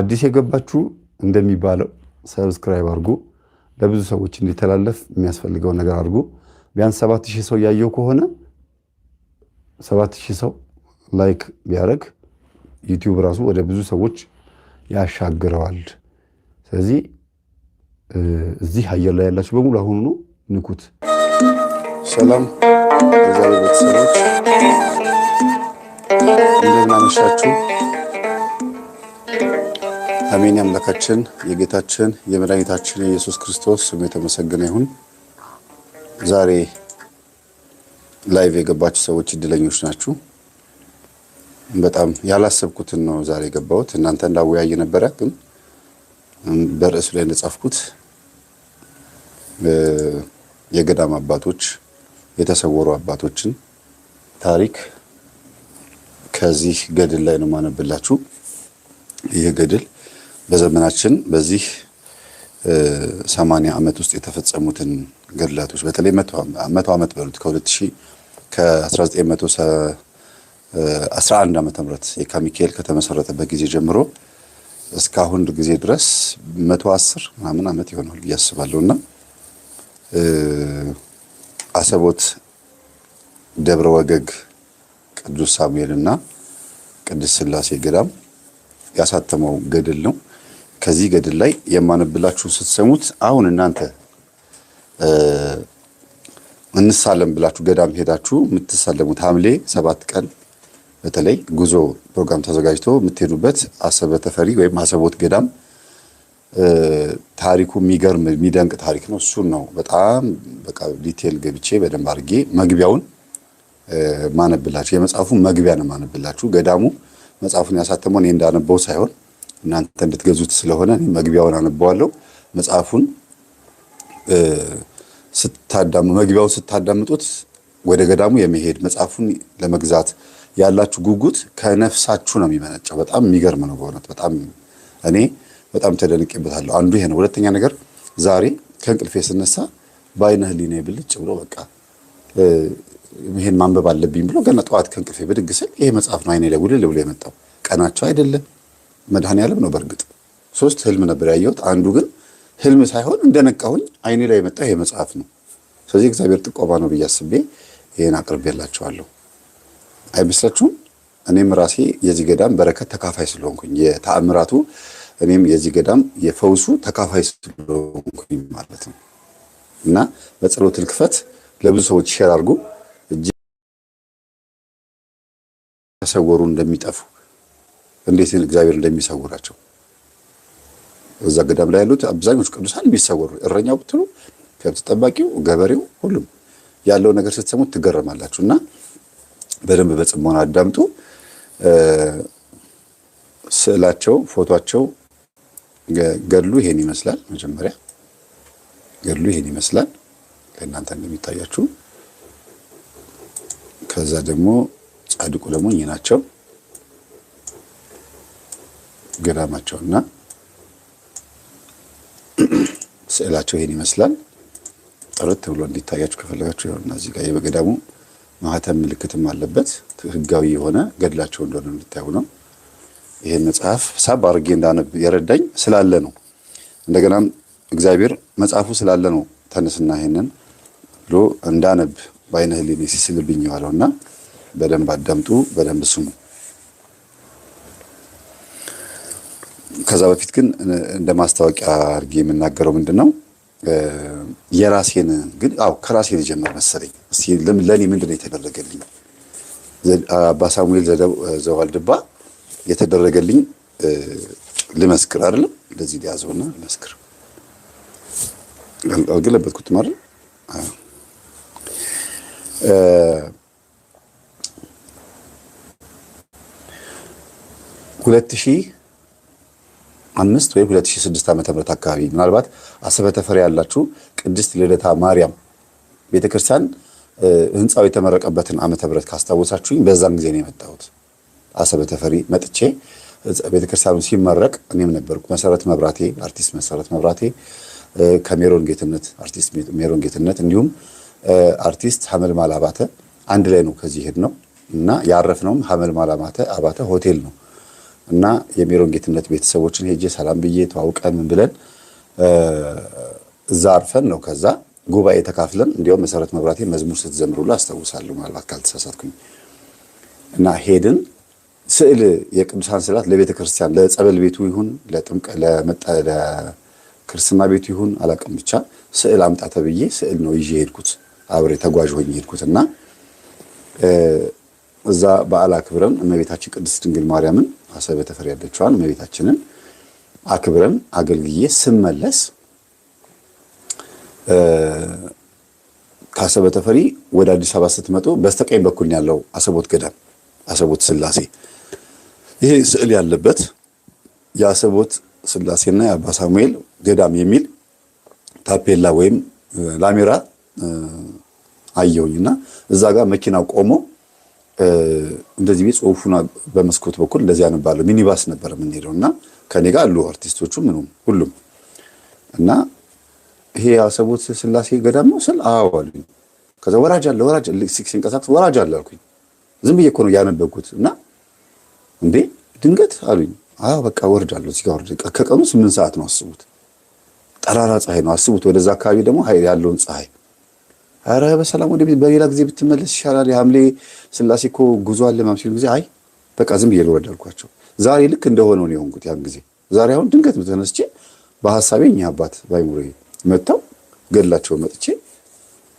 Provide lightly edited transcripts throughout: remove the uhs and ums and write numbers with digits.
አዲስ የገባችሁ እንደሚባለው ሰብስክራይብ አድርጉ። ለብዙ ሰዎች እንዲተላለፍ የሚያስፈልገው ነገር አድርጉ። ቢያንስ 7000 ሰው ያየው ከሆነ 7000 ሰው ላይክ ቢያደርግ ዩቲዩብ ራሱ ወደ ብዙ ሰዎች ያሻግረዋል። ስለዚህ እዚህ አየር ላይ ያላችሁ በሙሉ አሁኑ ንኩት። ሰላም የዛሬ ቤተሰቦች እንደምን አመሻችሁ። አሜን። አምላካችን የጌታችን የመድኃኒታችን የኢየሱስ ክርስቶስ ስሙ የተመሰገነ ይሁን። ዛሬ ላይቭ የገባችሁ ሰዎች እድለኞች ናችሁ። በጣም ያላሰብኩትን ነው ዛሬ የገባሁት። እናንተ እንዳወያየ ነበረ፣ ግን በርዕሱ ላይ እንደጻፍኩት የገዳም አባቶች የተሰወሩ አባቶችን ታሪክ ከዚህ ገድል ላይ ነው ማነብላችሁ። ይህ ገድል በዘመናችን በዚህ 80 ዓመት ውስጥ የተፈጸሙትን ገድላቶች በተለይ 100 ዓመት በሉት ከ1911 ዓመተ ምህረት የካ ሚካኤል ከተመሰረተበት ጊዜ ጀምሮ እስካሁን ጊዜ ድረስ 110 ምናምን ዓመት ይሆናል ብዬ አስባለሁና አሰቦት ደብረ ወገግ ቅዱስ ሳሙኤልና ቅድስት ሥላሴ ገዳም ያሳተመው ገድል ነው። ከዚህ ገድል ላይ የማነብላችሁ ስትሰሙት አሁን እናንተ እንሳለም ብላችሁ ገዳም ሄዳችሁ የምትሳለሙት ሐምሌ 7 ቀን በተለይ ጉዞ ፕሮግራም ተዘጋጅቶ የምትሄዱበት አሰበ ተፈሪ ወይም አሰቦት ገዳም ታሪኩ የሚገርም የሚደንቅ ታሪክ ነው። እሱን ነው በጣም በቃ ዲቴል ገብቼ በደንብ አድርጌ መግቢያውን ማነብላችሁ። የመጽሐፉ መግቢያ ነው ማነብላችሁ። ገዳሙ መጽሐፉን ያሳተመው እኔ እንዳነበው ሳይሆን እናንተ እንድትገዙት ስለሆነ እኔ መግቢያውን አነበዋለሁ። መጽሐፉን መግቢያውን ስታዳምጡት ወደ ገዳሙ የመሄድ መጽሐፉን ለመግዛት ያላችሁ ጉጉት ከነፍሳችሁ ነው የሚመነጨው። በጣም የሚገርም ነው በእውነት በጣም እኔ በጣም ተደንቄበታለሁ። አንዱ ይሄ ነው። ሁለተኛ ነገር ዛሬ ከእንቅልፌ ስነሳ በአይነ ህሊናዬ ብልጭ ብሎ በቃ ይሄን ማንበብ አለብኝ ብሎ ገና ጠዋት ከእንቅልፌ ብድግ ስል ይሄ መጽሐፍ ነው አይኔ ላይ ውልል ብሎ የመጣው። ቀናቸው አይደለም መድኃኔዓለም ነው። በእርግጥ 3 ህልም ነበር ያየሁት። አንዱ ግን ህልም ሳይሆን እንደነቃሁኝ አይኔ ላይ የመጣው ይሄ መጽሐፍ ነው። ስለዚህ እግዚአብሔር ጥቆማ ነው ብዬ አስቤ ይሄን አቅርቤላችኋለሁ። አይመስላችሁም? እኔም ራሴ የዚህ ገዳም በረከት ተካፋይ ስለሆንኩኝ የተአምራቱ እኔም የዚህ ገዳም የፈውሱ ተካፋይ ስለሆንኩኝ ማለት ነው። እና በጸሎት ልክፈት ለብዙ ሰዎች ሼር አድርጉ። ተሰወሩ እንደሚጠፉ እንዴት እግዚአብሔር እንደሚሰውራቸው እዛ ገዳም ላይ ያሉት አብዛኞቹ ቅዱሳን የሚሰወሩ እረኛው ብትሉ ከብት ጠባቂው፣ ገበሬው፣ ሁሉም ያለው ነገር ስትሰሙት ትገረማላችሁና በደንብ በጽሞና አዳምጡ። ስዕላቸው፣ ፎቶአቸው ገድሉ ይሄን ይመስላል። መጀመሪያ ገድሉ ይሄን ይመስላል ለእናንተ እንደሚታያችሁ። ከዛ ደግሞ ጻድቁ ደግሞ እኚህ ናቸው ገዳማቸውና ስዕላቸው ይሄን ይመስላል። ጥርት ብሎ እንዲታያችሁ ከፈለጋችሁ ይኸውና እዚህ ጋር የበገዳሙ ማህተም ምልክትም አለበት። ህጋዊ የሆነ ገድላቸው እንደሆነ እንድታዩ ነው። ይሄን መጽሐፍ ሳብ አድርጌ እንዳነብ የረዳኝ ስላለ ነው። እንደገናም እግዚአብሔር መጽሐፉ ስላለ ነው ተነስና ይሄንን ብሎ እንዳነብ በአይነ ህሊናዬ ሲስልብኝ ዋለውና በደንብ አዳምጡ፣ በደንብ ስሙ። ከዛ በፊት ግን እንደ ማስታወቂያ አድርጌ የምናገረው ምንድነው የራሴን ግን ከራሴ ልጀምር መሰለኝ። እስቲ ለኔ ምንድነው የተደረገልኝ? አባ ሳሙኤል ዘዋልድባ የተደረገልኝ ልመስክር አይደለም? እንደዚህ ሊያዘውና ልመስክር። አልገለበጥኩትም አይደል? 2005 ወይ 2006 ዓመተ ምህረት አካባቢ ምናልባት አሰበ ተፈሪ ያላችሁ ቅድስት ልደታ ማርያም ቤተክርስቲያን ህንጻው የተመረቀበትን ዓመተ ምህረት ካስታወሳችሁኝ በዛን ጊዜ ነው የመጣሁት። አሰበ ተፈሪ መጥቼ ቤተክርስቲያኑ ሲመረቅ እኔም ነበርኩ። መሰረት መብራቴ አርቲስት መሰረት መብራቴ ከሜሮን ጌትነት አርቲስት ሜሮን ጌትነት እንዲሁም አርቲስት ሐመልማል አባተ አንድ ላይ ነው ከዚህ ሄድ ነው እና ያረፍነውም ሐመልማል አባተ ሆቴል ነው። እና የሜሮን ጌትነት ቤተሰቦችን ሄጄ ሰላም ብዬ ተዋውቀን ምን ብለን እዛ አርፈን ነው ከዛ ጉባኤ ተካፍለን እንዲያውም መሰረት መብራቴ መዝሙር ስትዘምሩላ አስታውሳለሁ ምናልባት ካልተሳሳትኩኝ እና ሄድን ስዕል የቅዱሳን ስዕላት ለቤተ ክርስቲያን ለጸበል ቤቱ ይሁን ለክርስትና ቤቱ ይሁን አላውቅም ብቻ ስዕል አምጣ ተብዬ ስዕል ነው ይዤ ሄድኩት አብሬ ተጓዥ ሆኜ ሄድኩትና እዛ በዓል አክብረን እመቤታችን ቅድስት ድንግል ማርያምን አሰበ ተፈሪ ያለችዋን እመቤታችንን አክብረን አገልግዬ ስመለስ ከአሰበ ተፈሪ ወደ አዲስ አበባ ስትመጡ በስተቀኝ በኩል ያለው አሰቦት ገዳም አሰቦት ስላሴ ይሄ ስዕል ያለበት የአሰቦት ስላሴና የአባ ሳሙኤል ገዳም የሚል ታፔላ ወይም ላሜራ አየሁኝና እዛ ጋር መኪናው ቆሞ እንደዚህ ቤት ጽሁፉን በመስኮት በኩል እንደዚህ ያነባለው ሚኒባስ ነበር የምንሄደውና ከኔ ጋር አሉ አርቲስቶቹ ምኑም ሁሉም እና ይሄ አሰቦት ስላሴ ገዳም ነው ስል አዎ አሉኝ። ከዛ ወራጅ አለ ሲንቀሳቀስ ወራጅ አለ አልኩኝ። ዝም ብዬ እኮ ነው ያነበብኩት እና እንዴ ድንገት አሉኝ። አዎ በቃ ወርዳለሁ እዚህ ጋር ወርድ ከቀኑ 8 ሰዓት ነው አስቡት። ጠራራ ፀሐይ ነው አስቡት። ወደዛ አካባቢ ደግሞ ኃይል ያለውን ፀሐይ አረ በሰላም ወደ ቤት በሌላ ጊዜ ብትመለስ ይሻላል የሐምሌ ስላሴ እኮ ጉዞ አለ ማምሲሉ ጊዜ አይ በቃ ዝም ብዬ ልወርድ አልኳቸው። ዛሬ ልክ እንደሆነው ነው የሆንኩት ያን ጊዜ። ዛሬ አሁን ድንገት ተነስቼ በሐሳቤ እኛ አባት ባይሙሬ መጣው ገድላቸው መጥቼ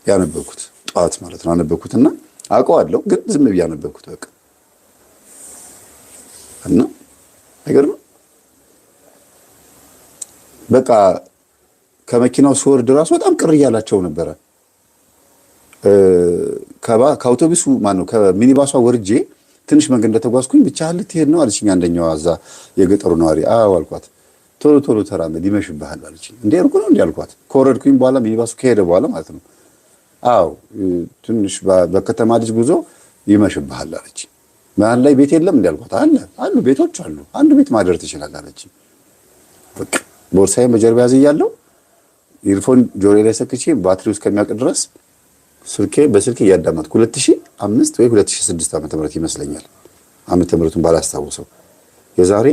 ያነበብኩት ጧት ማለት ነው አነበብኩትና አውቀዋለሁ ግን ዝም ብዬ ያነበብኩት በቃ እና አይገርም በቃ ከመኪናው ስወርድ ራሱ በጣም ቅር እያላቸው ነበረ። ከአውቶቡሱ ማነው ከሚኒባሷ ወርጄ ትንሽ መንገድ እንደተጓዝኩኝ ብቻ ልትሄድ ነው አለችኝ አንደኛዋ እዛ የገጠሩ ነዋሪ። አዎ አልኳት። ቶሎ ቶሎ ተራመድ ይመሽብሃል አለችኝ። እንዴ እርኩ ነው እንዴ አልኳት። ከወረድኩኝ በኋላ ሚኒባሱ ከሄደ በኋላ ማለት ነው። አዎ ትንሽ በከተማ ልጅ ጉዞ ይመሽብሃል አለችኝ። መሀል ላይ ቤት የለም እንዴ አልኳት። አሉ ቤቶች አሉ አንድ ቤት ማደር ትችላለህ አለችኝ። በቃ ቦርሳዬን በጀርባ ያዝያለሁ ኢርፎን ጆሮዬ ላይ ሰክቼ ባትሪው እስከሚያልቅ ድረስ በስልኬ እያዳመጥኩ 2005 ወይ 2006 ዓመተ ምህረት ይመስለኛል ዓመተ ምህረቱን ባላስታውሰው የዛሬ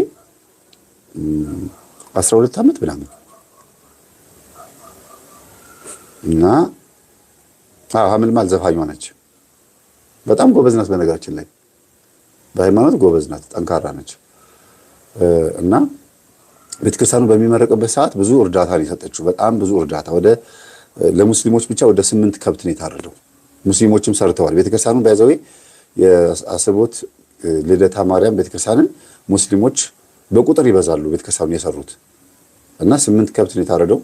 12 ዓመት ምናምን እና ሀምልማል ዘፋኟ ነች። በጣም ጎበዝ ናት በነገራችን ላይ በሃይማኖት ጎበዝ ናት ጠንካራ ነች። እና ቤተክርስቲያኑ በሚመረቅበት ሰዓት ብዙ እርዳታ ነው የሰጠችው በጣም ብዙ እርዳታ ለሙስሊሞች ብቻ ወደ 8 ከብት ነው የታረደው። ሙስሊሞችም ሰርተዋል ቤተክርስቲያኑ ባይዘው የአሰቦት ልደታ ማርያም ቤተክርስቲያንን ሙስሊሞች በቁጥር ይበዛሉ ቤተክርስቲያኑ የሰሩት እና 8 ከብት ነው የታረደው።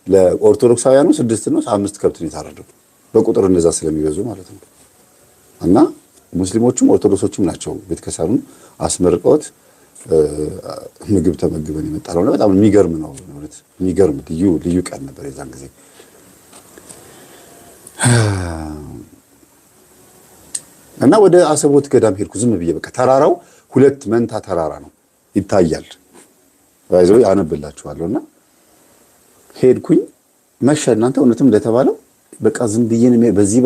ለኦርቶዶክሳውያኑ 6 ነው 5 ከብት ነው የታረደው በቁጥር እንደዛ ስለሚበዙ ማለት ነው። እና ሙስሊሞችም ኦርቶዶክሶችም ናቸው ቤተክርስቲያኑን አስመርቀውት ምግብ ተመግበን የመጣለው ነው። በጣም የሚገርም ነው ማለት የሚገርም ልዩ ቀን ነበር የዛን ጊዜ። እና ወደ አሰቦት ገዳም ሄድኩ ዝም ብዬ በቃ ተራራው 2 መንታ ተራራ ነው ይታያል ባይዘው ያነብላችኋለሁና ሄድኩኝ መሸ። እናንተ እውነትም እንደተባለው በቃ ዝም ብዬ ነው በዚህ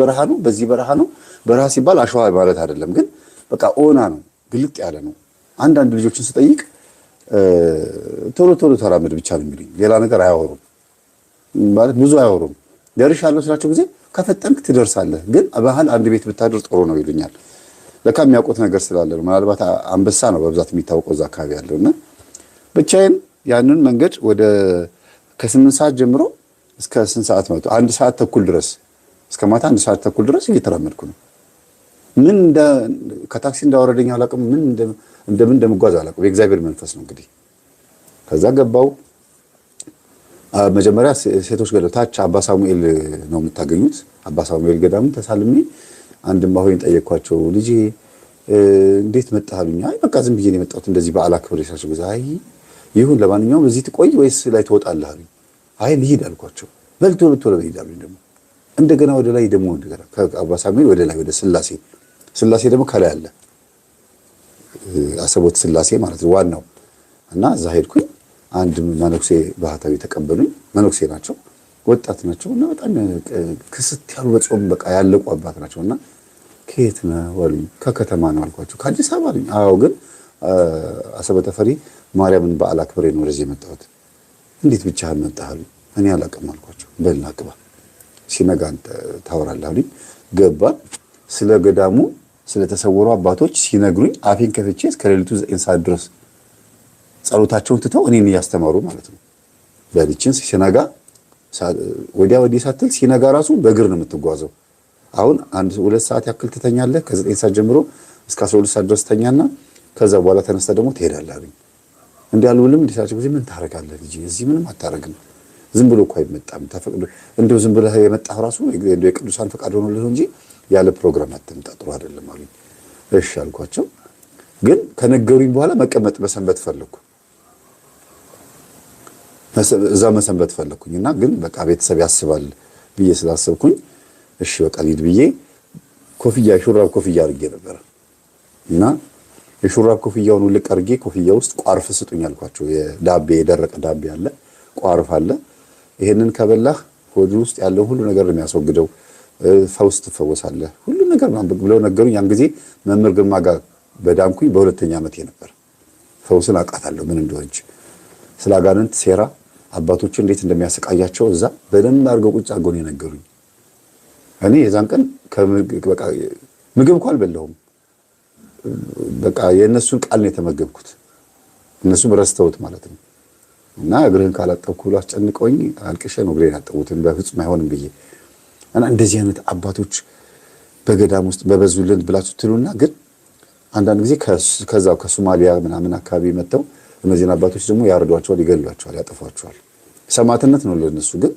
በረሃ ነው በረሃ ሲባል አሸዋ ማለት አይደለም ግን በቃ ኦና ነው ግልጥ ያለ ነው። አንዳንድ ልጆችን ስጠይቅ ቶሎ ቶሎ ተራመድ ብቻ ነው የሚሉኝ ሌላ ነገር አያወሩም ማለት ብዙ አያወሩም። ደርሻለሁ ስላቸው ጊዜ ከፈጠንክ ትደርሳለህ ግን ባህል አንድ ቤት ብታድር ጥሩ ነው ይሉኛል። ለካ የሚያውቁት ነገር ስላለ ነው። ምናልባት አንበሳ ነው በብዛት የሚታወቀው እዛ አካባቢ ያለውና ብቻዬን ያንን መንገድ ወደ ከ8 ሰዓት ጀምሮ እስከ 8 ሰዓት ማለት 1 ሰዓት ተኩል ድረስ እስከ ማታ 1 ሰዓት ተኩል ድረስ እየተራመድኩ ነው። ምን ከታክሲ እንዳወረደኝ አላውቅም ምን እንደምጓዝ አላውቅም። የእግዚአብሔር መንፈስ ነው እንግዲህ። ከዛ ገባው መጀመሪያ ሴቶች ገዳም ታች አባ ሳሙኤል ነው የምታገኙት። አባ ሳሙኤል ገዳም ተሳልሜ አንድም አሁን ጠየቅኳቸው ልጄ እንዴት መጣሉኝ? አይ በቃ ዝም ብዬ ነው የመጣሁት እንደዚህ በዓል አክብሬ ሳቸው ጊዜ አይ ይሁን ለማንኛውም እዚህ ትቆይ ወይስ ላይ ትወጣለህ አሉኝ። አይ ልሂድ አልኳቸው። በልቶ ልሂድ አሉኝ። ደግሞ እንደገና ወደ ላይ ደግሞ እንደገና ከአባ ሳሙኤል ወደ ላይ ወደ ስላሴ ደግሞ ከላይ አለ አሰቦት ስላሴ ማለት ነው ዋናው። እና እዛ ሄድኩኝ። አንድ መነኩሴ ባህታዊ ተቀበሉኝ። መነኩሴ ናቸው ወጣት ናቸው እና በጣም ክስት ያሉ በጾም በቃ ያለቁ አባት ናቸውና ከየት ነው አሉኝ። ከከተማ ነው አልኳቸው። ከአዲስ አበባ አሉኝ። አዎ ግን አሰበ ተፈሪ ማርያምን በዓል አክብሬ ነው ወደዚህ የመጣሁት። እንዴት ብቻህን መጣህ? እኔ አላውቅም አልኳቸው። በልና ግባ ሲነጋ ታወራለህ አሉኝ። ገባን። ስለ ገዳሙ ስለተሰወሩ አባቶች ሲነግሩኝ አፌን ከፍቼ እስከ ሌሊቱ 9 ሰዓት ድረስ ጸሎታቸውን ትተው እኔን እያስተማሩ ማለት ነው። በልችን ሲነጋ ወዲያ ወዲህ ሳትል ሲነጋ ራሱ በእግር ነው የምትጓዘው። አሁን 1-2 ሰዓት ያክል ትተኛለህ። ከ9 ሰዓት ጀምሮ እስከ 12 ሰዓት ድረስ ተኛና ከዛ በኋላ ተነስተ ደግሞ ትሄዳለህ አሉኝ። እንዴ አልውልም እንዲሳቸው ጊዜ ምን ታረጋለህ ልጅ? እዚህ ምንም አታረግም። ዝም ብሎ እኮ አይመጣም። ተፈቅዶ እንደው ዝም ብለህ የመጣህ ራሱ የቅዱሳን ፈቃድ ሆኖልህ እንጂ ያለ ፕሮግራም አትምጣ፣ ጥሩ አይደለም አሉኝ። እሺ አልኳቸው። ግን ከነገሩኝ በኋላ መቀመጥ መሰንበት ፈለኩ። እዛ መሰንበት ፈለኩኝና ግን በቃ ቤተሰብ ያስባል ብዬ ስላሰብኩኝ እሺ በቃ ልሂድ ብዬ ሹራብ ኮፍያ አድርጌ ነበር እና የሹራብ ኮፍያውን ልቅ አድርጌ ኮፍያ ውስጥ ቋርፍ ስጡኝ አልኳቸው። የደረቀ ዳቤ አለ፣ ቋርፍ አለ። ይሄንን ከበላህ ሆድ ውስጥ ያለው ሁሉ ነገር ነው የሚያስወግደው፣ ፈውስ ትፈወሳለህ፣ ሁሉ ነገር ማንበብ ብለው ነገሩኝ። ያን ጊዜ መምህር ግርማ ጋር በዳንኩኝ በ2ኛ ዓመቴ ነበር። ፈውስን አውቃታለሁ ምን እንደሆነች፣ ስለ አጋንንት ሴራ አባቶች እንዴት እንደሚያሰቃያቸው እዛ በደንብ አድርገው ቁጭ አድርገው ነው የነገሩኝ። እኔ የዛን ቀን በቃ ምግብ እንኳን አልበላሁም። በቃ የእነሱን ቃል ነው የተመገብኩት፣ እነሱም ረስተውት ማለት ነው። እና እግርህን ካላጠብኩ ብሎ አስጨንቀውኝ አልቅሼ ነው እግሬን ያጠቡትን በፍጹም አይሆንም ብዬ እና እንደዚህ አይነት አባቶች በገዳም ውስጥ በበዙልን ብላችሁ ትሉና ግን አንዳንድ ጊዜ ከዛው ከሶማሊያ ምናምን አካባቢ መጥተው እነዚህን አባቶች ደግሞ ያርዷቸዋል፣ ይገሏቸዋል፣ ያጠፏቸዋል። ሰማዕትነት ነው ለነሱ። ግን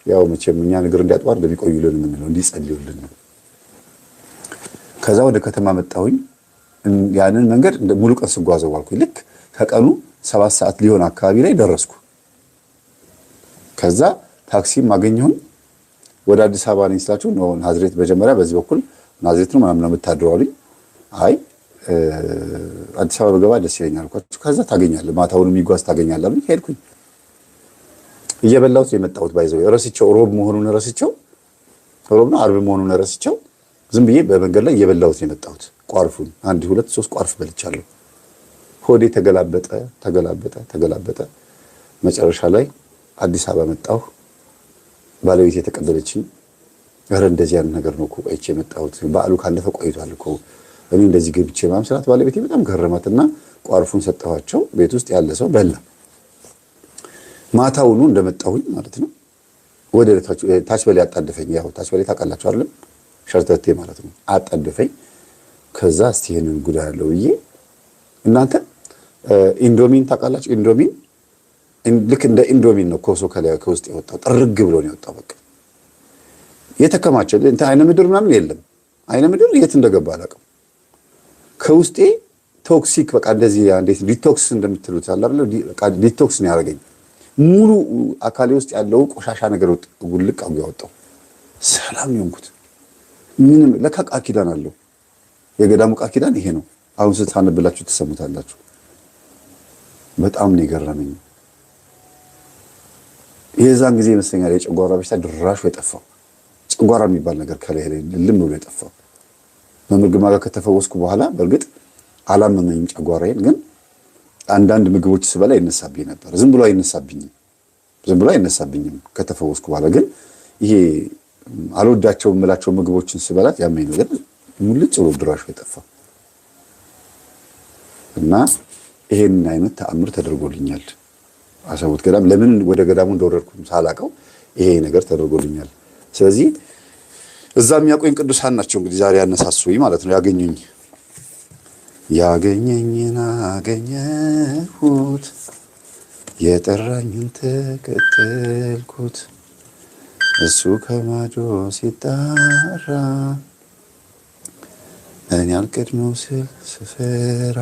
ያው መቼም እኛን እግር እንዲያጥባር እንደሚቆዩልን የምንለው እንዲጸልዩልን ነው። ከዛ ወደ ከተማ መጣሁኝ። ያንን መንገድ ሙሉ ቀን ስጓዘው ዋልኩኝ። ልክ ከቀኑ 7 ሰዓት ሊሆን አካባቢ ላይ ደረስኩ። ከዛ ታክሲም አገኘሁኝ። ወደ አዲስ አበባ ነኝ ስላችሁ ነው ናዝሬት፣ መጀመሪያ በዚህ በኩል ናዝሬት ነው ምናምን የምታድረው አሉኝ። አይ አዲስ አበባ በገባ ደስ ይለኛል አልኳቸው። ከዛ ታገኛለህ፣ ማታውን የሚጓዝ ታገኛለህ አሉኝ። ሄድኩኝ። እየበላሁት የመጣሁት ባይዘው ረስቸው፣ ሮብ መሆኑን ረስቸው፣ ሮብ ነው አርብ መሆኑን ረስቸው፣ ዝም ብዬ በመንገድ ላይ እየበላሁት የመጣሁት ቋርፉን 1 2 3 ቋርፍ በልቻለሁ። ሆዴ ተገላበጠ። መጨረሻ ላይ አዲስ አበባ መጣሁ። ባለቤት የተቀበለችኝ፣ ኧረ እንደዚህ አይነት ነገር ነው እኮ ቆይቼ የመጣሁት፣ በዓሉ ካለፈ ቆይቷል እኮ እኔ እንደዚህ ገብቼ ማምስላት። ባለቤቴ በጣም ገረማትና ቋርፉን ሰጠኋቸው። ቤት ውስጥ ያለ ሰው በላ። ማታውኑ እንደመጣሁኝ ማለት ነው ወደ ታች በላይ አጣደፈኝ። ያው ታች በላይ ታውቃላችሁ አይደለም? ሸርተቴ ማለት ነው። አጣደፈኝ። ከዛ እስቲ ይሄንን ጉዳይ ያለው ብዬ እናንተ ኢንዶሚን ታውቃላችሁ? ኢንዶሚን ልክ እንደ ኢንዶሚን ነው ኮሶ ከውስጥ የወጣው፣ ጥርግ ብሎ ነው የወጣው። በቃ የተከማቸ እንትን አይነ ምድር ምናምን የለም። አይነ ምድር የት እንደገባ አላውቅም። ከውስጤ ቶክሲክ በቃ እንደዚህ እንዴት ዲቶክስ እንደምትሉት አለ አይደል? በቃ ዲቶክስ ነው ያደረገኝ። ሙሉ አካሌ ውስጥ ያለው ቆሻሻ ነገር ጉልቅ አድርጎ ያወጣው። ሰላም ይሆንኩት። ምንም ለካ ቃል ኪዳን አለው። የገዳሙ ቃል ኪዳን ይሄ ነው። አሁን ስታነብላችሁ ትሰሙታላችሁ። በጣም ነው የገረመኝ። የዛን ጊዜ ይመስለኛል የጨጓራ በሽታ ድራሹ የጠፋው። ጨጓራ የሚባል ነገር ከላይ ልም ብሎ የጠፋው። መምህር ግርማ ጋር ከተፈወስኩ በኋላ በእርግጥ አላመመኝም ጨጓራዬን፣ ግን አንዳንድ ምግቦች ስበላ ይነሳብኝ ነበር። ዝም ብሎ አይነሳብኝም ከተፈወስኩ በኋላ። ግን ይሄ አልወዳቸውም የምላቸው ምግቦችን ስበላት ያመኝ ነው። ግን ሙልጭ ብሎ ድራሹ የጠፋው እና ይሄን አይነት ተአምር ተደርጎልኛል አሰቦት ገዳም። ለምን ወደ ገዳሙ እንደወረድኩ ሳላውቀው ይሄ ነገር ተደርጎልኛል። ስለዚህ እዛ የሚያቆኝ ቅዱሳን ናቸው እንግዲህ ዛሬ ያነሳሱኝ ማለት ነው። ያገኘኝን አገኘሁት፣ የጠራኝን ተከተልኩት፣ እሱ ከማዶ ሲጣራ እኔ አልቀድመው ስል ስፈራ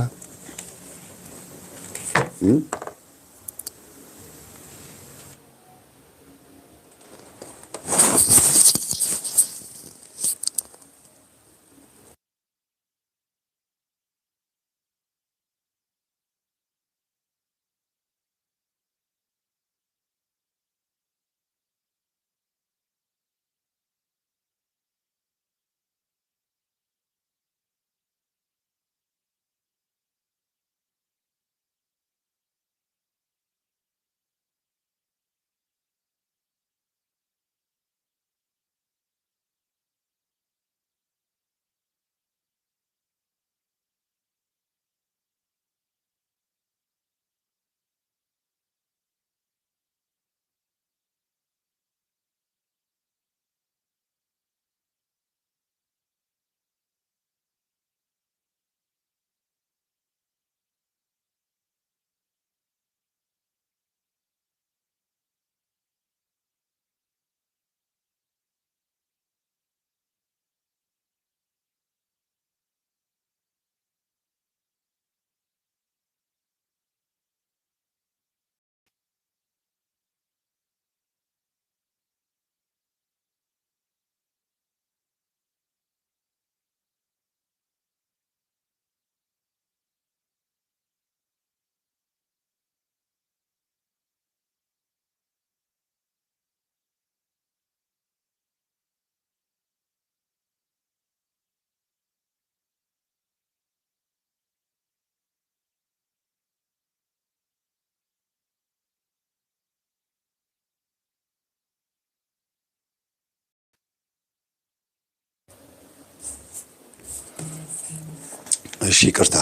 እሺ ይቅርታ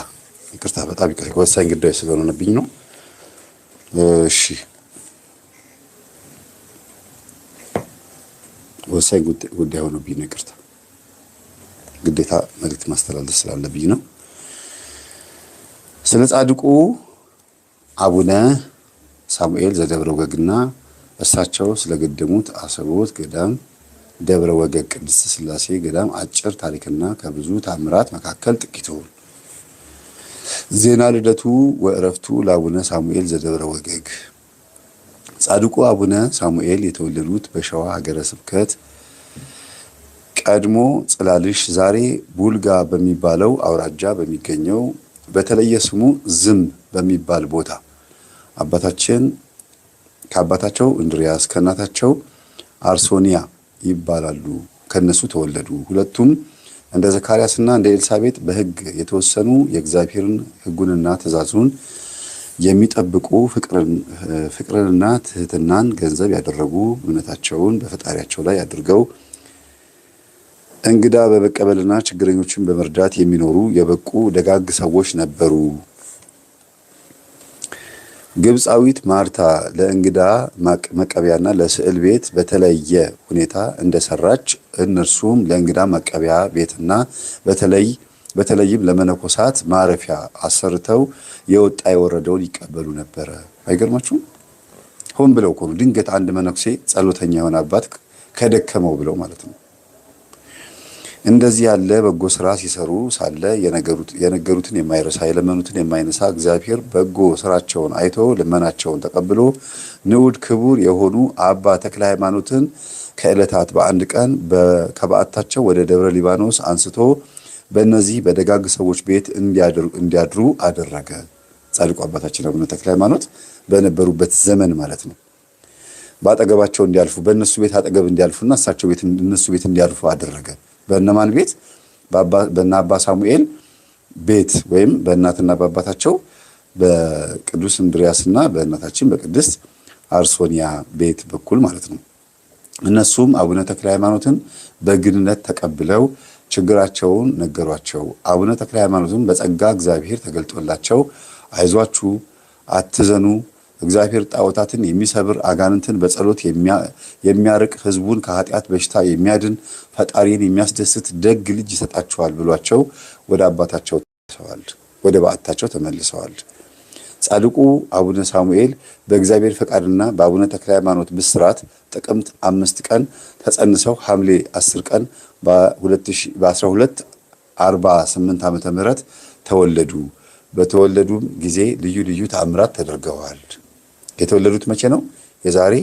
በጣም ይቅርታ ወሳኝ ጉዳይ ስለሆነብኝ ነው። እሺ ወሳኝ ጉዳይ ሆኖብኝ ነው። ይቅርታ ግዴታ መልእክት ማስተላለፍ ስላለብኝ ነው። ስለ ጻድቁ አቡነ ሳሙኤል ዘደብረ ወገግና እሳቸው ስለገደሙት አሰቦት ገዳም ደብረ ወገግ ቅድስት ሥላሴ ገዳም አጭር ታሪክና ከብዙ ታምራት መካከል ጥቂቱን። ዜና ልደቱ ወእረፍቱ ለአቡነ ሳሙኤል ዘደብረ ወገግ። ጻድቁ አቡነ ሳሙኤል የተወለዱት በሸዋ ሀገረ ስብከት ቀድሞ ጽላልሽ ዛሬ ቡልጋ በሚባለው አውራጃ በሚገኘው በተለየ ስሙ ዝም በሚባል ቦታ ከአባታቸው እንድሪያስ ከእናታቸው አርሶኒያ ይባላሉ ከነሱ ተወለዱ። ሁለቱም እንደ ዘካርያስና እንደ ኤልሳቤጥ በሕግ የተወሰኑ የእግዚአብሔርን ሕጉንና ትእዛዙን የሚጠብቁ ፍቅርንና ትህትናን ገንዘብ ያደረጉ እምነታቸውን በፈጣሪያቸው ላይ አድርገው እንግዳ በመቀበልና ችግረኞችን በመርዳት የሚኖሩ የበቁ ደጋግ ሰዎች ነበሩ። ግብፃዊት ማርታ ለእንግዳ መቀበያና ለስዕል ቤት በተለየ ሁኔታ እንደሰራች እነርሱም ለእንግዳ መቀበያ ቤትና በተለይም ለመነኮሳት ማረፊያ አሰርተው የወጣ የወረደውን ይቀበሉ ነበረ። አይገርማችሁም? ሆን ብለው እኮ ነው። ድንገት አንድ መነኩሴ ጸሎተኛ የሆነ አባት ከደከመው ብለው ማለት ነው። እንደዚህ ያለ በጎ ስራ ሲሰሩ ሳለ የነገሩትን የማይረሳ የለመኑትን የማይነሳ እግዚአብሔር በጎ ስራቸውን አይቶ ልመናቸውን ተቀብሎ ንዑድ ክቡር የሆኑ አባ ተክለ ሃይማኖትን ከዕለታት በአንድ ቀን ከበዓታቸው ወደ ደብረ ሊባኖስ አንስቶ በእነዚህ በደጋግ ሰዎች ቤት እንዲያድሩ አደረገ። ጻድቁ አባታችን አቡነ ተክለ ሃይማኖት በነበሩበት ዘመን ማለት ነው። በአጠገባቸው እንዲያልፉ በእነሱ ቤት አጠገብ እንዲያልፉና እሳቸው ቤት እነሱ ቤት እንዲያልፉ አደረገ። በእነማን ቤት? በእነ አባ ሳሙኤል ቤት ወይም በእናትና በአባታቸው በቅዱስ እንድሪያስና በእናታችን በቅድስት አርሶኒያ ቤት በኩል ማለት ነው። እነሱም አቡነ ተክለ ሃይማኖትን በግንነት ተቀብለው ችግራቸውን ነገሯቸው። አቡነ ተክለ ሃይማኖትም በጸጋ እግዚአብሔር ተገልጦላቸው አይዟችሁ፣ አትዘኑ፣ እግዚአብሔር ጣዖታትን የሚሰብር አጋንንትን በጸሎት የሚያርቅ ሕዝቡን ከኃጢአት በሽታ የሚያድን ፈጣሪን የሚያስደስት ደግ ልጅ ይሰጣቸዋል ብሏቸው ወደ በዓታቸው ተመልሰዋል። ጻድቁ አቡነ ሳሙኤል በእግዚአብሔር ፈቃድና በአቡነ ተክለ ሃይማኖት ብስራት ጥቅምት 5 ቀን ተጸንሰው ሐምሌ 10 ቀን በ1248 ዓመተ ምህረት ተወለዱ። በተወለዱም ጊዜ ልዩ ልዩ ተአምራት ተደርገዋል። የተወለዱት መቼ ነው? የዛሬ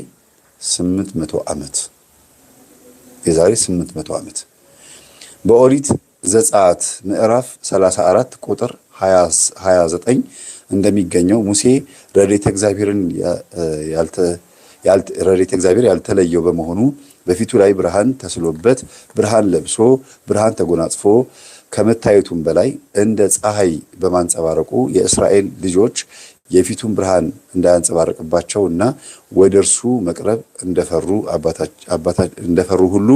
800 ዓመት በኦሪት ዘጸአት ምዕራፍ 34 ቁጥር 29 እንደሚገኘው ሙሴ ረድኤተ እግዚአብሔር ያልተለየው በመሆኑ በፊቱ ላይ ብርሃን ተስሎበት ብርሃን ለብሶ ብርሃን ተጎናጽፎ ከመታየቱም በላይ እንደ ፀሐይ በማንጸባረቁ የእስራኤል ልጆች የፊቱን ብርሃን እንዳያንጸባረቅባቸው እና ወደ እርሱ መቅረብ እንደፈሩ ሁሉ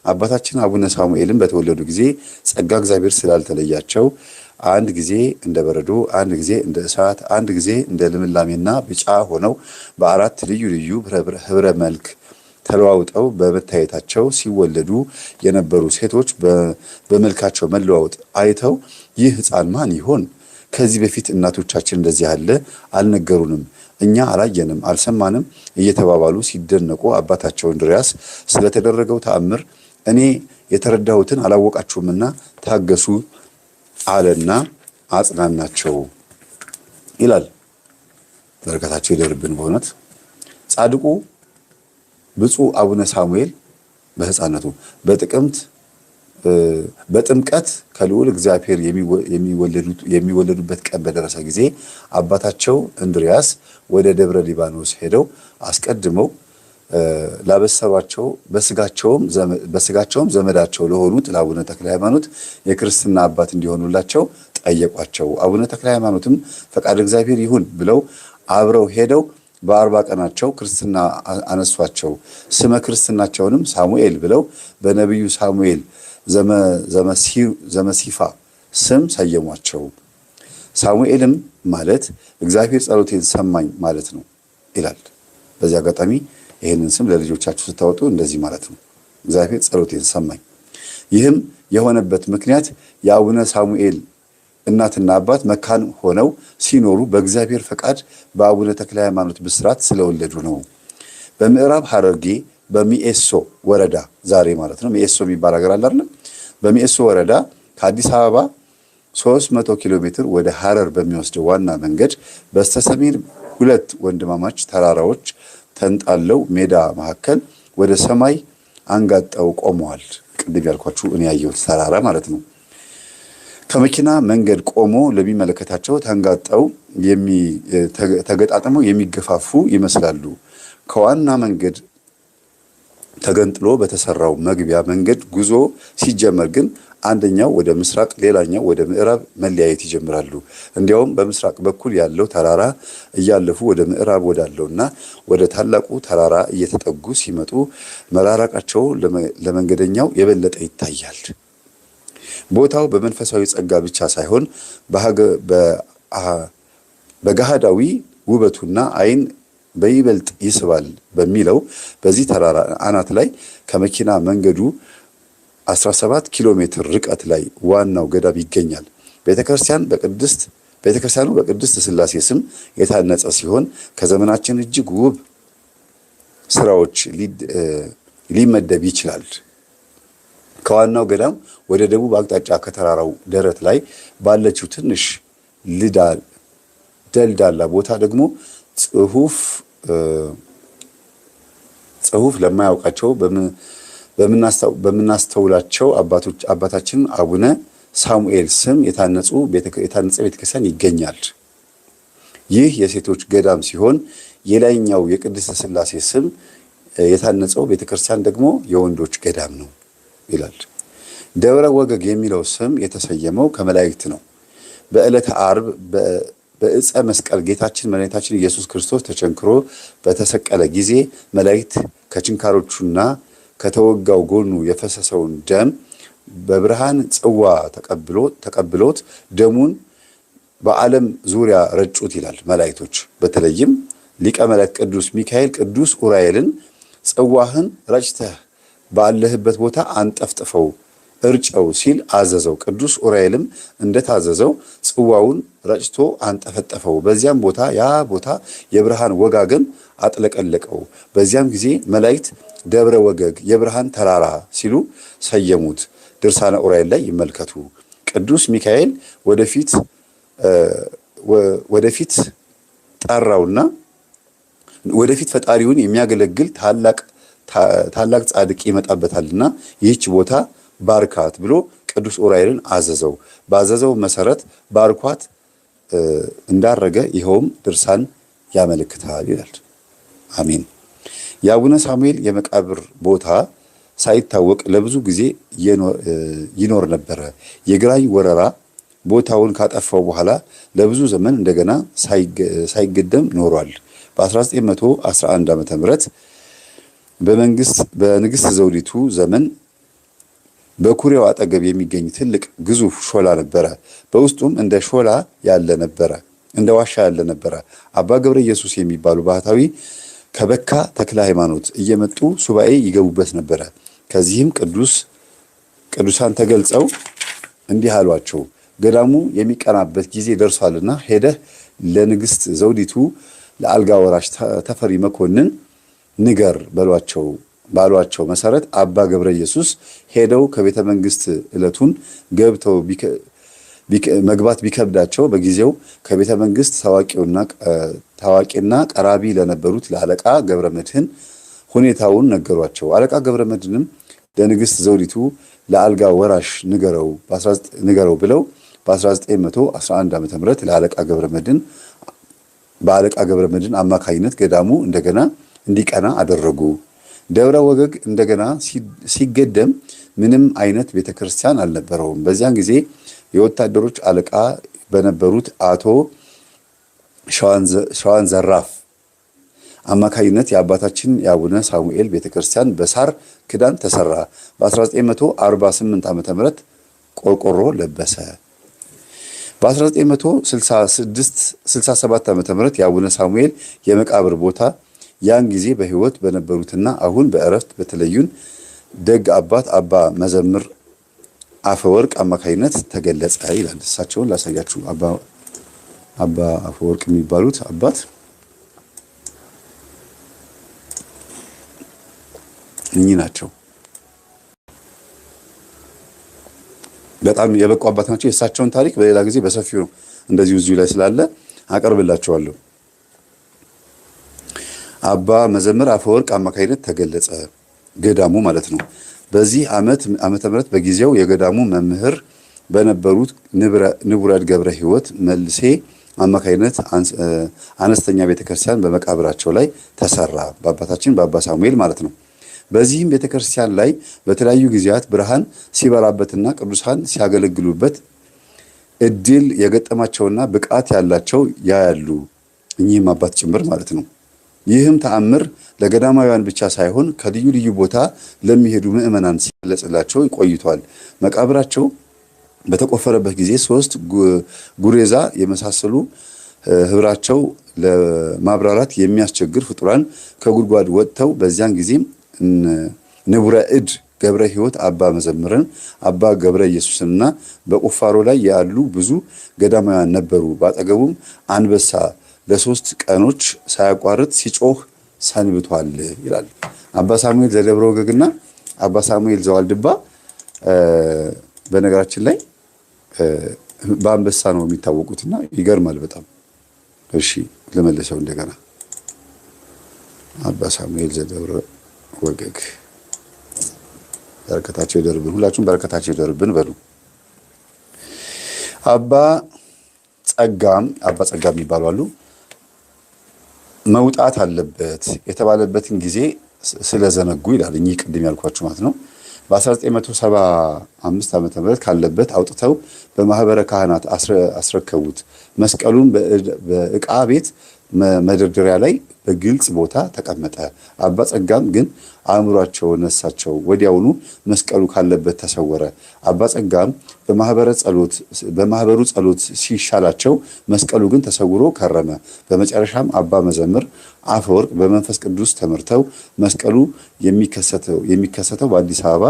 አባታችን አቡነ ሳሙኤልን በተወለዱ ጊዜ ጸጋ እግዚአብሔር ስላልተለያቸው አንድ ጊዜ እንደ በረዶ፣ አንድ ጊዜ እንደ እሳት፣ አንድ ጊዜ እንደ ልምላሜና ቢጫ ሆነው በአራት ልዩ ልዩ ህብረ መልክ ተለዋውጠው በመታየታቸው ሲወለዱ የነበሩ ሴቶች በመልካቸው መለዋወጥ አይተው ይህ ሕፃን ማን ይሆን? ከዚህ በፊት እናቶቻችን እንደዚህ ያለ አልነገሩንም፣ እኛ አላየንም፣ አልሰማንም እየተባባሉ ሲደነቁ አባታቸው እንድሪያስ ስለተደረገው ተአምር እኔ የተረዳሁትን አላወቃችሁምና ታገሱ አለና አጽናናቸው ይላል። በረከታቸው ይደርብን በእውነት። ጻድቁ ብፁዕ አቡነ ሳሙኤል በሕፃነቱ በጥምቀት ከልዑል እግዚአብሔር የሚወለዱበት ቀን በደረሰ ጊዜ አባታቸው እንድሪያስ ወደ ደብረ ሊባኖስ ሄደው አስቀድመው ላበሰሯቸው በስጋቸውም ዘመዳቸው ለሆኑት ለአቡነ ተክለ ሃይማኖት የክርስትና አባት እንዲሆኑላቸው ጠየቋቸው። አቡነ ተክለ ሃይማኖትም ፈቃድ እግዚአብሔር ይሁን ብለው አብረው ሄደው በ40 ቀናቸው ክርስትና አነሷቸው። ስመ ክርስትናቸውንም ሳሙኤል ብለው በነቢዩ ሳሙኤል ዘመሲፋ ስም ሰየሟቸው። ሳሙኤልም ማለት እግዚአብሔር ጸሎቴን ሰማኝ ማለት ነው ይላል። በዚህ አጋጣሚ ይህንን ስም ለልጆቻችሁ ስታወጡ እንደዚህ ማለት ነው፣ እግዚአብሔር ጸሎቴን ሰማኝ። ይህም የሆነበት ምክንያት የአቡነ ሳሙኤል እናትና አባት መካን ሆነው ሲኖሩ በእግዚአብሔር ፈቃድ በአቡነ ተክለ ሃይማኖት ብስራት ስለወለዱ ነው። በምዕራብ ሐረርጌ በሚኤሶ ወረዳ ዛሬ ማለት ነው፣ ሚኤሶ የሚባል ሀገር አለ አይደል? በሚኤሶ ወረዳ ከአዲስ አበባ 300 ኪሎ ሜትር ወደ ሐረር በሚወስደው ዋና መንገድ በስተሰሜን ሁለት ወንድማማች ተራራዎች ተንጣለው ሜዳ መካከል ወደ ሰማይ አንጋጠው ቆመዋል። ቅድም ያልኳችሁ እኔ ያየሁት ተራራ ማለት ነው። ከመኪና መንገድ ቆሞ ለሚመለከታቸው ተንጋጠው ተገጣጥመው የሚገፋፉ ይመስላሉ። ከዋና መንገድ ተገንጥሎ በተሰራው መግቢያ መንገድ ጉዞ ሲጀመር ግን አንደኛው ወደ ምስራቅ ሌላኛው ወደ ምዕራብ መለያየት ይጀምራሉ። እንዲያውም በምስራቅ በኩል ያለው ተራራ እያለፉ ወደ ምዕራብ ወዳለውና ወደ ታላቁ ተራራ እየተጠጉ ሲመጡ መራራቃቸው ለመንገደኛው የበለጠ ይታያል። ቦታው በመንፈሳዊ ጸጋ ብቻ ሳይሆን በገሃዳዊ ውበቱና ዓይን በይበልጥ ይስባል በሚለው በዚህ ተራራ አናት ላይ ከመኪና መንገዱ 17 ኪሎ ሜትር ርቀት ላይ ዋናው ገዳም ይገኛል። ቤተክርስቲያኑ በቅድስት ሥላሴ ስም የታነጸ ሲሆን ከዘመናችን እጅግ ውብ ስራዎች ሊመደብ ይችላል። ከዋናው ገዳም ወደ ደቡብ አቅጣጫ ከተራራው ደረት ላይ ባለችው ትንሽ ደልዳላ ቦታ ደግሞ ጽሑፍ ለማያውቃቸው በምናስተውላቸው አባታችን አቡነ ሳሙኤል ስም የታነጸ ቤተክርስቲያን ይገኛል። ይህ የሴቶች ገዳም ሲሆን የላይኛው የቅድስት ሥላሴ ስም የታነጸው ቤተክርስቲያን ደግሞ የወንዶች ገዳም ነው ይላል። ደብረ ወገግ የሚለው ስም የተሰየመው ከመላእክት ነው። በዕለተ ዓርብ በዕፀ መስቀል ጌታችን መድኃኒታችን ኢየሱስ ክርስቶስ ተቸንክሮ በተሰቀለ ጊዜ መላእክት ከችንካሮቹና ከተወጋው ጎኑ የፈሰሰውን ደም በብርሃን ጽዋ ተቀብሎት ደሙን በዓለም ዙሪያ ረጩት ይላል። መላእክቶች በተለይም ሊቀ መላእክት ቅዱስ ሚካኤል ቅዱስ ኡራኤልን ጽዋህን ረጭተህ ባለህበት ቦታ አንጠፍጥፈው እርጨው ሲል አዘዘው። ቅዱስ ኡራኤልም እንደታዘዘው ጽዋውን ረጭቶ አንጠፈጠፈው። በዚያም ቦታ ያ ቦታ የብርሃን ወጋገን አጥለቀለቀው። በዚያም ጊዜ መላእክት ደብረ ወገግ የብርሃን ተራራ ሲሉ ሰየሙት። ድርሳነ ኡራኤል ላይ ይመልከቱ። ቅዱስ ሚካኤል ወደፊት ጠራውና ወደፊት ፈጣሪውን የሚያገለግል ታላቅ ጻድቅ ይመጣበታልና ይህች ቦታ ባርካት ብሎ ቅዱስ ኡራኤልን አዘዘው። ባዘዘው መሰረት ባርኳት እንዳረገ ይኸውም ድርሳን ያመለክታል ይላል። አሜን። የአቡነ ሳሙኤል የመቃብር ቦታ ሳይታወቅ ለብዙ ጊዜ ይኖር ነበረ። የግራኝ ወረራ ቦታውን ካጠፋው በኋላ ለብዙ ዘመን እንደገና ሳይገደም ኖሯል። በ1911 ዓ.ም በንግሥት ዘውዲቱ ዘመን በኩሬው አጠገብ የሚገኝ ትልቅ ግዙፍ ሾላ ነበረ። በውስጡም እንደ ሾላ ያለ ነበረ፣ እንደ ዋሻ ያለ ነበረ። አባ ገብረ ኢየሱስ የሚባሉ ባህታዊ ከበካ ተክለ ሃይማኖት እየመጡ ሱባኤ ይገቡበት ነበረ። ከዚህም ቅዱሳን ተገልጸው እንዲህ አሏቸው፣ ገዳሙ የሚቀናበት ጊዜ ደርሷልና ሄደህ ለንግሥት ዘውዲቱ ለአልጋ ወራሽ ተፈሪ መኮንን ንገር ባሏቸው መሰረት አባ ገብረ ኢየሱስ ሄደው ከቤተ መንግስት ዕለቱን ገብተው መግባት ቢከብዳቸው በጊዜው ከቤተ መንግስት ታዋቂና ቀራቢ ለነበሩት ለአለቃ ገብረ መድኅን ሁኔታውን ነገሯቸው። አለቃ ገብረ መድኅንም ለንግሥት ዘውዲቱ ለአልጋ ወራሽ ንገረው ብለው በ1911 ዓ.ም በአለቃ ገብረ መድኅን አማካኝነት ገዳሙ እንደገና እንዲቀና አደረጉ። ደብረ ወገግ እንደገና ሲገደም ምንም አይነት ቤተክርስቲያን አልነበረውም። በዚያን ጊዜ የወታደሮች አለቃ በነበሩት አቶ ሸዋን ዘራፍ አማካኝነት የአባታችን የአቡነ ሳሙኤል ቤተክርስቲያን በሳር ክዳን ተሰራ። በ1948 ዓ.ም ቆርቆሮ ለበሰ። በ1967 ዓመተ ምህረት የአቡነ ሳሙኤል የመቃብር ቦታ ያን ጊዜ በህይወት በነበሩትና አሁን በእረፍት በተለዩን ደግ አባት አባ መዘምር አፈወርቅ አማካይነት ተገለጸ ይላል። እሳቸውን ላሳያችሁ። አባ አፈወርቅ የሚባሉት አባት እኚህ ናቸው። በጣም የበቁ አባት ናቸው። የእሳቸውን ታሪክ በሌላ ጊዜ በሰፊው ነው እንደዚሁ እዚሁ ላይ ስላለ አቀርብላችኋለሁ። አባ መዘምር አፈወርቅ አማካይነት ተገለጸ ገዳሙ ማለት ነው። በዚህ ዓመተ ምህረት በጊዜው የገዳሙ መምህር በነበሩት ንቡረድ ገብረ ሕይወት መልሴ አማካይነት አነስተኛ ቤተክርስቲያን በመቃብራቸው ላይ ተሰራ፣ በአባታችን በአባ ሳሙኤል ማለት ነው። በዚህም ቤተክርስቲያን ላይ በተለያዩ ጊዜያት ብርሃን ሲበራበትና ቅዱሳን ሲያገለግሉበት እድል የገጠማቸውና ብቃት ያላቸው ያያሉ፣ እኚህም አባት ጭምር ማለት ነው። ይህም ተአምር ለገዳማውያን ብቻ ሳይሆን ከልዩ ልዩ ቦታ ለሚሄዱ ምዕመናን ሲገለጽላቸው ቆይቷል። መቃብራቸው በተቆፈረበት ጊዜ 3 ጉሬዛ የመሳሰሉ ህብራቸው ለማብራራት የሚያስቸግር ፍጡራን ከጉድጓድ ወጥተው በዚያን ጊዜም ንቡረ እድ ገብረ ሕይወት አባ መዘምርን አባ ገብረ ኢየሱስንና በቁፋሮ ላይ ያሉ ብዙ ገዳማውያን ነበሩ። ባጠገቡም አንበሳ ለ3 ቀኖች ሳያቋርጥ ሲጮህ ሰንብቷል ይላል። አባ ሳሙኤል ዘደብረ ወገግና አባ ሳሙኤል ዘዋልድባ በነገራችን ላይ በአንበሳ ነው የሚታወቁትና ይገርማል በጣም። እሺ ለመለሰው እንደገና አባ ሳሙኤል ዘደብረ ወገግ በረከታቸው ይደርብን፣ ሁላችሁም በረከታቸው ይደርብን በሉ። አባ ጸጋም ይባላሉ። መውጣት አለበት የተባለበትን ጊዜ ስለዘነጉ ይላል። እኚህ ቅድም ያልኳችሁ ማለት ነው። በ1975 ዓመተ ምህረት ካለበት አውጥተው በማህበረ ካህናት አስረከቡት። መስቀሉን በዕቃ ቤት መደርደሪያ ላይ በግልጽ ቦታ ተቀመጠ። አባ ጸጋም ግን አእምሯቸው ነሳቸው። ወዲያውኑ መስቀሉ ካለበት ተሰወረ። አባ ጸጋም በማህበሩ ጸሎት ሲሻላቸው መስቀሉ ግን ተሰውሮ ከረመ። በመጨረሻም አባ መዘምር አፈወርቅ በመንፈስ ቅዱስ ተመርተው መስቀሉ የሚከሰተው በአዲስ አበባ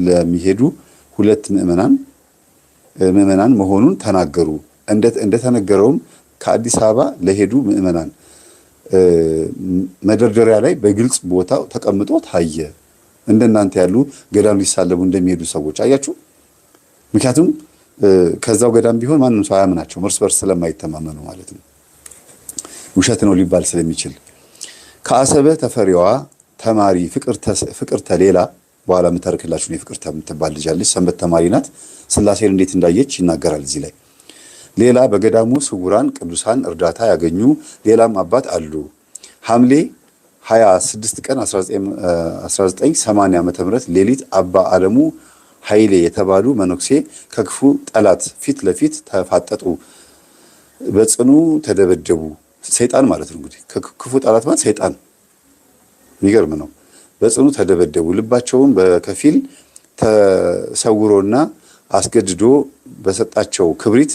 ለሚሄዱ 2 ምዕመናን መሆኑን ተናገሩ። እንደተነገረውም ከአዲስ አበባ ለሄዱ ምዕመናን መደርደሪያ ላይ በግልጽ ቦታው ተቀምጦ ታየ። እንደናንተ ያሉ ገዳም ሊሳለሙ እንደሚሄዱ ሰዎች አያችሁ። ምክንያቱም ከዛው ገዳም ቢሆን ማንም ሰው አያምናቸውም፣ እርስ በርስ ስለማይተማመኑ ማለት ነው። ውሸት ነው ሊባል ስለሚችል ከአሰበ ተፈሪዋ ተማሪ ፍቅርተ ሌላ በኋላ የምታርክላችሁ ነው። ፍቅርተ የምትባል ልጅ አለች፣ ሰንበት ተማሪ ናት። ስላሴን እንዴት እንዳየች ይናገራል እዚህ ላይ። ሌላ በገዳሙ ስውራን ቅዱሳን እርዳታ ያገኙ ሌላም አባት አሉ። ሐምሌ 26 ቀን 1980 ዓመተ ምህረት ሌሊት አባ ዓለሙ ኃይሌ የተባሉ መነኩሴ ከክፉ ጠላት ፊት ለፊት ተፋጠጡ፣ በጽኑ ተደበደቡ። ሰይጣን ማለት ነው እንግዲህ ክፉ ጠላት ማለት ሰይጣን። የሚገርም ነው። በጽኑ ተደበደቡ። ልባቸውን በከፊል ተሰውሮና አስገድዶ በሰጣቸው ክብሪት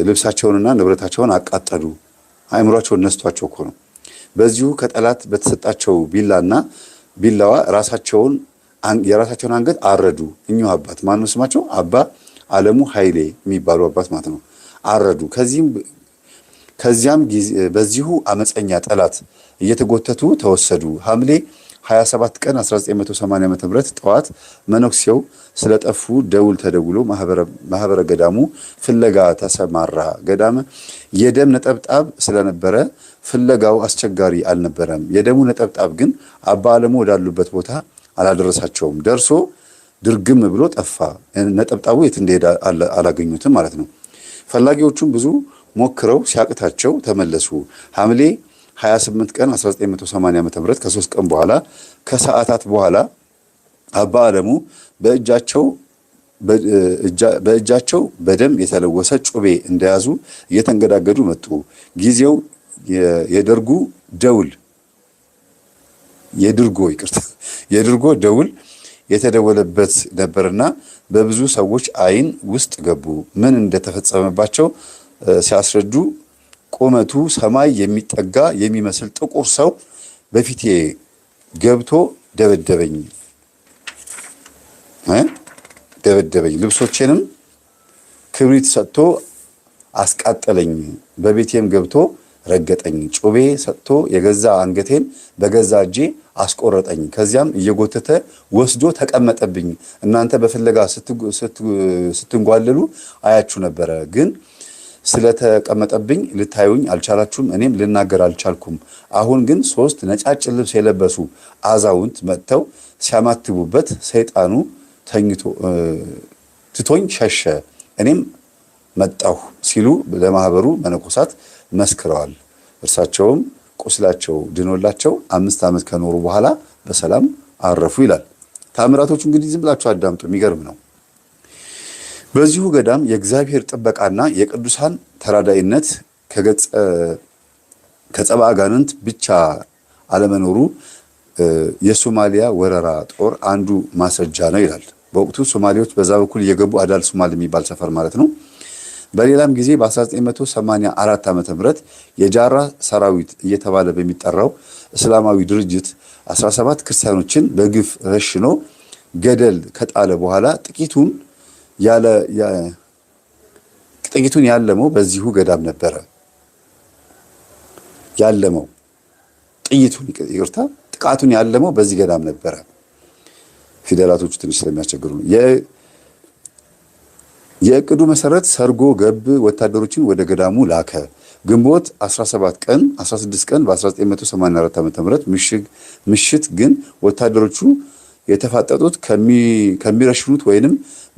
ልብሳቸውንና ንብረታቸውን አቃጠሉ። አእምሯቸውን ነስቷቸው እኮ ነው። በዚሁ ከጠላት በተሰጣቸው ቢላዋ የራሳቸውን አንገት አረዱ። እኚሁ አባት ማነው ስማቸው? አባ ዓለሙ ኃይሌ የሚባሉ አባት ማለት ነው። አረዱ። ከዚያም በዚሁ አመፀኛ ጠላት እየተጎተቱ ተወሰዱ። ሐምሌ 27 ቀን 1980 ዓመተ ምህረት ጠዋት መነኩሴው ስለጠፉ ደውል ተደውሎ ማህበረ ገዳሙ ፍለጋ ተሰማራ። ገዳም የደም ነጠብጣብ ስለነበረ ፍለጋው አስቸጋሪ አልነበረም። የደሙ ነጠብጣብ ግን አባ ዓለሙ ወዳሉበት ቦታ አላደረሳቸውም። ደርሶ ድርግም ብሎ ጠፋ። ነጠብጣቡ የት እንደሄደ አላገኙትም ማለት ነው። ፈላጊዎቹም ብዙ ሞክረው ሲያቅታቸው ተመለሱ። ሐምሌ 28 ቀን 1980 ዓመተ ምህረት ከ3 ቀን በኋላ ከሰዓታት በኋላ አባ ዓለሙ በእጃቸው በደም የተለወሰ ጩቤ እንደያዙ እየተንገዳገዱ መጡ። ጊዜው የድርጎ ደውል የተደወለበት ነበርና በብዙ ሰዎች ዓይን ውስጥ ገቡ። ምን እንደተፈጸመባቸው ሲያስረዱ ቁመቱ ሰማይ የሚጠጋ የሚመስል ጥቁር ሰው በፊቴ ገብቶ ደበደበኝ፣ ልብሶቼንም ክብሪት ሰጥቶ አስቃጠለኝ፣ በቤቴም ገብቶ ረገጠኝ፣ ጩቤ ሰጥቶ የገዛ አንገቴን በገዛ እጄ አስቆረጠኝ። ከዚያም እየጎተተ ወስዶ ተቀመጠብኝ። እናንተ በፍለጋ ስትንጓለሉ አያችሁ ነበረ፣ ግን ስለተቀመጠብኝ ልታዩኝ አልቻላችሁም፣ እኔም ልናገር አልቻልኩም። አሁን ግን 3 ነጫጭ ልብስ የለበሱ አዛውንት መጥተው ሲያማትቡበት ሰይጣኑ ትቶኝ ሸሸ፣ እኔም መጣሁ ሲሉ ለማህበሩ መነኮሳት መስክረዋል። እርሳቸውም ቁስላቸው ድኖላቸው 5 ዓመት ከኖሩ በኋላ በሰላም አረፉ ይላል። ታምራቶቹ እንግዲህ ዝም ብላችሁ አዳምጡ፣ የሚገርም ነው። በዚሁ ገዳም የእግዚአብሔር ጥበቃና የቅዱሳን ተራዳይነት ከጸባ አጋንንት ብቻ አለመኖሩ የሶማሊያ ወረራ ጦር አንዱ ማስረጃ ነው ይላል። በወቅቱ ሶማሌዎች በዛ በኩል እየገቡ አዳል ሶማል የሚባል ሰፈር ማለት ነው። በሌላም ጊዜ በ1984 ዓመተ ምህረት የጃራ ሰራዊት እየተባለ በሚጠራው እስላማዊ ድርጅት 17 ክርስቲያኖችን በግፍ ረሽኖ ገደል ከጣለ በኋላ ጥቂቱን ያለመው በዚሁ ገዳም ነበረ። ጥቃቱን ያለመው በዚህ ገዳም ነበረ። ፊደላቶቹ ትንሽ ስለሚያስቸግሩ ነው። የእቅዱ መሰረት ሰርጎ ገብ ወታደሮችን ወደ ገዳሙ ላከ። ግንቦት 16 ቀን በ1984 ዓ.ም ምሽት ግን ወታደሮቹ የተፋጠጡት ከሚረሽኑት ወይንም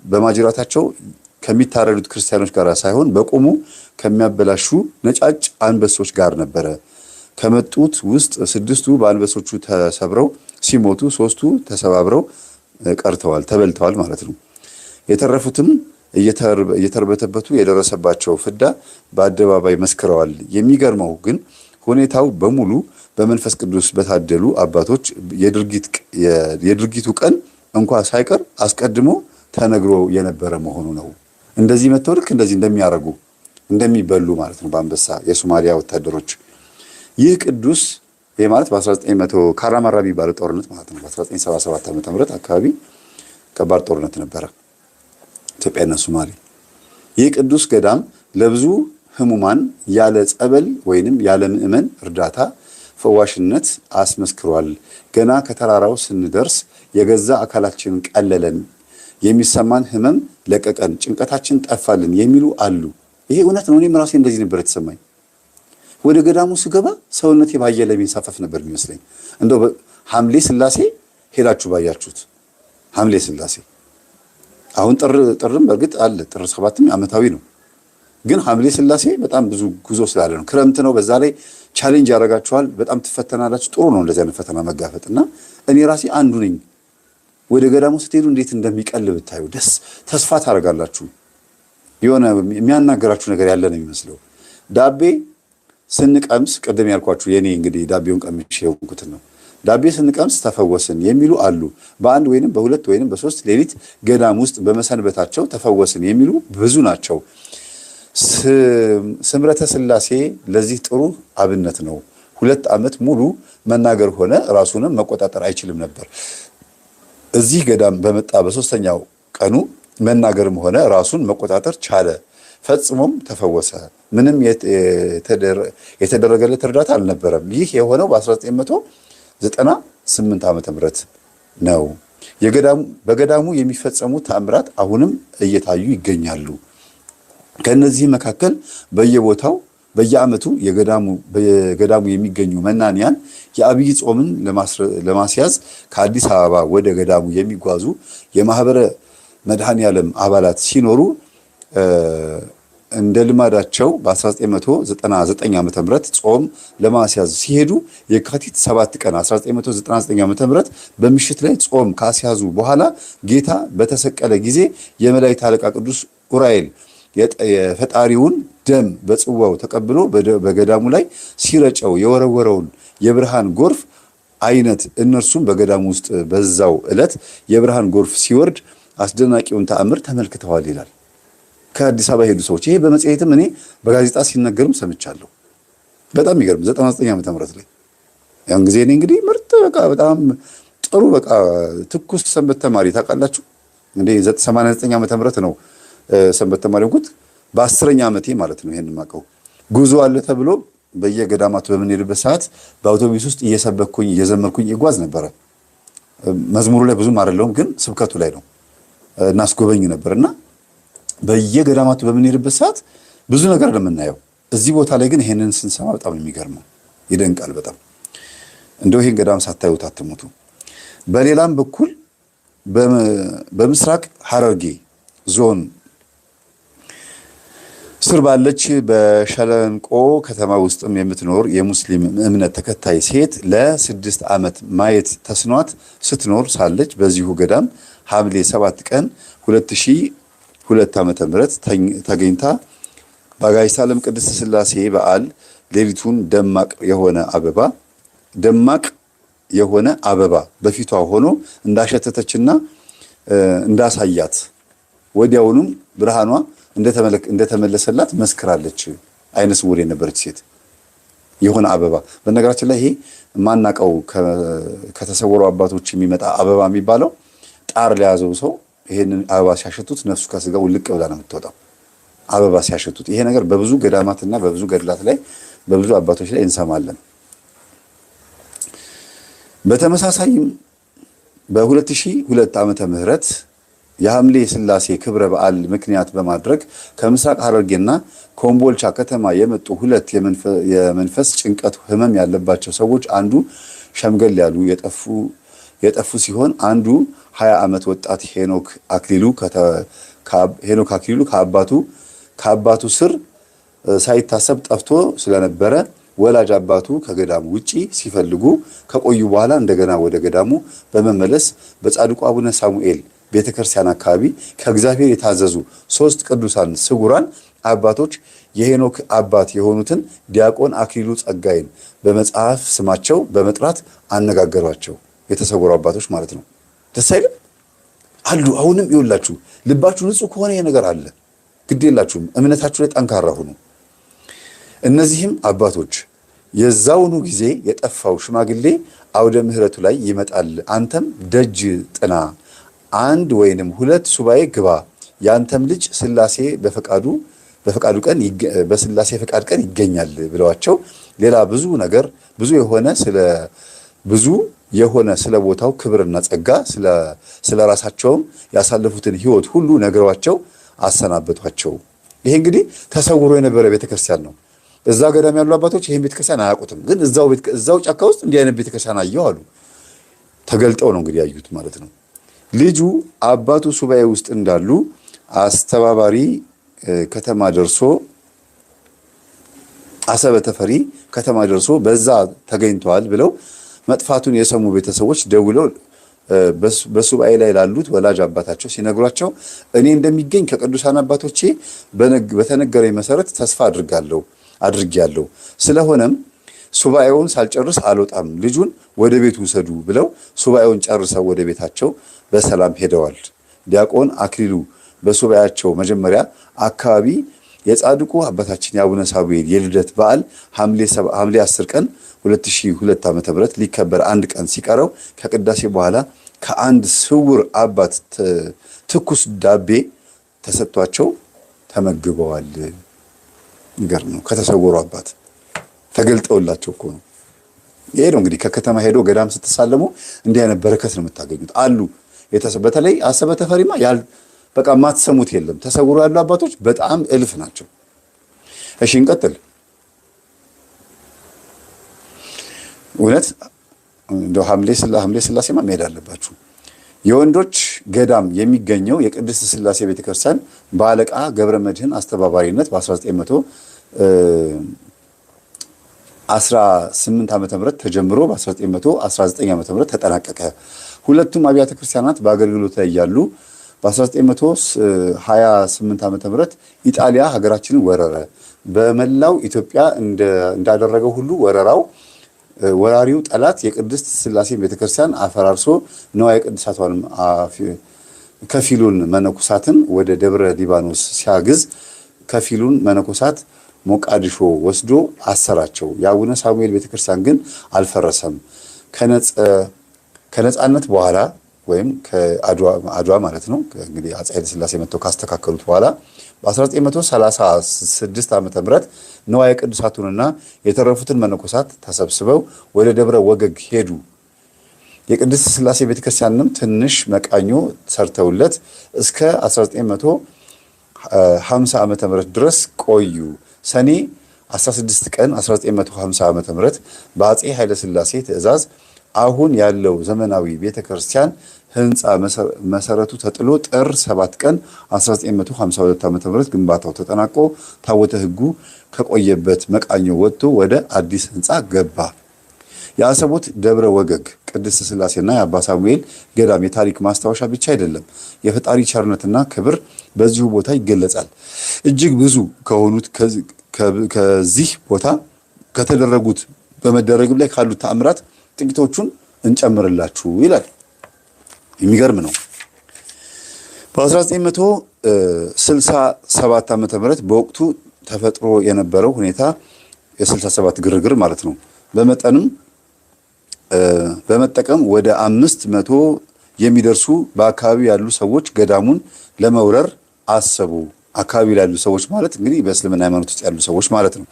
በማጅራታቸው ከሚታረዱት ክርስቲያኖች ጋር ሳይሆን በቆሙ ከሚያበላሹ ነጫጭ አንበሶች ጋር ነበረ። ከመጡት ውስጥ 6ቱ በአንበሶቹ ተሰብረው ሲሞቱ 3ቱ ተሰባብረው ተበልተዋል ማለት ነው። የተረፉትም እየተርበተበቱ የደረሰባቸው ፍዳ በአደባባይ መስክረዋል። የሚገርመው ግን ሁኔታው በሙሉ በመንፈስ ቅዱስ በታደሉ አባቶች የድርጊቱ ቀን እንኳ ሳይቀር አስቀድሞ ተነግሮ የነበረ መሆኑ ነው። እንደዚህ መተው ልክ እንደዚህ እንደሚበሉ ማለት ነው በአንበሳ የሶማሊያ ወታደሮች። ይህ ቅዱስ ማለት በ1900 ካራማራ የሚባለው ጦርነት ማለት ነው። በ1977 ዓ.ም አካባቢ ከባድ ጦርነት ነበረ ኢትዮጵያና ሶማሌ። ይህ ቅዱስ ገዳም ለብዙ ህሙማን ያለ ጸበል ወይንም ያለ ምእመን እርዳታ ፈዋሽነት አስመስክሯል። ገና ከተራራው ስንደርስ የገዛ አካላችንን ቀለለን፣ የሚሰማን ህመም ለቀቀን፣ ጭንቀታችን ጠፋልን የሚሉ አሉ። ይሄ እውነት ነው። እኔም ራሴ እንደዚህ ነበር የተሰማኝ። ወደ ገዳሙ ስገባ ሰውነቴ ባየለ የሚንሳፈፍ ነበር የሚመስለኝ። እንደው ሐምሌ ስላሴ ሄዳችሁ ባያችሁት ሐምሌ ስላሴ አሁን ጥርም በእርግጥ አለ፣ ጥር 7ም ዓመታዊ ነው። ግን ሐምሌ ስላሴ በጣም ብዙ ጉዞ ስላለ ነው። ክረምት ነው። በዛ ላይ ቻሌንጅ ያደርጋችኋል። በጣም ትፈተናላችሁ። ጥሩ ነው እንደዚህ አይነት ፈተና መጋፈጥና እኔ ራሴ አንዱ ነኝ። ወደ ገዳሙ ስትሄዱ እንዴት እንደሚቀልብ ብታዩ ተስፋ ታደርጋላችሁ። የሆነ የሚያናገራችሁ ነገር ያለ ነው የሚመስለው። ዳቤ ስንቀምስ ቅድም ያልኳችሁ የኔ እንግዲህ ዳቤውን ቀምሼ የሆንኩት ነው። ዳቤ ስንቀምስ ተፈወስን የሚሉ አሉ። በአንድ ወይንም በሁለት ወይንም በሶስት ሌሊት ገዳም ውስጥ በመሰንበታቸው ተፈወስን የሚሉ ብዙ ናቸው። ስምረተ ስላሴ ለዚህ ጥሩ አብነት ነው። 2 ዓመት ሙሉ መናገር ሆነ ራሱንም መቆጣጠር አይችልም ነበር። እዚህ ገዳም በመጣ በ3ኛው ቀኑ መናገርም ሆነ ራሱን መቆጣጠር ቻለ። ፈጽሞም ተፈወሰ። ምንም የተደረገለት እርዳታ አልነበረም። ይህ የሆነው በ1998 ዓመተ ምህረት ነው። በገዳሙ የሚፈጸሙ ተአምራት አሁንም እየታዩ ይገኛሉ። ከነዚህ መካከል በየቦታው በየዓመቱ በገዳሙ የሚገኙ መናንያን የአብይ ጾምን ለማስያዝ ከአዲስ አበባ ወደ ገዳሙ የሚጓዙ የማህበረ መድኃኔዓለም አባላት ሲኖሩ እንደ ልማዳቸው በ1999 ዓ.ም ጾም ለማስያዝ ሲሄዱ የካቲት 7 ቀን 1999 ዓ.ም በምሽት ላይ ጾም ካስያዙ በኋላ ጌታ በተሰቀለ ጊዜ የመላእክት አለቃ ቅዱስ ኡራኤል የፈጣሪውን ደም በጽዋው ተቀብሎ በገዳሙ ላይ ሲረጨው የወረወረውን የብርሃን ጎርፍ አይነት እነርሱም በገዳሙ ውስጥ በዛው ዕለት የብርሃን ጎርፍ ሲወርድ አስደናቂውን ተአምር ተመልክተዋል ይላል። ከአዲስ አበባ ሄዱ ሰዎች ይሄ በመጽሔትም እኔ በጋዜጣ ሲነገርም ሰምቻለሁ። በጣም ይገርም 99 ዓመተ ምህረት ላይ ያን ጊዜ እኔ እንግዲህ ምርጥ በቃ በጣም ጥሩ በቃ ትኩስ ሰንበት ተማሪ ታውቃላችሁ እንዴ 89 ዓመተ ምህረት ነው ሰንበት ተማሪ ሆንኩት በ10ኛ ዓመቴ ማለት ነው። ይሄን ማቀው ጉዞ አለ ተብሎ በየገዳማቱ በምንሄድበት ሰዓት በአውቶቡስ ውስጥ እየሰበኩኝ እየዘመርኩኝ ይጓዝ ነበር። መዝሙሩ ላይ ብዙም አይደለሁም ግን ስብከቱ ላይ ነው እናስጎበኝ ነበርና በየገዳማቱ በምንሄድበት ሰዓት ብዙ ነገር ለምናየው እዚህ ቦታ ላይ ግን ይሄንን ስንሰማ በጣም የሚገርመው ይደንቃል በጣም እንደው ይሄን ገዳም ሳታዩት አትሞቱ። በሌላም በኩል በምስራቅ ሐረርጌ ዞን ስር ባለች በሸለንቆ ከተማ ውስጥም የምትኖር የሙስሊም እምነት ተከታይ ሴት ለ6 ዓመት ማየት ተስኗት ስትኖር ሳለች በዚሁ ገዳም ሐምሌ 7 ቀን 2002 ዓመተ ምህረት ተገኝታ በአጋዕዝተ ዓለም ቅድስት ሥላሴ በዓል ሌሊቱን ደማቅ የሆነ አበባ በፊቷ ሆኖ እንዳሸተተችና እንዳሳያት ወዲያውኑም ብርሃኗ እንደተመለሰላት መስክራለች። አይነ ስውር የነበረች ሴት የሆነ አበባ በነገራችን ላይ ይሄ ማናቀው ከተሰወሩ አባቶች የሚመጣ አበባ የሚባለው ጣር ለያዘው ሰው ይሄንን አበባ ሲያሸቱት ነፍሱ ከስጋው ልቅ ብላ ነው የምትወጣው። አበባ ሲያሸቱት ይሄ ነገር በብዙ ገዳማትና በብዙ ገድላት ላይ በብዙ አባቶች ላይ እንሰማለን። በተመሳሳይም በ2002 ዓመተ ምህረት የሐምሌ ሥላሴ ክብረ በዓል ምክንያት በማድረግ ከምስራቅ ሐረርጌና ኮምቦልቻ ከተማ የመጡ ሁለት የመንፈስ ጭንቀት ህመም ያለባቸው ሰዎች አንዱ ሸምገል ያሉ የጠፉ ሲሆን አንዱ 20 ዓመት ወጣት ሄኖክ አክሊሉ ከአባቱ ስር ሳይታሰብ ጠፍቶ ስለነበረ ወላጅ አባቱ ከገዳሙ ውጪ ሲፈልጉ ከቆዩ በኋላ እንደገና ወደ ገዳሙ በመመለስ በጻድቁ አቡነ ሳሙኤል ቤተክርስቲያን አካባቢ ከእግዚአብሔር የታዘዙ 3 ቅዱሳን ስጉራን አባቶች የሄኖክ አባት የሆኑትን ዲያቆን አክሊሉ ጸጋይን በመጽሐፍ ስማቸው በመጥራት አነጋገሯቸው። የተሰወሩ አባቶች ማለት ነው። ደስ አይልም አሉ። አሁንም ይውላችሁ ልባችሁ ንጹህ ከሆነ ይሄ ነገር አለ። ግድ የላችሁም እምነታችሁ ላይ ጠንካራ ሁኑ። እነዚህም አባቶች የዛውኑ ጊዜ የጠፋው ሽማግሌ አውደ ምህረቱ ላይ ይመጣል፣ አንተም ደጅ ጥና 1 ወይንም 2 ሱባኤ ግባ፣ ያንተም ልጅ ሥላሴ በሥላሴ ፈቃድ ቀን ይገኛል ብለዋቸው ሌላ ብዙ የሆነ ስለ ቦታው ክብርና ጸጋ ስለ ራሳቸውም ያሳለፉትን ሕይወት ሁሉ ነግረዋቸው አሰናበቷቸው። ይሄ እንግዲህ ተሰውሮ የነበረ ቤተክርስቲያን ነው። እዛ ገዳም ያሉ አባቶች ይሄን ቤተክርስቲያን አያውቁትም፣ ግን እዛው ጫካ ውስጥ እንዲህ አይነት ቤተክርስቲያን አየሁ አሉ። ተገልጠው ነው እንግዲህ ያዩት ማለት ነው። ልጁ አባቱ ሱባኤ ውስጥ እንዳሉ አስተባባሪ ከተማ ደርሶ አሰበ ተፈሪ ከተማ ደርሶ በዛ ተገኝተዋል ብለው መጥፋቱን የሰሙ ቤተሰቦች ደውለው በሱባኤ ላይ ላሉት ወላጅ አባታቸው ሲነግሯቸው እኔ እንደሚገኝ ከቅዱሳን አባቶቼ በተነገረኝ መሰረት ተስፋ አድርጌያለሁ። ስለሆነም ሱባኤውን ሳልጨርስ አልወጣም፣ ልጁን ወደ ቤቱ ውሰዱ ብለው ሱባኤውን ጨርሰው ወደ ቤታቸው በሰላም ሄደዋል። ዲያቆን አክሊሉ በሱባኤያቸው መጀመሪያ አካባቢ የጻድቁ አባታችን የአቡነ ሳሙኤል የልደት በዓል ሐምሌ 10 ቀን 2002 ዓመተ ምህረት ሊከበር 1 ቀን ሲቀረው ከቅዳሴ በኋላ ከአንድ ስውር አባት ትኩስ ዳቤ ተሰጥቷቸው ተመግበዋል። ይገርም ነው። ከተሰወሩ አባት ተገልጠውላቸው እኮ ነው። ይሄ ነው እንግዲህ ከከተማ ሄዶ ገዳም ስትሳለሙ እንዲህ አይነት በረከት ነው የምታገኙት አሉ። በተለይ አሰበ ተፈሪማ በቃ ማትሰሙት የለም። ተሰውሮ ያሉ አባቶች በጣም እልፍ ናቸው። እሺ እንቀጥል። እውነት እንደው ሐምሌ ሥላሴማ መሄድ አለባችሁ። የወንዶች ገዳም የሚገኘው የቅድስት ሥላሴ ቤተክርስቲያን በአለቃ ገብረ መድኅን አስተባባሪነት በ1918 ዓመተ ምህረት ተጀምሮ በ1919 ዓመተ ምህረት ተጠናቀቀ። ሁለቱም አብያተ ክርስቲያናት በአገልግሎት ላይ ያሉ በ1928 ዓመተ ምህረት ኢጣሊያ ሀገራችንን ወረረ። በመላው ኢትዮጵያ እንዳደረገው ሁሉ ወረራው ወራሪው ጠላት የቅድስት ሥላሴ ቤተክርስቲያን አፈራርሶ ንዋየ ቅድሳቷን ከፊሉን መነኮሳትን ወደ ደብረ ሊባኖስ ሲያግዝ ከፊሉን መነኮሳት ሞቃዲሾ ወስዶ አሰራቸው። የአቡነ ሳሙኤል ቤተክርስቲያን ግን አልፈረሰም። ከነጻነት በኋላ ወይም ከአድዋ ማለት ነው እንግዲህ አፄ ኃይለ ሥላሴ መጥተው ካስተካከሉት በኋላ በ1936 ዓመተ ምህረት ንዋየ ቅዱሳቱንና የተረፉትን መነኮሳት ተሰብስበው ወደ ደብረ ወገግ ሄዱ። የቅድስት ሥላሴ ቤተክርስቲያንም ትንሽ መቃኞ ሰርተውለት እስከ 1950 ዓመተ ምህረት ድረስ ቆዩ። ሰኔ 16 ቀን 1950 ዓመተ ምህረት በአፄ ኃይለ ሥላሴ ትእዛዝ አሁን ያለው ዘመናዊ ቤተክርስቲያን ህንፃ መሰረቱ ተጥሎ ጥር 7 ቀን 1952 ዓ.ም ግንባታው ተጠናቆ ታቦተ ሕጉ ከቆየበት መቃኞ ወጥቶ ወደ አዲስ ህንፃ ገባ። የአሰቦት ደብረ ወገግ ቅድስት ሥላሴና የአባ ሳሙኤል ገዳም የታሪክ ማስታወሻ ብቻ አይደለም፣ የፈጣሪ ቸርነትና ክብር በዚሁ ቦታ ይገለጻል። እጅግ ብዙ ከሆኑት ከዚህ ቦታ ከተደረጉት በመደረግም ላይ ካሉት ተአምራት ጥቂቶቹን እንጨምርላችሁ ይላል። የሚገርም ነው። በ1967 ዓመተ ምህረት በወቅቱ ተፈጥሮ የነበረው ሁኔታ የ67 ግርግር ማለት ነው በመጠቀም ወደ 500 የሚደርሱ በአካባቢው ያሉ ሰዎች ገዳሙን ለመውረር አሰቡ። አካባቢ ያሉ ሰዎች ማለት እንግዲህ በእስልምና ሃይማኖት ውስጥ ያሉ ሰዎች ማለት ነው።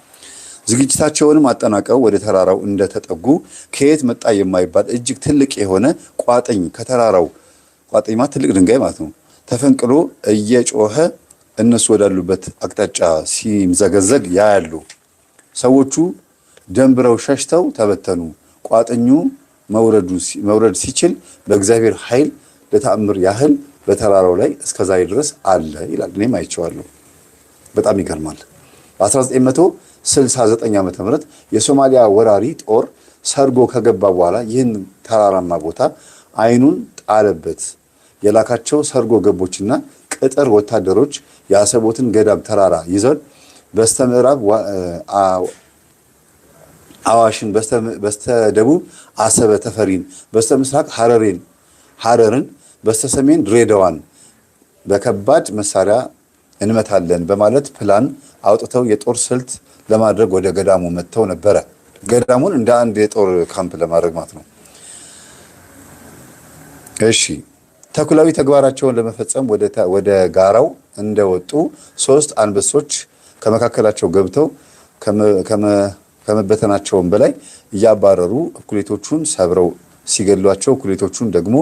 ዝግጅታቸውንም አጠናቀው ወደ ተራራው እንደተጠጉ ከየት መጣ የማይባል እጅግ ትልቅ የሆነ ቋጥኝ ከተራራው ቋጥኝ ማለት ትልቅ ድንጋይ ማለት ነው ተፈንቅሎ እየጮኸ እነሱ ወዳሉበት አቅጣጫ ሲምዘገዘግ ያያሉ። ሰዎቹ ደንብረው ሸሽተው ተበተኑ። ቋጥኙ መውረድ ሲችል በእግዚአብሔር ኃይል ለተአምር ያህል በተራራው ላይ እስከዛሬ ድረስ አለ ይላል። እኔም አይቼዋለሁ። በጣም ይገርማል። በ1969 ዓመተ ምህረት የሶማሊያ ወራሪ ጦር ሰርጎ ከገባ በኋላ ይህን ተራራማ ቦታ አይኑን ጣለበት። የላካቸው ሰርጎ ገቦችና ቅጥር ወታደሮች የአሰቦትን ገዳም ተራራ ይዘው በስተምዕራብ አዋሽን፣ በስተደቡብ አሰበ ተፈሪን፣ በስተምስራቅ ሐረርን፣ በስተሰሜን ድሬዳዋን በከባድ መሳሪያ እንመታለን በማለት ፕላን አውጥተው የጦር ስልት ለማድረግ ወደ ገዳሙ መጥተው ነበረ። ገዳሙን እንደ አንድ የጦር ካምፕ ለማድረግ ማለት ነው። እሺ፣ ተኩላዊ ተግባራቸውን ለመፈጸም ወደ ጋራው እንደወጡ 3 አንበሶች ከመካከላቸው ገብተው ከመበተናቸውም በላይ እያባረሩ እኩሌቶቹን ሰብረው ሲገሏቸው፣ እኩሌቶቹን ደግሞ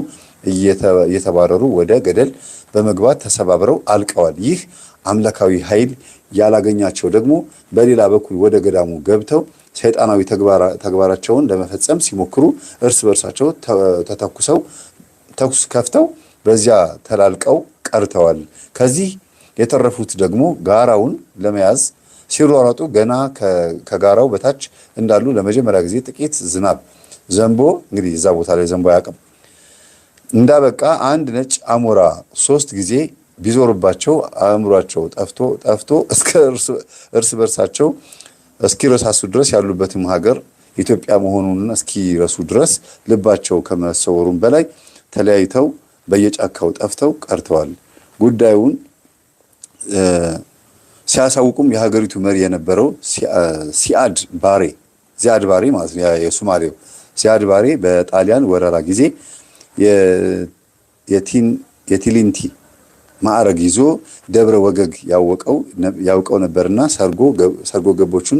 እየተባረሩ ወደ ገደል በመግባት ተሰባብረው አልቀዋል። ይህ አምላካዊ ኃይል ያላገኛቸው ደግሞ በሌላ በኩል ወደ ገዳሙ ገብተው ሰይጣናዊ ተግባራቸውን ለመፈጸም ሲሞክሩ እርስ በርሳቸው ተኩስ ከፍተው በዚያ ተላልቀው ቀርተዋል። ከዚህ የተረፉት ደግሞ ጋራውን ለመያዝ ሲሯሯጡ ገና ከጋራው በታች እንዳሉ ለመጀመሪያ ጊዜ ጥቂት ዝናብ ዘንቦ እንግዲህ እዛ ቦታ ላይ ዘንቦ አያውቅም እንዳበቃ አንድ ነጭ አሞራ 3 ጊዜ ቢዞርባቸው አእምሯቸው ጠፍቶ እስከ እርስ በርሳቸው እስኪረሳሱ ድረስ ያሉበትም ሀገር ኢትዮጵያ መሆኑን እስኪረሱ ድረስ ልባቸው ከመሰወሩም በላይ ተለያይተው በየጫካው ጠፍተው ቀርተዋል። ጉዳዩን ሲያሳውቁም የሀገሪቱ መሪ የነበረው ዚያድ ባሬ ማለት ነው የሶማሌው ዚያድ ባሬ በጣሊያን ወረራ ጊዜ የቲሊንቲ ማዕረግ ይዞ ደብረ ወገግ ያውቀው ነበርና ሰርጎ ገቦቹን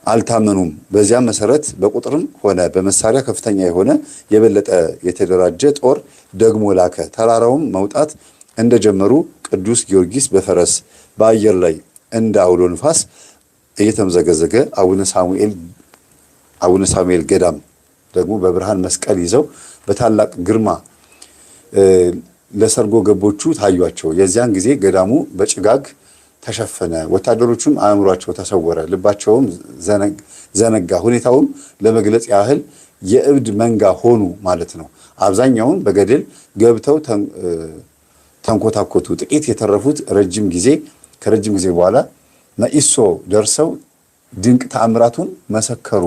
አልታመኑም። በዚያም መሰረት በቁጥርም ሆነ በመሳሪያ ከፍተኛ የሆነ የበለጠ የተደራጀ ጦር ደግሞ ላከ። ተራራውም መውጣት እንደጀመሩ ቅዱስ ጊዮርጊስ በፈረስ በአየር ላይ እንደ አውሎ ንፋስ እየተምዘገዘገ አቡነ ሳሙኤል ገዳም ደግሞ በብርሃን መስቀል ይዘው በታላቅ ግርማ ለሰርጎ ገቦቹ ታዩአቸው። የዚያን ጊዜ ገዳሙ በጭጋግ ተሸፈነ። ወታደሮቹም አእምሯቸው ተሰወረ፣ ልባቸውም ዘነጋ። ሁኔታውም ለመግለጽ ያህል የእብድ መንጋ ሆኑ ማለት ነው። አብዛኛውን በገደል ገብተው ተንኮታኮቱ። ጥቂት የተረፉት ከረጅም ጊዜ በኋላ መኢሶ ደርሰው ድንቅ ተአምራቱን መሰከሩ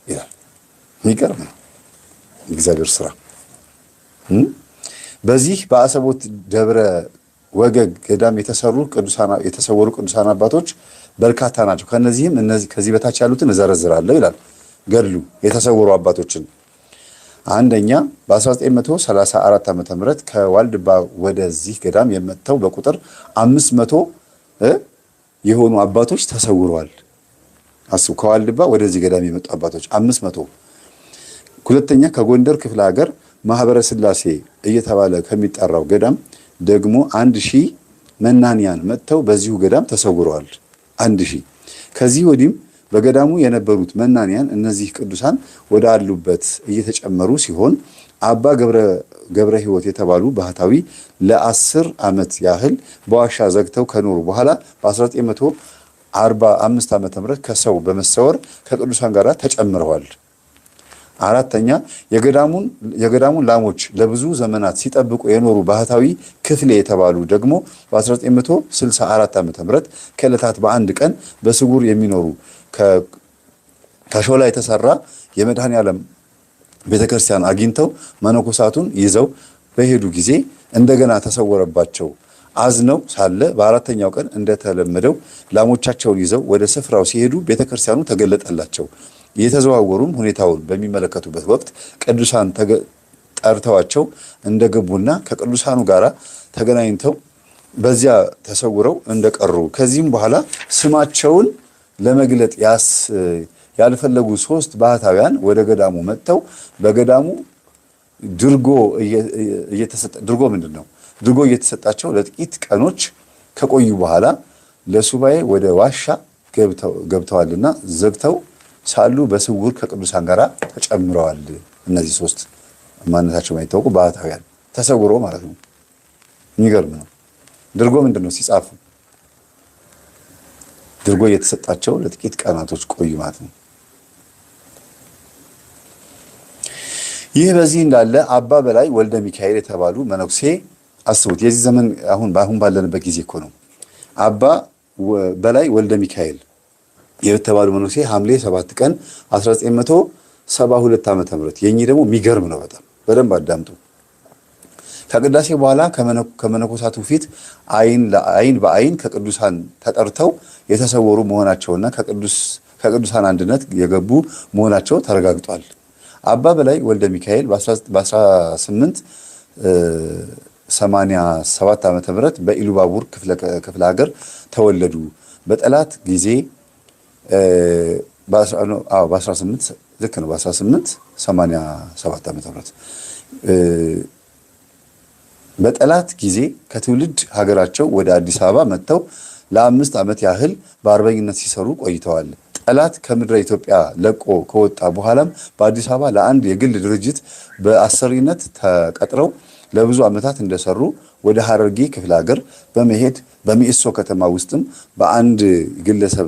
ይላል። የሚገርም ነው እግዚአብሔር ስራ። በዚህ በአሰቦት ደብረ ወገግ ገዳም የተሰወሩ ቅዱሳን አባቶች በርካታ ናቸው። ከነዚህም ከዚህ በታች ያሉትን እዘረዝራለሁ ይላል ገድሉ። የተሰወሩ አባቶችን አንደኛ በ1934 ዓ.ም ከዋልድባ ወደዚህ ገዳም የመጥተው በቁጥር 500 የሆኑ አባቶች ተሰውረዋል። አስቡ፣ ከዋልድባ ወደዚህ ገዳም የመጡ አባቶች 500። ሁለተኛ ከጎንደር ክፍለ ሀገር ማህበረ ስላሴ እየተባለ ከሚጠራው ገዳም ደግሞ 1000 መናንያን መጥተው በዚሁ ገዳም ተሰውረዋል። 1000። ከዚህ ወዲህም በገዳሙ የነበሩት መናንያን እነዚህ ቅዱሳን ወደ አሉበት እየተጨመሩ ሲሆን አባ ገብረ ሕይወት የተባሉ ባህታዊ ለ10 ዓመት ያህል በዋሻ ዘግተው ከኖሩ በኋላ በ1945 ዓመተ ምህረት ከሰው በመሰወር ከቅዱሳን ጋር ተጨምረዋል። አራተኛ የገዳሙን ላሞች ለብዙ ዘመናት ሲጠብቁ የኖሩ ባህታዊ ክፍሌ የተባሉ ደግሞ በ1964 ዓመተ ምህረት ከዕለታት በአንድ ቀን በስውር የሚኖሩ ከሾላ የተሰራ የመድኃኔ ዓለም ቤተክርስቲያን አግኝተው መነኮሳቱን ይዘው በሄዱ ጊዜ እንደገና ተሰወረባቸው። አዝነው ሳለ በአራተኛው ቀን እንደተለመደው ላሞቻቸውን ይዘው ወደ ስፍራው ሲሄዱ ቤተክርስቲያኑ ተገለጠላቸው። የተዘዋወሩም ሁኔታውን በሚመለከቱበት ወቅት ቅዱሳን ጠርተዋቸው እንደገቡና ከቅዱሳኑ ጋር ተገናኝተው በዚያ ተሰውረው እንደቀሩ ከዚህም በኋላ ስማቸውን ለመግለጥ ያልፈለጉ 3 ባህታውያን ወደ ገዳሙ መጥተው በገዳሙ ድርጎ ምንድን ነው? ድርጎ እየተሰጣቸው ለጥቂት ቀኖች ከቆዩ በኋላ ለሱባኤ ወደ ዋሻ ገብተዋልና ዘግተው ሳሉ በስውር ከቅዱሳን ጋር ተጨምረዋል። እነዚህ 3 ማንነታቸው የማይታወቁ ባህታውያን ተሰውሮ ማለት ነው። የሚገርም ነው። ድርጎ ምንድን ነው? ሲጻፉ ድርጎ እየተሰጣቸው ለጥቂት ቀናቶች ቆዩ ማለት ነው። ይህ በዚህ እንዳለ አባ በላይ ወልደ ሚካኤል የተባሉ መነኩሴ አስቡት፣ የዚህ ዘመን አሁን ባለንበት ጊዜ እኮ ነው። አባ በላይ ወልደ ሚካኤል የተባሉ መነኩሴ ሐምሌ 7 ቀን 1972 ዓመተ ምህረት የኚህ ደግሞ የሚገርም ነው። በጣም በደንብ አዳምጡ። ከቅዳሴ በኋላ ከመነኮሳቱ ፊት አይን በአይን ከቅዱሳን ተጠርተው የተሰወሩ መሆናቸውና ከቅዱሳን አንድነት የገቡ መሆናቸው ተረጋግጧል። አባ በላይ ወልደ ሚካኤል በ1887 ዓመተ ምህረት በኢሉባቡር ክፍለ ሀገር ተወለዱ። በጠላት ጊዜ በ1887 ዓመተ ምህረት በጠላት ጊዜ ከትውልድ ሀገራቸው ወደ አዲስ አበባ መጥተው ለ5 ዓመት ያህል በአርበኝነት ሲሰሩ ቆይተዋል። ጠላት ከምድረ ኢትዮጵያ ለቆ ከወጣ በኋላም በአዲስ አበባ ለአንድ የግል ድርጅት በአሰሪነት ተቀጥረው ለብዙ ዓመታት እንደሰሩ ወደ ሐረርጌ ክፍለ ሀገር በመሄድ በሚኤሶ ከተማ ውስጥም በአንድ ግለሰብ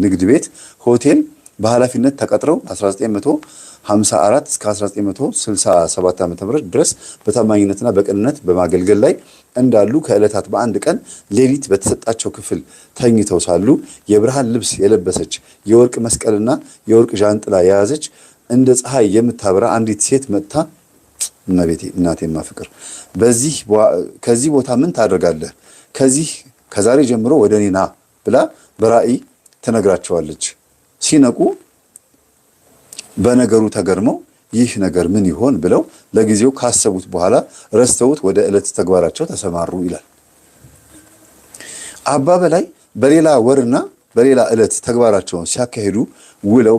ንግድ ቤት ሆቴል በኃላፊነት ተቀጥረው 1954 እስከ 1967 ዓ.ም ድረስ በታማኝነትና በቅንነት በማገልገል ላይ እንዳሉ ከዕለታት በአንድ ቀን ሌሊት በተሰጣቸው ክፍል ተኝተው ሳሉ የብርሃን ልብስ የለበሰች የወርቅ መስቀልና የወርቅ ዣንጥላ የያዘች እንደ ፀሐይ የምታበራ አንዲት ሴት መጥታ እናቴማ ፍቅር ከዚህ ቦታ ምን ታደርጋለህ? ከዛሬ ጀምሮ ወደ እኔ ና ብላ በራእይ ትነግራቸዋለች። ሲነቁ በነገሩ ተገርመው ይህ ነገር ምን ይሆን ብለው ለጊዜው ካሰቡት በኋላ ረስተውት ወደ ዕለት ተግባራቸው ተሰማሩ ይላል። አባ በላይ በሌላ ወርና በሌላ ዕለት ተግባራቸውን ሲያካሂዱ ውለው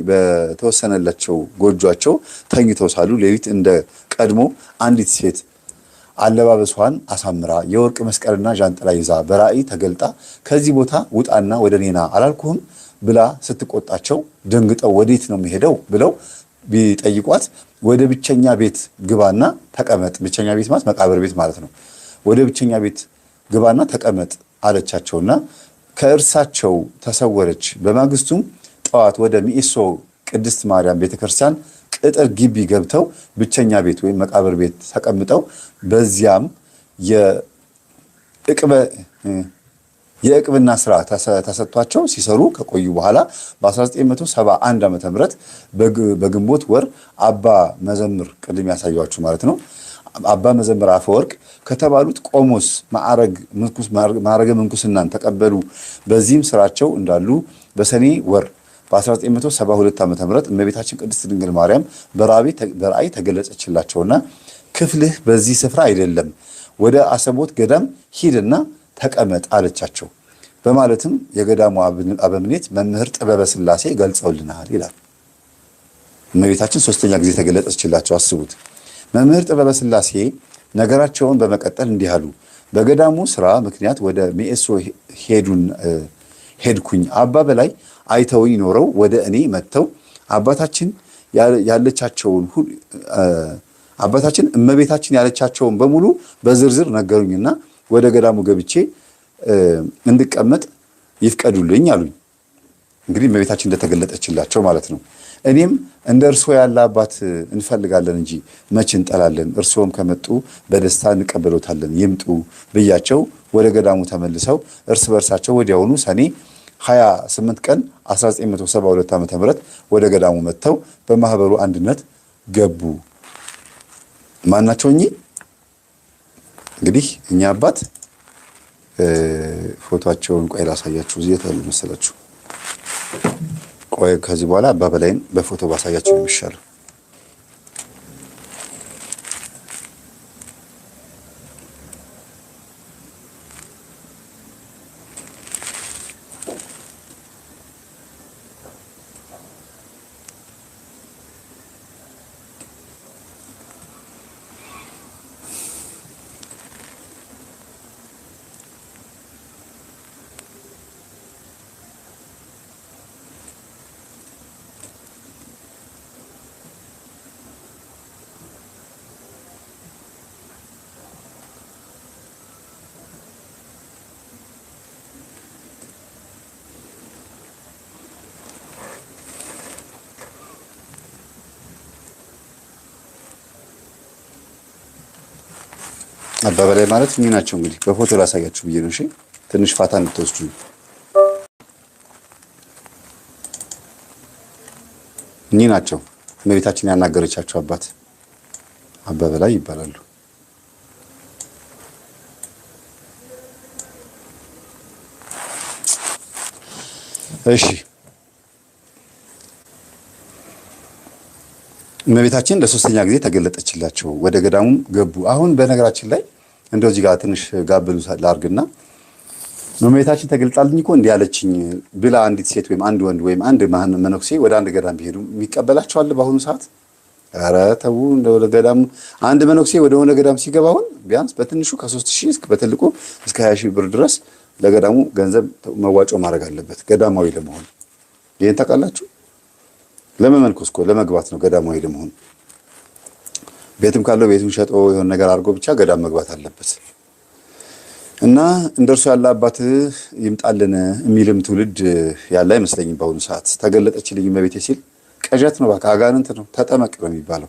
በተወሰነላቸው ጎጇቸው ተኝተው ሳሉ ሌሊት እንደ ቀድሞ አንዲት ሴት አለባበሷን አሳምራ የወርቅ መስቀልና ዣንጥላ ይዛ በራእይ ተገልጣ ከዚህ ቦታ ውጣና ወደ እኔ ና አላልኩህም ብላ ስትቆጣቸው ደንግጠው ወዴት ነው የሚሄደው ብለው ቢጠይቋት ወደ ብቸኛ ቤት ግባና ተቀመጥ። ብቸኛ ቤት ማለት መቃብር ቤት ማለት ነው። ወደ ብቸኛ ቤት ግባና ተቀመጥ አለቻቸውና ከእርሳቸው ተሰወረች። በማግስቱም ጠዋት ወደ ሚኤሶ ቅድስት ማርያም ቤተክርስቲያን ቅጥር ግቢ ገብተው ብቸኛ ቤት ወይም መቃብር ቤት ተቀምጠው በዚያም የዕቅብና ስራ ተሰጥቷቸው ሲሰሩ ከቆዩ በኋላ በ1971 ዓመተ ምህረት በግንቦት ወር አባ መዘምር ቅድም ያሳያችሁ ማለት ነው አባ መዘምር አፈወርቅ ከተባሉት ቆሞስ ማዕረገ ምንኩስናን ተቀበሉ። በዚህም ስራቸው እንዳሉ በሰኔ ወር በ1972 ዓመተ ምህረት እመቤታችን ቅድስት ድንግል ማርያም በራእይ ተገለጸችላቸውና ክፍልህ በዚህ ስፍራ አይደለም፣ ወደ አሰቦት ገዳም ሂድና ተቀመጥ አለቻቸው። በማለትም የገዳሙ አበምኔት መምህር ጥበበ ሥላሴ ገልጸውልናል ይላል። እመቤታችን ሶስተኛ ጊዜ ተገለጸችላቸው። አስቡት። መምህር ጥበበ ሥላሴ ነገራቸውን በመቀጠል እንዲህ አሉ። በገዳሙ ስራ ምክንያት ወደ ሜኤሶ ሄድኩኝ። አባ በላይ አይተውኝ ኖረው ወደ እኔ መጥተው አባታችን እመቤታችን ያለቻቸውን በሙሉ በዝርዝር ነገሩኝና ወደ ገዳሙ ገብቼ እንድቀመጥ ይፍቀዱልኝ አሉኝ። እንግዲህ እመቤታችን እንደተገለጠችላቸው ማለት ነው። እኔም እንደ እርስዎ ያለ አባት እንፈልጋለን እንጂ መች እንጠላለን፣ እርስዎም ከመጡ በደስታ እንቀበሎታለን፣ ይምጡ ብያቸው ወደ ገዳሙ ተመልሰው እርስ በርሳቸው ወዲያውኑ ሰኔ 28 ቀን 1972 ዓ.ም ወደ ገዳሙ መጥተው በማህበሩ አንድነት ገቡ። ማናቸው እኚህ? እንግዲህ እኛ አባት ፎቶአቸውን ቆይ ላሳያችሁ። እዚህ የት አሉ መሰላችሁ? ቆይ ከዚህ በኋላ አባ በላይን በፎቶ ባሳያችሁ ነው የሚሻለው። አባ በላይ ማለት እኚህ ናቸው። እንግዲህ በፎቶ ላሳያችሁ ብዬ ነው። እሺ ትንሽ ፋታ እንድትወስዱ። እኚህ ናቸው እመቤታችን ያናገረቻቸው አባት አባ በላይ ይባላሉ። እሺ እመቤታችን ለሶስተኛ ጊዜ ተገለጠችላቸው። ወደ ገዳሙም ገቡ። አሁን በነገራችን ላይ እንደው እዚህ ጋር ትንሽ ጋብሉ ላርግና እመቤታችን ተገልጣልኝ እኮ እንዲህ ያለችኝ ብላ አንዲት ሴት ወይም አንድ ወንድ ወይም አንድ መነኩሴ ወደ አንድ ገዳም ቢሄዱ የሚቀበላቸው አለ በአሁኑ ሰዓት? ኧረ ተው። እንደው ለገዳሙ አንድ መነኩሴ ወደ ሆነ ገዳም ሲገባ አሁን ቢያንስ በትንሹ ከ3000 እስከ በትልቁ እስከ 20000 ብር ድረስ ለገዳሙ ገንዘብ መዋጮ ማድረግ አለበት ገዳማዊ ለመሆን። ይሄን ታውቃላችሁ? ለመመንኮስ እኮ ለመግባት ነው ገዳማዊ ለመሆን። ቤትም ካለው ቤቱን ሸጦ የሆነ ነገር አድርጎ ብቻ ገዳም መግባት አለበት። እና እንደርሱ ያለ አባት ይምጣልን የሚልም ትውልድ ያለ አይመስለኝም በአሁኑ ሰዓት። ተገለጠችልኝ እመቤቴ ሲል ቀጀት ነው፣ በቃ አጋንንት ነው፣ ተጠመቅ ነው የሚባለው።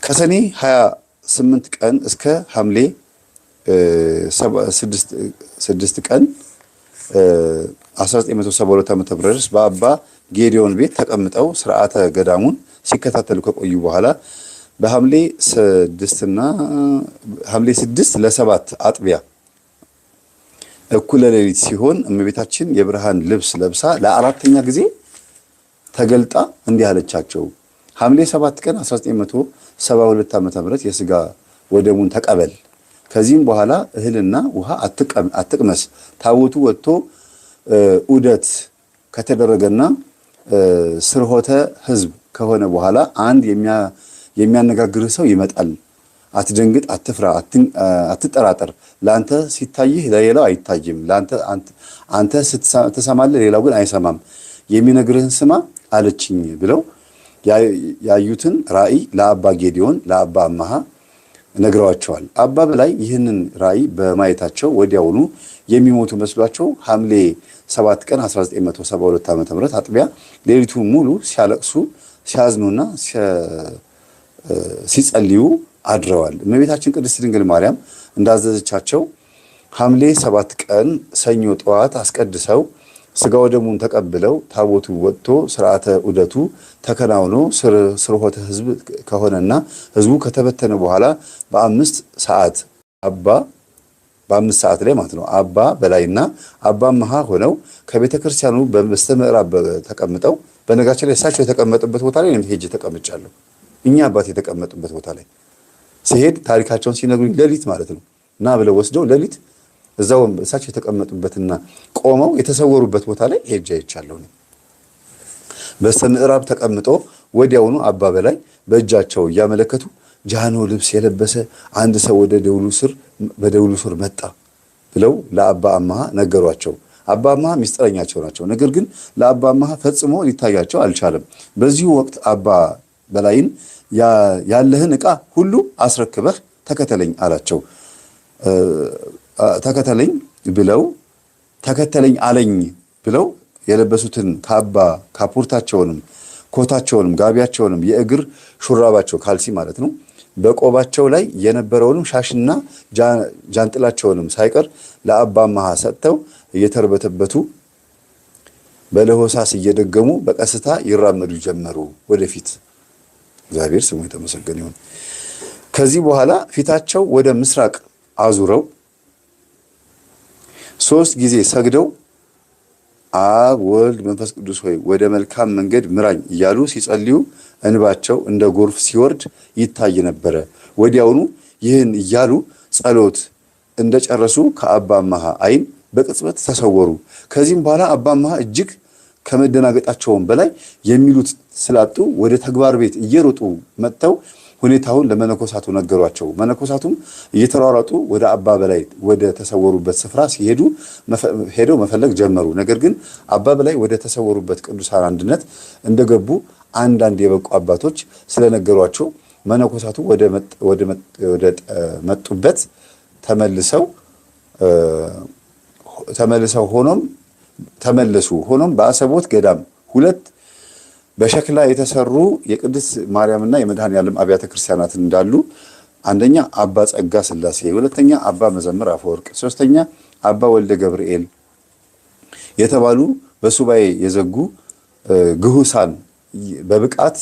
ከሰኔ 28 ቀን እስከ ሐምሌ 6 ቀን 1972 ዓ.ም ድረስ በአባ ጌዲዮን ቤት ተቀምጠው ስርዓተ ገዳሙን ሲከታተሉ ከቆዩ በኋላ በሐምሌ 6 ለ7 አጥቢያ እኩለ ሌሊት ሲሆን እመቤታችን የብርሃን ልብስ ለብሳ ለአራተኛ ጊዜ ተገልጣ እንዲህ አለቻቸው። ሐምሌ 7 ቀን 1972 ዓ.ም የሥጋ ወደሙን ተቀበል። ከዚህም በኋላ እህልና ውሃ አትቅመስ። ታቦቱ ወጥቶ ዑደት ከተደረገና ስርሆተ ሕዝብ ከሆነ በኋላ አንድ የሚያነጋግርህ ሰው ይመጣል። አትደንግጥ፣ አትፍራ፣ አትጠራጠር። ለአንተ ሲታይህ ለሌላው አይታይም። አንተ ትሰማለህ፣ ሌላው ግን አይሰማም። የሚነግርህን ስማ አለችኝ ብለው ያዩትን ራእይ ለአባ ጌዲዮን ለአባ አማሃ ነግረዋቸዋል። አባ በላይ ይህንን ራእይ በማየታቸው ወዲያውኑ የሚሞቱ መስሏቸው ሐምሌ 7 ቀን 1972 ዓ.ም አጥቢያ ሌሊቱን ሙሉ ሲያለቅሱ ሲያዝኑና ሲጸልዩ አድረዋል። እመቤታችን ቅድስት ድንግል ማርያም እንዳዘዘቻቸው ሐምሌ 7 ቀን ሰኞ ጠዋት አስቀድሰው ስጋው ደሙን ተቀብለው ታቦቱ ወጥቶ ስርዓተ ዑደቱ ተከናውኖ ስርሆተ ህዝብ ከሆነና ህዝቡ ከተበተነ በኋላ በ5 ሰዓት ላይ ማለት ነው አባ በላይና አባ መሃ ሆነው ከቤተ ክርስቲያኑ በስተምዕራብ ተቀምጠው በነጋቸው ላይ እሳቸው የተቀመጡበት ቦታ ላይ እኔም ሄጄ ተቀምጫለሁ። እኛ አባት የተቀመጡበት ቦታ ላይ ሲሄድ ታሪካቸውን ሲነግሩኝ ሌሊት ማለት ነው እና ብለው ወስደው ሌሊት እዛው እሳቸው የተቀመጡበትና ቆመው የተሰወሩበት ቦታ ላይ ሄጄ አይቻለሁ። በስተምዕራብ ተቀምጦ ወዲያውኑ አባ በላይ በእጃቸው እያመለከቱ ጃኖ ልብስ የለበሰ አንድ ሰው ወደ በደውሉ ስር መጣ ብለው ለአባ አማሃ ነገሯቸው። አባ አማሃ ሚስጥረኛቸው ናቸው። ነገር ግን ለአባ አማሃ ፈጽሞ ሊታያቸው አልቻለም። በዚሁ ወቅት አባ በላይን ያለህን ዕቃ ሁሉ አስረክበህ ተከተለኝ አላቸው። ተከተለኝ አለኝ ብለው የለበሱትን ካባ ካፖርታቸውንም ኮታቸውንም ጋቢያቸውንም የእግር ሹራባቸው ካልሲ ማለት ነው በቆባቸው ላይ የነበረውንም ሻሽና ጃንጥላቸውንም ሳይቀር ለአባ አማሃ ሰጥተው እየተርበተበቱ በለሆሳስ እየደገሙ በቀስታ ይራመዱ ጀመሩ ወደፊት። እግዚአብሔር ስሙ የተመሰገነ ይሁን። ከዚህ በኋላ ፊታቸው ወደ ምስራቅ አዙረው 3 ጊዜ ሰግደው አብ ወልድ መንፈስ ቅዱስ ሆይ ወደ መልካም መንገድ ምራኝ እያሉ ሲጸልዩ እንባቸው እንደ ጎርፍ ሲወርድ ይታይ ነበረ። ወዲያውኑ ይህን እያሉ ጸሎት እንደጨረሱ ከአባ አማሃ ዓይን በቅጽበት ተሰወሩ። ከዚህም በኋላ አባ አማሃ እጅግ ከመደናገጣቸውም በላይ የሚሉት ስላጡ ወደ ተግባር ቤት እየሮጡ መጥተው ሁኔታውን ለመነኮሳቱ ነገሯቸው። መነኮሳቱም እየተሯሯጡ ወደ አባ በላይ ወደ ተሰወሩበት ስፍራ ሄደው መፈለግ ጀመሩ። ነገር ግን አባ በላይ ወደ ተሰወሩበት ቅዱሳን አንድነት እንደገቡ አንዳንድ የበቁ አባቶች ስለነገሯቸው መነኮሳቱ ወደ መጡበት ተመለሱ። ሆኖም በአሰቦት ገዳም 2 በሸክላ የተሰሩ የቅድስት ማርያምና የመድኃኔዓለም አብያተ ክርስቲያናት እንዳሉ፣ አንደኛ አባ ጸጋ ሥላሴ፣ ሁለተኛ አባ መዘምር አፈወርቅ፣ ሶስተኛ አባ ወልደ ገብርኤል የተባሉ በሱባኤ የዘጉ ግሁሳን በብቃት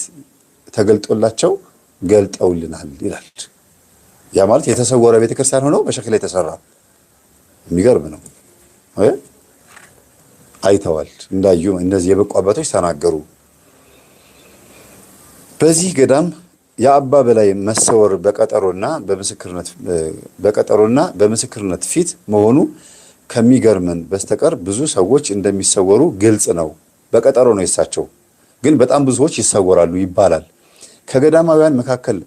ተገልጦላቸው ገልጠውልናል ይላል። ያ ማለት የተሰወረ ቤተክርስቲያን ሆኖ በሸክላ የተሰራ የሚገርም ነው። አይተዋል፣ እንዳዩ እነዚህ የበቁ አባቶች ተናገሩ። በዚህ ገዳም የአባ በላይ መሰወር በቀጠሮና በምስክርነት ፊት መሆኑ ከሚገርመን በስተቀር ብዙ ሰዎች እንደሚሰወሩ ግልጽ ነው። በቀጠሮ ነው የሳቸው፣ ግን በጣም ብዙ ሰዎች ይሰወራሉ ይባላል። ከገዳማውያን መካከል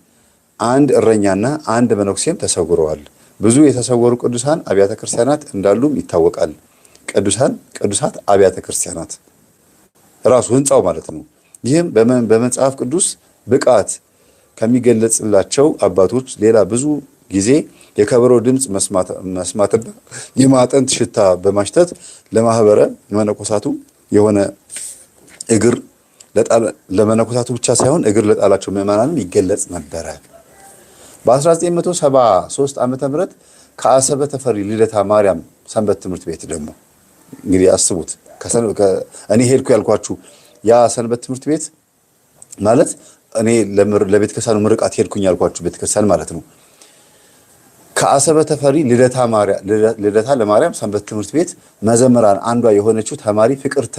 አንድ እረኛና አንድ መነኩሴም ተሰውረዋል። ብዙ የተሰወሩ ቅዱሳን አብያተ ክርስቲያናት እንዳሉም ይታወቃል። ቅዱሳት አብያተ ክርስቲያናት ራሱ ህንፃው ማለት ነው። ይህም በመጽሐፍ ቅዱስ ብቃት ከሚገለጽላቸው አባቶች ሌላ ብዙ ጊዜ የከበሮ ድምፅ መስማትና የማጠንት ሽታ በማሽተት ለማህበረ መነኮሳቱ የሆነ እግር ለመነኮሳቱ ብቻ ሳይሆን እግር ለጣላቸው ምዕመናንም ይገለጽ ነበረ። በ1973 ዓመተ ምህረት ከአሰበ ተፈሪ ልደታ ማርያም ሰንበት ትምህርት ቤት ደግሞ እንግዲህ አስቡት፣ እኔ ሄድኩ ያልኳችሁ ያ ሰንበት ትምህርት ቤት ማለት እኔ ለቤተክርስቲያኑ ምርቃት ሄድኩኝ ያልኳችሁ ቤተክርስቲያን ማለት ነው። ከአሰበ ተፈሪ ልደታ ለማርያም ሰንበት ትምህርት ቤት መዘምራን አንዷ የሆነችው ተማሪ ፍቅርተ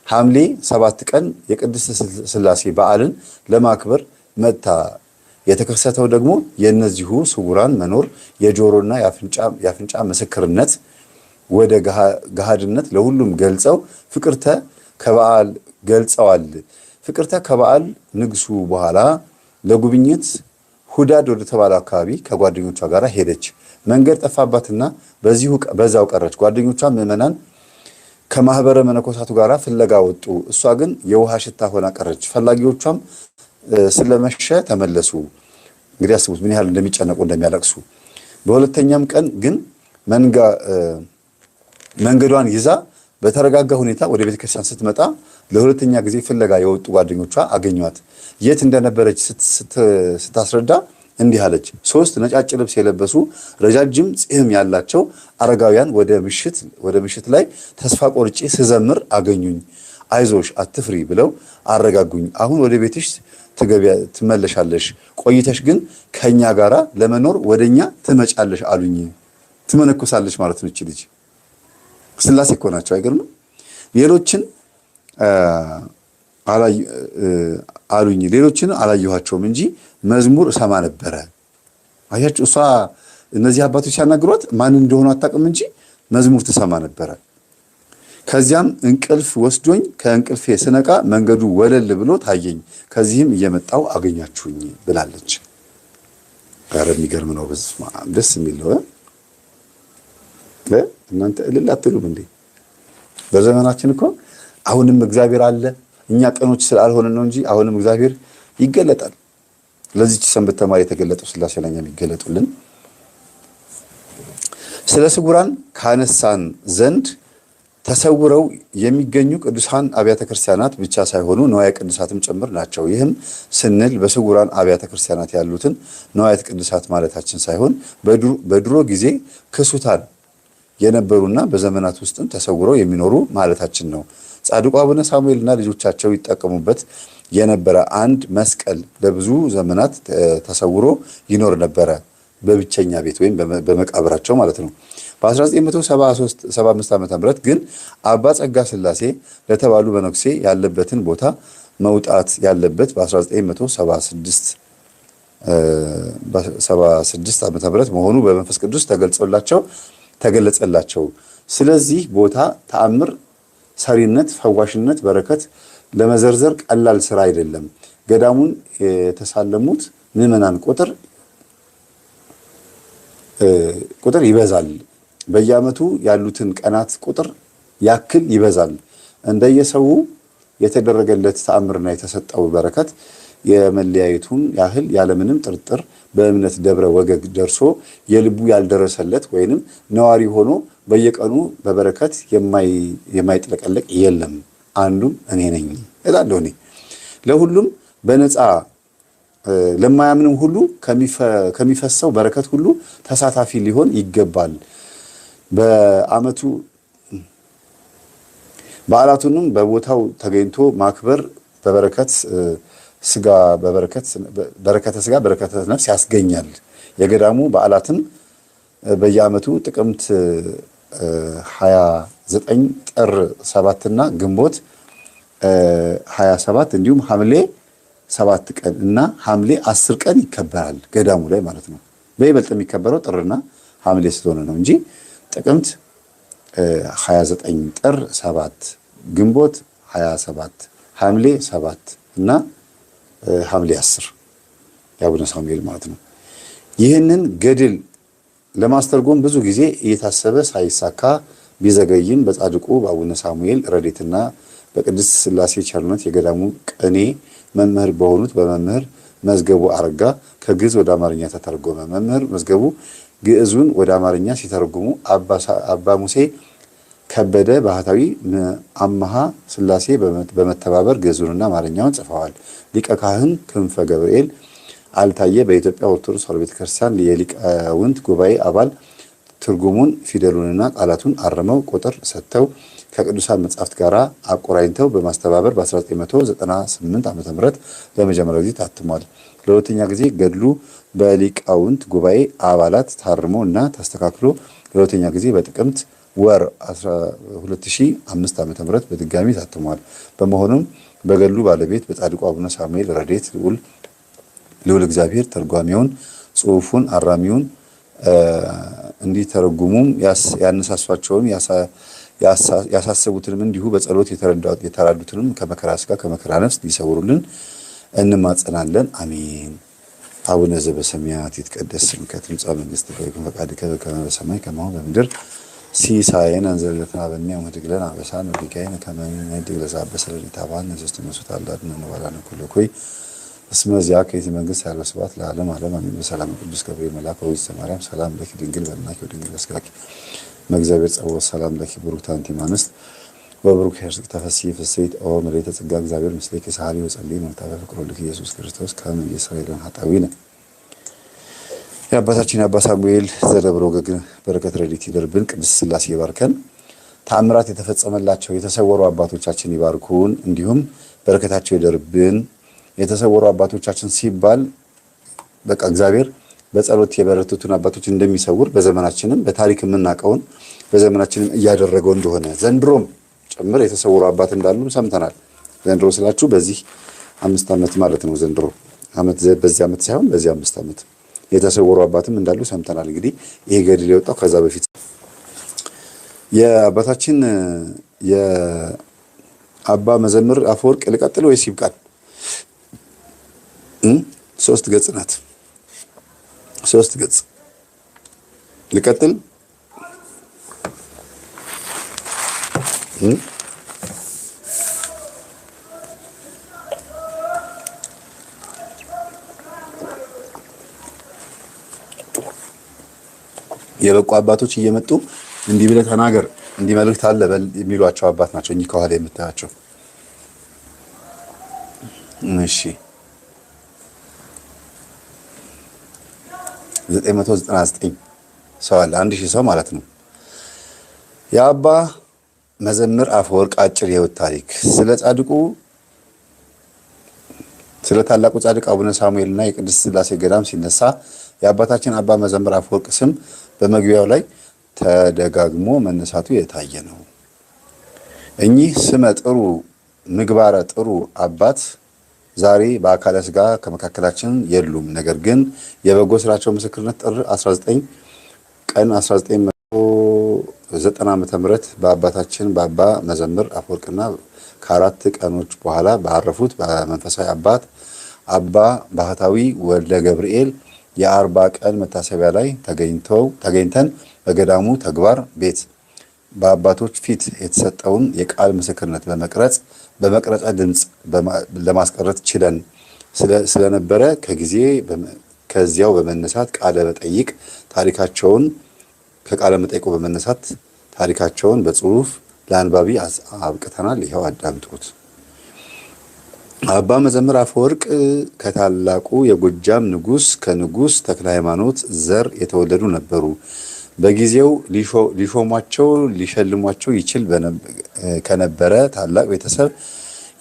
ሐምሌ 7 ቀን የቅድስት ሥላሴ በዓልን ለማክበር መጥታ የተከሰተው ደግሞ የእነዚሁ ስውራን መኖር የጆሮና የአፍንጫ ምስክርነት ወደ ገሃድነት ለሁሉም ገልጸው ፍቅርተ ከበዓል ንግሱ በኋላ ለጉብኝት ሁዳድ ወደ ተባለ አካባቢ ከጓደኞቿ ጋር ሄደች። መንገድ ጠፋባትና በዛው ቀረች። ጓደኞቿ ምዕመናን ከማህበረ መነኮሳቱ ጋር ፍለጋ ወጡ። እሷ ግን የውሃ ሽታ ሆና ቀረች። ፈላጊዎቿም ስለመሸ ተመለሱ። እንግዲህ አስቡት ምን ያህል እንደሚጨነቁ እንደሚያለቅሱ። በሁለተኛም ቀን ግን መንገዷን ይዛ በተረጋጋ ሁኔታ ወደ ቤተክርስቲያን ስትመጣ ለሁለተኛ ጊዜ ፍለጋ የወጡ ጓደኞቿ አገኟት። የት እንደነበረች ስታስረዳ እንዲህ አለች። 3 ነጫጭ ልብስ የለበሱ ረጃጅም ፂም ያላቸው አረጋውያን ወደ ምሽት ላይ ተስፋ ቆርጬ ስዘምር አገኙኝ። አይዞሽ አትፍሪ ብለው አረጋጉኝ። አሁን ወደ ቤትሽ ትመለሻለሽ፣ ቆይተሽ ግን ከኛ ጋራ ለመኖር ወደኛ ትመጫለሽ አሉኝ። ትመነኮሳለች ማለት ነው እቺ ልጅ። ስላሴ እኮ ናቸው። አይገርምም? ሌሎችን አላየኋቸውም እንጂ መዝሙር እሰማ ነበረ። አያችሁ፣ እሷ እነዚህ አባቶች ሲያናግሯት ማን እንደሆኑ አታውቅም እንጂ መዝሙር ትሰማ ነበረ። ከዚያም እንቅልፍ ወስዶኝ ከእንቅልፌ ስነቃ መንገዱ ወለል ብሎ ታየኝ። ከዚህም እየመጣው አገኛችሁኝ ብላለች። ኧረ የሚገርም ነው። ደስ የሚል ነው። እናንተ እልል አትሉም እንዴ? በዘመናችን እኮ አሁንም እግዚአብሔር አለ። እኛ ቀኖች ስላልሆነ ነው እንጂ አሁንም እግዚአብሔር ይገለጣል። ለዚህች ሰንበት ተማሪ የተገለጠው ስላሴ ለኛ የሚገለጡልን። ስለ ስጉራን ካነሳን ዘንድ ተሰውረው የሚገኙ ቅዱሳን አብያተ ክርስቲያናት ብቻ ሳይሆኑ ንዋየ ቅዱሳትም ጭምር ናቸው። ይህም ስንል በስጉራን አብያተ ክርስቲያናት ያሉትን ንዋየ ቅዱሳት ማለታችን ሳይሆን በድሮ ጊዜ ክሱታን የነበሩና በዘመናት ውስጥም ተሰውረው የሚኖሩ ማለታችን ነው። ጻድቁ አቡነ ሳሙኤልና ልጆቻቸው ይጠቀሙበት የነበረ አንድ መስቀል ለብዙ ዘመናት ተሰውሮ ይኖር ነበረ፣ በብቸኛ ቤት ወይም በመቃብራቸው ማለት ነው። በ1975 ዓ.ም ግን አባ ጸጋ ስላሴ ለተባሉ መነኩሴ ያለበትን ቦታ መውጣት ያለበት በ1976 ዓ.ም መሆኑ በመንፈስ ቅዱስ ተገለጸላቸው። ስለዚህ ቦታ ተአምር ሰሪነት፣ ፈዋሽነት፣ በረከት ለመዘርዘር ቀላል ስራ አይደለም። ገዳሙን የተሳለሙት ምዕመናን ቁጥር ይበዛል። በየዓመቱ ያሉትን ቀናት ቁጥር ያክል ይበዛል። እንደየሰው የተደረገለት ተአምርና የተሰጠው በረከት የመለያየቱን ያህል ያለምንም ጥርጥር በእምነት ደብረ ወገግ ደርሶ የልቡ ያልደረሰለት ወይንም ነዋሪ ሆኖ በየቀኑ በበረከት የማይጥለቀለቅ የለም። አንዱም እኔ ነኝ እላለሁ። እኔ ለሁሉም በነፃ ለማያምንም ሁሉ ከሚፈሰው በረከት ሁሉ ተሳታፊ ሊሆን ይገባል። በዓመቱ በዓላቱንም በቦታው ተገኝቶ ማክበር በረከተ ስጋ በረከተ ነፍስ ያስገኛል። የገዳሙ በዓላትም በየዓመቱ ጥቅምት 29 ጥር 7 እና ግንቦት 27 እንዲሁም ሐምሌ 7 ቀን እና ሐምሌ 10 ቀን ይከበራል። ገዳሙ ላይ ማለት ነው። በይበልጥ የሚከበረው ጥርና ሐምሌ ስለሆነ ነው እንጂ ጥቅምት 29 ጥር 7 ግንቦት 27 ሐምሌ 7 እና ሐምሌ 10 የአቡነ ሳሙኤል ማለት ነው። ይህንን ገድል ለማስተርጎም ብዙ ጊዜ እየታሰበ ሳይሳካ ቢዘገይም በጻድቁ በአቡነ ሳሙኤል ረድኤትና በቅድስት ሥላሴ ቸርነት የገዳሙ ቅኔ መምህር በሆኑት በመምህር መዝገቡ አረጋ ከግዕዝ ወደ አማርኛ ተተረጎመ። መምህር መዝገቡ ግዕዙን ወደ አማርኛ ሲተረጉሙ አባ ሙሴ ከበደ ባህታዊ አምሃ ሥላሴ በመተባበር ግዕዙንና አማርኛውን ጽፈዋል። ሊቀ ካህን ክንፈ ገብርኤል አልታየ በኢትዮጵያ ኦርቶዶክስ ተዋሕዶ ቤተክርስቲያን የሊቃውንት ጉባኤ አባል ትርጉሙን ፊደሉንና ቃላቱን አርመው ቁጥር ሰጥተው ከቅዱሳን መጻሕፍት ጋር አቆራኝተው በማስተባበር በ1998 ዓ.ም ለመጀመሪያ ጊዜ ታትሟል። ለሁለተኛ ጊዜ ገድሉ በሊቃውንት ጉባኤ አባላት ታርሞ እና ተስተካክሎ ለሁለተኛ ጊዜ በጥቅምት ወር 2005 ዓ.ም በድጋሚ ታትሟል። በመሆኑም በገድሉ ባለቤት በጻድቁ አቡነ ሳሙኤል ረድኤት ልዑል እግዚአብሔር ተርጓሚውን ጽሑፉን አራሚውን እንዲተረጉሙም ያነሳሷቸውን ያሳሰቡትንም እንዲሁ በጸሎት የተራዱትንም ከመከራ ሥጋ ከመከራ ነፍስ ሊሰውሩልን እንማጸናለን። አሜን። አቡነ ዘበሰማያት ይትቀደስ ስምከ ትምጻእ መንግሥትከ ወይኩን ፈቃድከ በከመ በሰማይ ከማሁ በምድር ሲሳየነ እንዘለለትነ ሀበነ ወኅድግ ለነ አበሳነ ወጌጋየነ ከመ ንኅድግ ለዘአበሰ ለሊታባነ ዘስተ መስዋዕት አላድነ እንበላነ ኩሉ እኩይ እስመ ዚአከ ይእቲ መንግሥት ኃይለ ወስብሐት ለዓለመ ዓለም አሜን። በሰላም ቅዱስ ገብርኤል መልአክ ወእግዝእትነ ማርያም ሰላም ለኪ ድንግል በልናኪ ወድንግል በሥጋኪ መእግዚአብሔር ጸባኦት ሰላም ለኪ ብሩክት አንቲ እምአንስት ወብሩክ ኄርሥ ተፈሥሒ ፍሥሕት ኦ ምልዕተ ጸጋ እግዚአብሔር ምስሌኪ ሰአሊ ወጸልዪ ምልዕተ ፍቅር ወልድኪ ኢየሱስ ክርስቶስ ከመ ይሥረይ ለነ ኃጣውኢነ የአባታችን የአባ ሳሙኤል ዘደብረ ወገግ በረከት ረድኤት ይደርብን። ቅድስት ሥላሴ ይባርከን። ተአምራት የተፈጸመላቸው የተሰወሩ አባቶቻችን ይባርኩን። እንዲሁም በረከታቸው ይደርብን። የተሰወሩ አባቶቻችን ሲባል በቃ እግዚአብሔር በጸሎት የበረቱትን አባቶች እንደሚሰውር በዘመናችንም በታሪክ የምናውቀውን በዘመናችንም እያደረገው እንደሆነ ዘንድሮም ጭምር የተሰወሩ አባት እንዳሉ ሰምተናል። ዘንድሮ ስላችሁ በዚህ 5 ዓመት ማለት ነው። ዘንድሮ ዓመት በዚህ ዓመት ሳይሆን በዚህ 5 ዓመት የተሰወሩ አባትም እንዳሉ ሰምተናል። እንግዲህ ይሄ ገድል የወጣው ከዛ በፊት የአባታችን የአባ መዘምር አፈወርቅ ልቀጥል ወይስ ይብቃል? 3 ገጽ ናት። 3 ገጽ ልቀጥል? የበቁ አባቶች እየመጡ እንዲህ ብለህ ተናገር እንዲህ መልእክት አለ በል የሚሏቸው አባት ናቸው እኚህ ከኋላ የምታያቸው። እሺ 999 ሰው አለ፣ 1000 ሰው ማለት ነው። የአባ መዘምር አፈወርቅ አጭር የሕይወት ታሪክ። ስለ ታላቁ ጻድቅ አቡነ ሳሙኤልና የቅድስት ሥላሴ ገዳም ሲነሳ የአባታችን አባ መዘምር አፈወርቅ ስም በመግቢያው ላይ ተደጋግሞ መነሳቱ የታየ ነው። እኚህ ስመ ጥሩ ምግባረ ጥሩ አባት ዛሬ በአካለ ሥጋ ከመካከላችን የሉም። ነገር ግን የበጎ ስራቸው ምስክርነት ጥር 19 ቀን 1990 ዓ.ም በአባታችን በአባ መዘምር አፈወርቅና ከ4 ቀኖች በኋላ ባረፉት በመንፈሳዊ አባት አባ ባህታዊ ወልደ ገብርኤል የ40 ቀን መታሰቢያ ላይ ተገኝተን በገዳሙ ተግባር ቤት በአባቶች ፊት የተሰጠውን የቃል ምስክርነት በመቅረጫ ድምፅ ለማስቀረት ችለን ስለነበረ ከዚያው በመነሳት ከቃለ መጠይቁ በመነሳት ታሪካቸውን በጽሁፍ ለአንባቢ አብቅተናል። ይኸው አዳምጡት። አባ መዘምር አፈወርቅ ከታላቁ የጎጃም ንጉሥ ከንጉሥ ተክለ ሃይማኖት ዘር የተወለዱ ነበሩ። በጊዜው ሊሾሟቸው ሊሸልሟቸው ይችል ከነበረ ታላቅ ቤተሰብ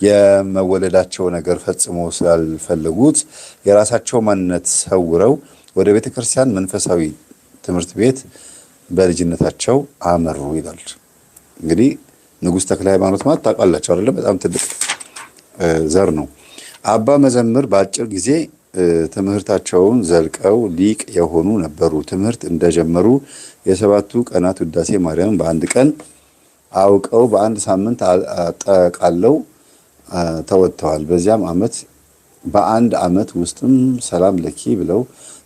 የመወለዳቸው ነገር ፈጽሞ ስላልፈለጉት የራሳቸው ማንነት ሰውረው ወደ ቤተ ክርስቲያን መንፈሳዊ ትምህርት ቤት በልጅነታቸው አመሩ ይላል። እንግዲህ ንጉሥ ተክለ ሃይማኖት ማለት ታውቃላችሁ አይደለም? በጣም ትልቅ ዘር ነው። አባ መዘምር በአጭር ጊዜ ትምህርታቸውን ዘልቀው ሊቅ የሆኑ ነበሩ። ትምህርት እንደጀመሩ የ7 ቀናት ውዳሴ ማርያም በአንድ ቀን አውቀው በአንድ ሳምንት አጠቃለው ተወጥተዋል። በአንድ ዓመት ውስጥም ሰላም ለኪ ብለው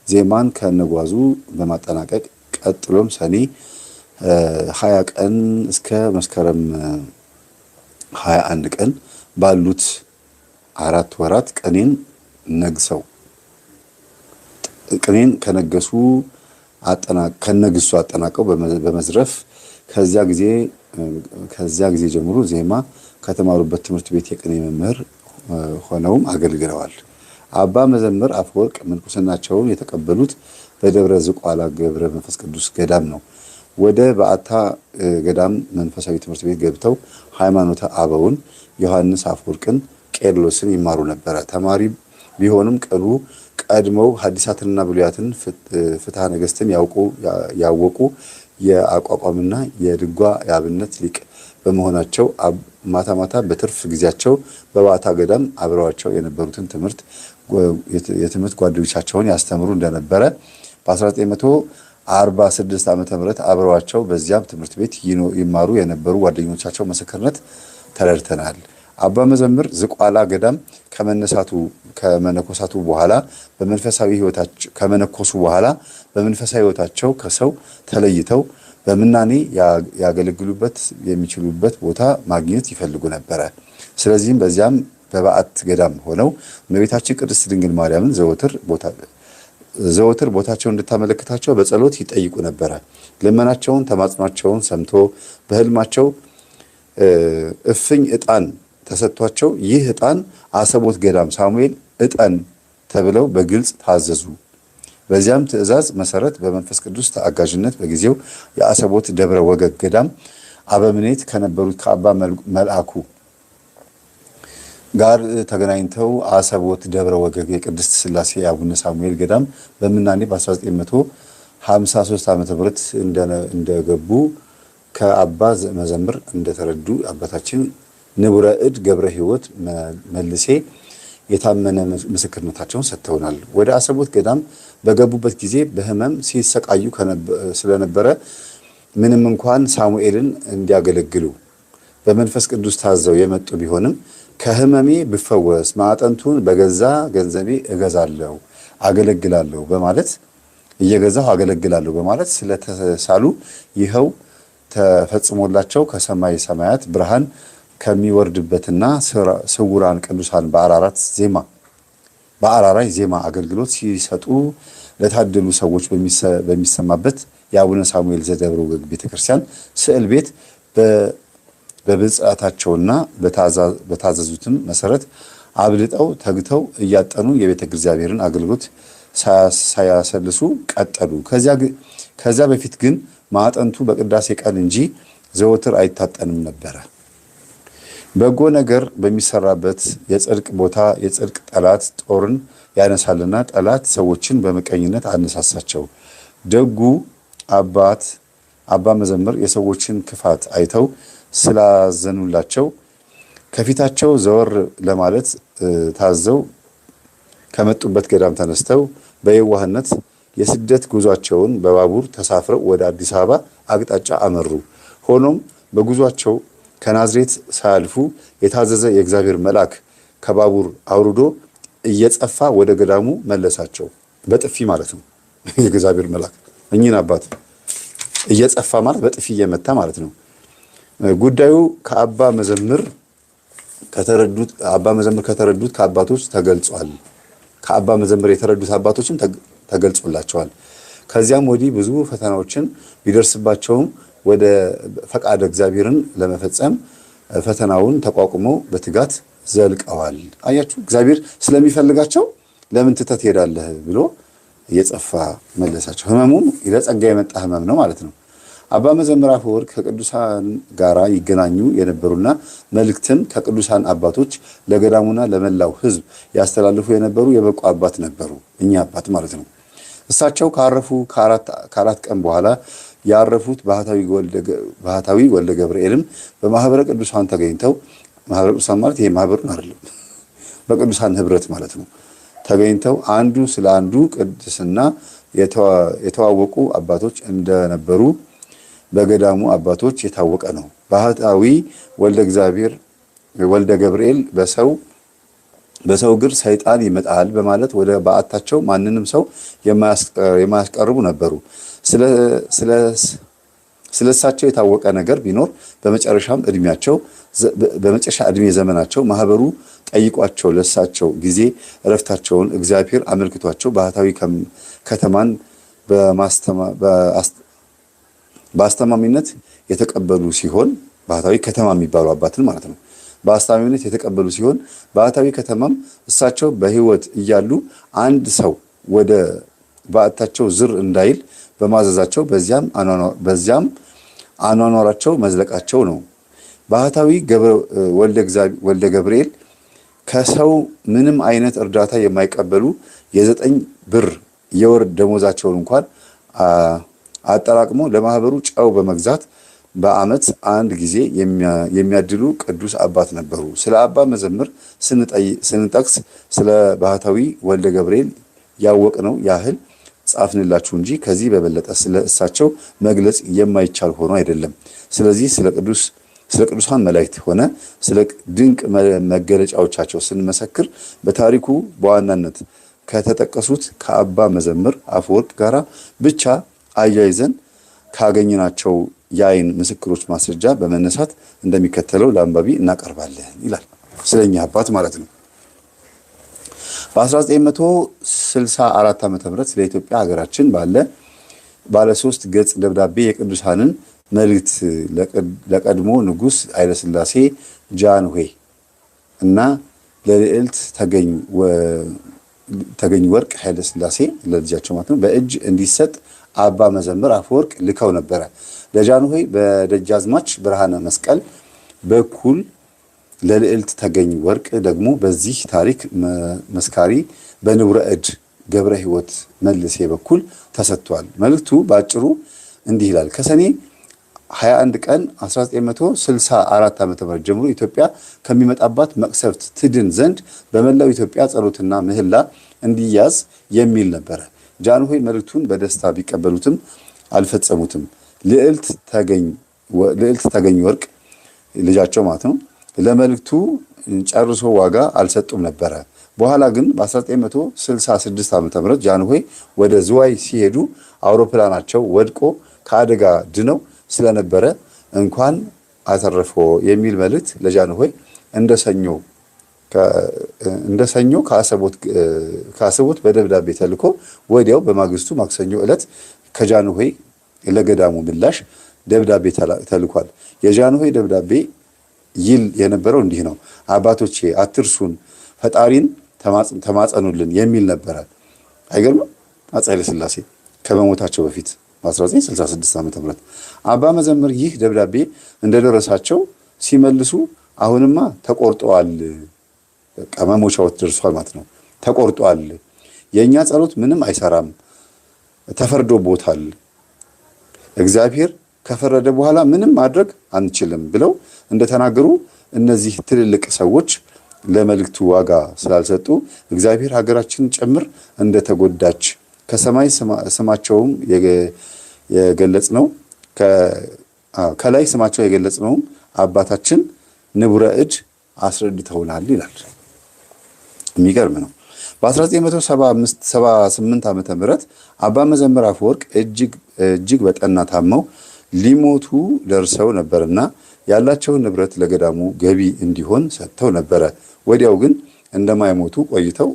ዜማን ከነጓዙ በማጠናቀቅ ቀጥሎም ሰኔ 20 ቀን እስከ መስከረም 21 ቀን ባሉት 4 ወራት ቅኔን ከነግሱ አጠናቀው በመዝረፍ ከዚያ ጊዜ ጀምሮ ዜማ ከተማሩበት ትምህርት ቤት የቅኔ መምህር ሆነውም አገልግለዋል። አባ መዘምር አፈወርቅ ምንኩስናቸውን የተቀበሉት በደብረ ዝቋላ ገብረ መንፈስ ቅዱስ ገዳም ነው። ወደ በዓታ ገዳም መንፈሳዊ ትምህርት ቤት ገብተው ሃይማኖተ አበውን ዮሐንስ አፈወርቅን ቄርሎስን ይማሩ ነበረ። ተማሪ ቢሆንም ቀድመው ሐዲሳትንና ብሉያትን ፍትሐ ነገሥትን ያወቁ የአቋቋምና የድጓ የአብነት ሊቅ በመሆናቸው ማታ ማታ በትርፍ ጊዜያቸው በበዓታ ገዳም አብረዋቸው የነበሩትን የትምህርት ጓደኞቻቸውን ያስተምሩ እንደነበረ በ1946 ዓ.ም አብረዋቸው በዚያም ትምህርት ቤት ይማሩ የነበሩ ጓደኞቻቸው ምስክርነት ተረድተናል። አባ መዘምር ዝቋላ ገዳም ከመነኮሱ በኋላ በመንፈሳዊ ሕይወታቸው ከሰው ተለይተው በምናኔ ያገለግሉበት የሚችሉበት ቦታ ማግኘት ይፈልጉ ነበረ። ስለዚህም በዚያም በበዓት ገዳም ሆነው እመቤታችን ቅድስት ድንግል ማርያምን ዘወትር ቦታቸውን እንድታመለክታቸው በጸሎት ይጠይቁ ነበረ። ልመናቸውን ተማጽኗቸውን ሰምቶ በሕልማቸው እፍኝ ዕጣን ተሰጥቷቸው ይህ ዕጣን አሰቦት ገዳም ሳሙኤል ዕጣን ተብለው በግልጽ ታዘዙ። በዚያም ትእዛዝ መሰረት በመንፈስ ቅዱስ ተአጋዥነት በጊዜው የአሰቦት ደብረ ወገግ ገዳም አበምኔት ከነበሩት ከአባ መልአኩ ጋር ተገናኝተው አሰቦት ደብረ ወገግ የቅድስት ሥላሴ አቡነ ሳሙኤል ገዳም በምናኔ በ1953 ዓመተ ምህረት እንደገቡ ከአባ መዘምር እንደተረዱ አባታችን ንቡረ እድ ገብረ ሕይወት መልሴ የታመነ ምስክርነታቸውን ሰጥተውናል። ወደ አሰቦት ገዳም በገቡበት ጊዜ በህመም ሲሰቃዩ ስለነበረ ምንም እንኳን ሳሙኤልን እንዲያገለግሉ በመንፈስ ቅዱስ ታዘው የመጡ ቢሆንም ከህመሜ ብፈወስ ማዕጠንቱን በገዛ ገንዘቤ እገዛለሁ አገለግላለሁ በማለት እየገዛሁ አገለግላለሁ በማለት ስለተሳሉ ይኸው ተፈጽሞላቸው ከሰማይ ሰማያት ብርሃን ከሚወርድበትና ስውራን ቅዱሳን በአራራይ ዜማ አገልግሎት ሲሰጡ ለታደሉ ሰዎች በሚሰማበት የአቡነ ሳሙኤል ዘደብረ ወገግ ቤተክርስቲያን ስዕል ቤት በብጽዓታቸውና በታዘዙትም መሰረት አብልጠው ተግተው እያጠኑ የቤተ እግዚአብሔርን አገልግሎት ሳያሰልሱ ቀጠሉ። ከዚያ በፊት ግን ማዕጠንቱ በቅዳሴ ቀን እንጂ ዘወትር አይታጠንም ነበረ። በጎ ነገር በሚሰራበት የጽድቅ ቦታ የጽድቅ ጠላት ጦርን ያነሳልና ጠላት ሰዎችን በመቀኝነት አነሳሳቸው። ደጉ አባ መዘምር የሰዎችን ክፋት አይተው ስላዘኑላቸው ከፊታቸው ዘወር ለማለት ታዘው ከመጡበት ገዳም ተነስተው በየዋህነት የስደት ጉዟቸውን በባቡር ተሳፍረው ወደ አዲስ አበባ አቅጣጫ አመሩ። ሆኖም በጉዟቸው ከናዝሬት ሳያልፉ የታዘዘ የእግዚአብሔር መልአክ ከባቡር አውርዶ እየጸፋ ወደ ገዳሙ መለሳቸው። በጥፊ ማለት ነው። የእግዚአብሔር መልአክ እኚህን አባት እየጸፋ ማለት በጥፊ እየመታ ማለት ነው። ጉዳዩ ከአባ መዘምር ከተረዱት ከአባቶች ተገልጿል። ከአባ መዘምር የተረዱት አባቶችም ተገልጾላቸዋል። ከዚያም ወዲህ ብዙ ፈተናዎችን ቢደርስባቸውም ወደ ፈቃደ እግዚአብሔርን ለመፈጸም ፈተናውን ተቋቁመው በትጋት ዘልቀዋል። አያችሁ፣ እግዚአብሔር ስለሚፈልጋቸው ለምን ትተህ ትሄዳለህ ብሎ እየጸፋ መለሳቸው። ህመሙም ለጸጋ የመጣ ህመም ነው ማለት ነው። አባ መዘምር አፈወርቅ ከቅዱሳን ጋራ ይገናኙ የነበሩና መልእክትን ከቅዱሳን አባቶች ለገዳሙና ለመላው ሕዝብ ያስተላልፉ የነበሩ የበቁ አባት ነበሩ። እኛ አባት ማለት ነው። እሳቸው ካረፉ ከአራት ቀን በኋላ ያረፉት ባህታዊ ወልደ ገብርኤልም በማህበረ ቅዱሳን ተገኝተው ማህበረ ቅዱሳን ማለት ይሄ ማህበሩን አይደለም፣ በቅዱሳን ህብረት ማለት ነው። ተገኝተው አንዱ ስለ አንዱ ቅድስና የተዋወቁ አባቶች እንደነበሩ በገዳሙ አባቶች የታወቀ ነው። ባህታዊ ወልደ ገብርኤል በሰው እግር ሰይጣን ይመጣል በማለት ወደ በዓታቸው ማንንም ሰው የማያስቀርቡ ነበሩ። ስለሳቸው የታወቀ ነገር ቢኖር በመጨረሻ እድሜ ዘመናቸው ማህበሩ ጠይቋቸው ለሳቸው ጊዜ እረፍታቸውን እግዚአብሔር አመልክቷቸው ባህታዊ ከተማን በአስተማሚነት የተቀበሉ ሲሆን ባህታዊ ከተማ የሚባሉ አባትን ማለት ነው። በአስተማሚነት የተቀበሉ ሲሆን ባህታዊ ከተማም እሳቸው በሕይወት እያሉ አንድ ሰው ወደ በዓታቸው ዝር እንዳይል በማዘዛቸው በዚያም አኗኗራቸው መዝለቃቸው ነው። ባህታዊ ወልደ ገብርኤል ከሰው ምንም አይነት እርዳታ የማይቀበሉ የ9 ብር የወር ደሞዛቸውን እንኳን አጠራቅሞ ለማህበሩ ጨው በመግዛት በዓመት አንድ ጊዜ የሚያድሉ ቅዱስ አባት ነበሩ። ስለ አባ መዘምር ስንጠቅስ ስለ ባህታዊ ወልደ ገብርኤል ያወቅነው ያህል ጻፍንላችሁ እንጂ ከዚህ በበለጠ ስለ እሳቸው መግለጽ የማይቻል ሆኖ አይደለም። ስለዚህ ስለ ቅዱሳን መላእክት ሆነ ስለ ድንቅ መገለጫዎቻቸው ስንመሰክር በታሪኩ በዋናነት ከተጠቀሱት ከአባ መዘምር አፈወርቅ ጋራ ብቻ አያይዘን ካገኘናቸው የዓይን ምስክሮች ማስረጃ በመነሳት እንደሚከተለው ለአንባቢ እናቀርባለን ይላል። ስለኛ አባት ማለት ነው። በ1964 ዓ.ም ስለ ኢትዮጵያ ሀገራችን ባለ 3 ገጽ ደብዳቤ የቅዱሳንን መልእክት ለቀድሞ ንጉሥ ኃይለሥላሴ ጃንሆይ እና ለልዕልት ተገኝ ተገኝ ወርቅ ኃይለ ሥላሴ ለልጃቸው ማለት ነው በእጅ እንዲሰጥ አባ መዘምር አፈወርቅ ልከው ነበረ። ለጃንሆይ በደጃዝማች ብርሃነ መስቀል በኩል ለልዕልት ተገኝ ወርቅ ደግሞ በዚህ ታሪክ መስካሪ በንቡረ እድ ገብረ ሕይወት መልሴ በኩል ተሰጥቷል። መልእክቱ በአጭሩ እንዲህ ይላል። ከሰኔ 21 ቀን 1964 ዓ.ም ጀምሮ ኢትዮጵያ ከሚመጣባት መቅሰፍት ትድን ዘንድ በመላው ኢትዮጵያ ጸሎትና ምህላ እንዲያዝ የሚል ነበረ። ጃንሆይ መልእክቱን በደስታ ቢቀበሉትም አልፈጸሙትም። ልዕልት ተገኝ ወርቅ ልጃቸው ማለት ነው ለመልእክቱ ጨርሶ ዋጋ አልሰጡም ነበረ። በኋላ ግን በ1966 ዓ.ም ጃንሆይ ወደ ዝዋይ ሲሄዱ አውሮፕላናቸው ወድቆ ከአደጋ ድነው ስለነበረ እንኳን አተረፈው የሚል መልእክት ለጃንሆይ እንደሰኞ ከአሰቦት በደብዳቤ ተልኮ ወዲያው በማግስቱ ማክሰኞ ዕለት ከጃንሆይ ለገዳሙ ምላሽ ደብዳቤ ተልኳል። የጃንሆይ ደብዳቤ ይል የነበረው እንዲህ ነው። አባቶቼ አትርሱን፣ ፈጣሪን ተማጸኑልን የሚል ነበረ። አይገርምም? አፄ ኃይለ ሥላሴ ከመሞታቸው በፊት በ1966 ዓ.ም አባ መዘምር ይህ ደብዳቤ እንደደረሳቸው ሲመልሱ አሁንማ ተቆርጧል፣ በቃ መሞቻው ደርሷል ማለት ነው። ተቆርጧል፣ የኛ ጸሎት ምንም አይሰራም፣ ተፈርዶቦታል፣ እግዚአብሔር ከፈረደ በኋላ ምንም ማድረግ አንችልም ብለው እንደተናገሩ እነዚህ ትልልቅ ሰዎች ለመልእክቱ ዋጋ ስላልሰጡ እግዚአብሔር ሀገራችንን ጭምር እንደተጎዳች ከሰማይ ስማቸውም የገለጽ ነው ከላይ ስማቸው የገለጽ ነው አባታችን ንቡረ እድ አስረድተውናል ይላል። የሚገርም ነው። በ1978 ዓመተ ምህረት አባ መዘምር አፈወርቅ እጅግ በጠና ታመው ሊሞቱ ደርሰው ነበርና ያላቸውን ንብረት ለገዳሙ ገቢ እንዲሆን ሰጥተው ነበረ። ወዲያው ግን እንደማይሞቱ ቆይተው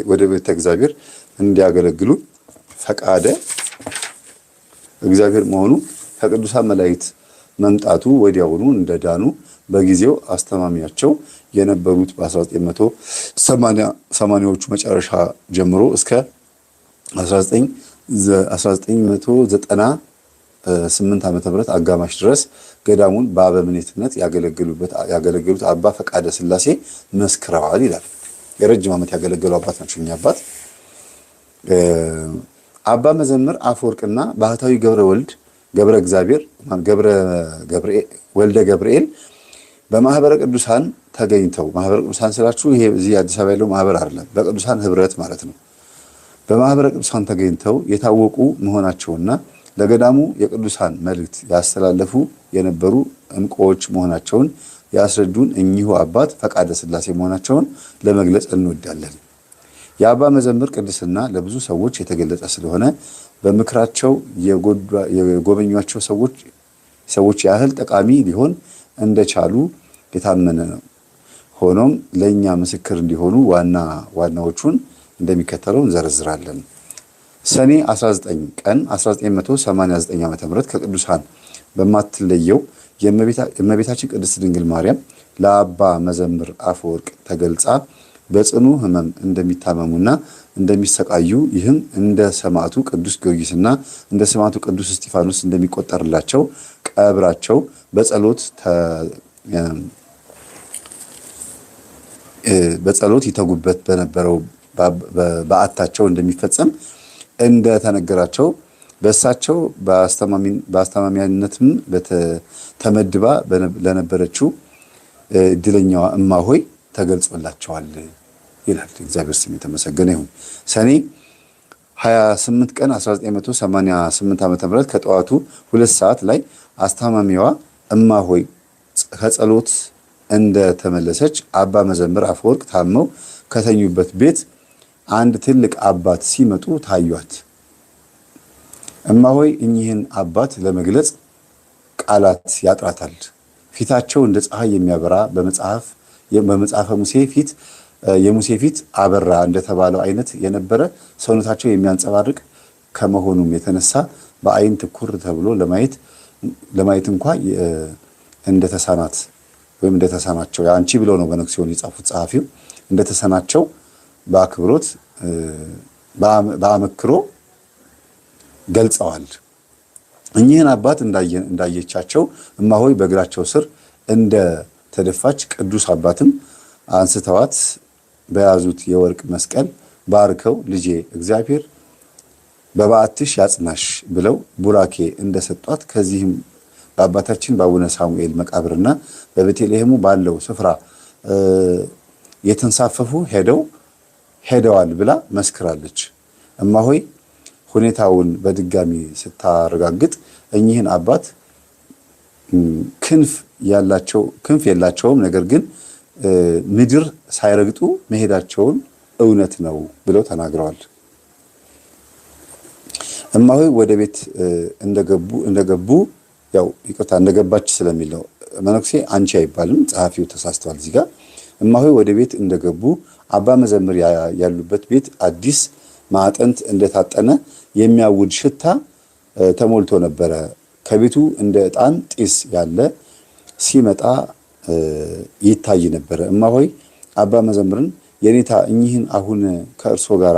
ወደ ቤተ እግዚአብሔር እንዲያገለግሉ ፈቃደ እግዚአብሔር መሆኑ ከቅዱሳን መላእክት መምጣቱ ወዲያውኑ እንደዳኑ በጊዜው አስተማሚያቸው የነበሩት በ1980ዎቹ መጨረሻ ጀምሮ እስከ 1998 ዓመተ ምህረት አጋማሽ ድረስ ገዳሙን በአበምኔትነት ያገለገሉት አባ ፈቃደ ሥላሴ መስክረዋል ይላል። የረጅም ዓመት ያገለገሉ አባት ናቸው። እኛ አባት አባ መዘምር አፈወርቅና ባህታዊ ወልደ ገብርኤል በማህበረ ቅዱሳን ተገኝተው ማህበረ ቅዱሳን ስላችሁ ይሄ እዚህ አዲስ አበባ ያለው ማህበር አይደለም፣ በቅዱሳን ህብረት ማለት ነው። በማህበረ ቅዱሳን ተገኝተው የታወቁ መሆናቸውና ለገዳሙ የቅዱሳን መልእክት ያስተላለፉ የነበሩ እንቁዎች መሆናቸውን ያስረዱን እኚሁ አባት ፈቃደ ሥላሴ መሆናቸውን ለመግለጽ እንወዳለን። የአባ መዘምር ቅድስና ለብዙ ሰዎች የተገለጸ ስለሆነ በምክራቸው የጎበኟቸው ሰዎች ያህል ጠቃሚ ሊሆን እንደቻሉ የታመነ ነው። ሆኖም ለኛ ምስክር እንዲሆኑ ዋናዎቹን እንደሚከተለው እንዘረዝራለን። ሰኔ 19 ቀን 1989 ዓ.ም ከቅዱሳን በማትለየው የእመቤታችን ቅድስት ድንግል ማርያም ለአባ መዘምር አፈወርቅ ተገልጻ በጽኑ ሕመም እንደሚታመሙና እንደሚሰቃዩ ይህም እንደ ሰማዕቱ ቅዱስ ጊዮርጊስና እንደ ሰማዕቱ ቅዱስ እስጢፋኖስ እንደሚቆጠርላቸው ቀብራቸው በጸሎት ይተጉበት በነበረው በዓታቸው እንደሚፈጸም እንደተነገራቸው በእሳቸው በአስተማሚያነትም ተመድባ ለነበረችው እድለኛዋ እማሆይ ተገልጾላቸዋል ይላል። እግዚአብሔር ስም የተመሰገነ ይሁን። ሰኔ 28 ቀን 1988 ዓ.ም ከጠዋቱ 2 ሰዓት ላይ አስተማሚዋ እማሆይ ከጸሎት እንደተመለሰች አባ መዘምር አፈወርቅ ታመው ከተኙበት ቤት አንድ ትልቅ አባት ሲመጡ ታዩት። እማሆይ እኚህን አባት ለመግለጽ ቃላት ያጥራታል። ፊታቸው እንደ ፀሐይ የሚያበራ በመጽሐፈ ሙሴ ፊት የሙሴ ፊት አበራ እንደተባለው አይነት የነበረ ሰውነታቸው የሚያንጸባርቅ ከመሆኑም የተነሳ በአይን ትኩር ተብሎ ለማየት እንኳ እንደተሳናቸው አንቺ ብለው ነው በነክሲዮን የጻፉት ጸሐፊው እንደተሳናቸው በአክብሮት በአመክሮ ገልጸዋል። እኚህን አባት እንዳየቻቸው እማሆይ በእግራቸው ስር እንደ ተደፋች ቅዱስ አባትም አንስተዋት በያዙት የወርቅ መስቀል ባርከው ልጄ እግዚአብሔር በበዓትሽ ያጽናሽ ብለው ቡራኬ እንደሰጧት ከዚህም በአባታችን በአቡነ ሳሙኤል መቃብርና በቤተልሔሙ ባለው ስፍራ የተንሳፈፉ ሄደዋል ብላ መስክራለች። እማሆይ ሁኔታውን በድጋሚ ስታረጋግጥ እኚህን አባት ክንፍ የላቸውም፣ ነገር ግን ምድር ሳይረግጡ መሄዳቸውን እውነት ነው ብለው ተናግረዋል። እማሆይ ወደ ቤት እንደገቡ ያው ይቅርታ እንደገባች ስለሚል ነው። መነኩሴ አንቺ አይባልም፣ ጸሐፊው ተሳስተዋል እዚህ ጋር። እማሆይ ወደ ቤት እንደገቡ አባ መዘምር ያሉበት ቤት አዲስ ማዕጠንት እንደታጠነ የሚያውድ ሽታ ተሞልቶ ነበረ። ከቤቱ እንደ ዕጣን ጢስ ያለ ሲመጣ ይታይ ነበረ። እማሆይ አባ መዘምርን የኔታ እኚህን አሁን ከእርሶ ጋር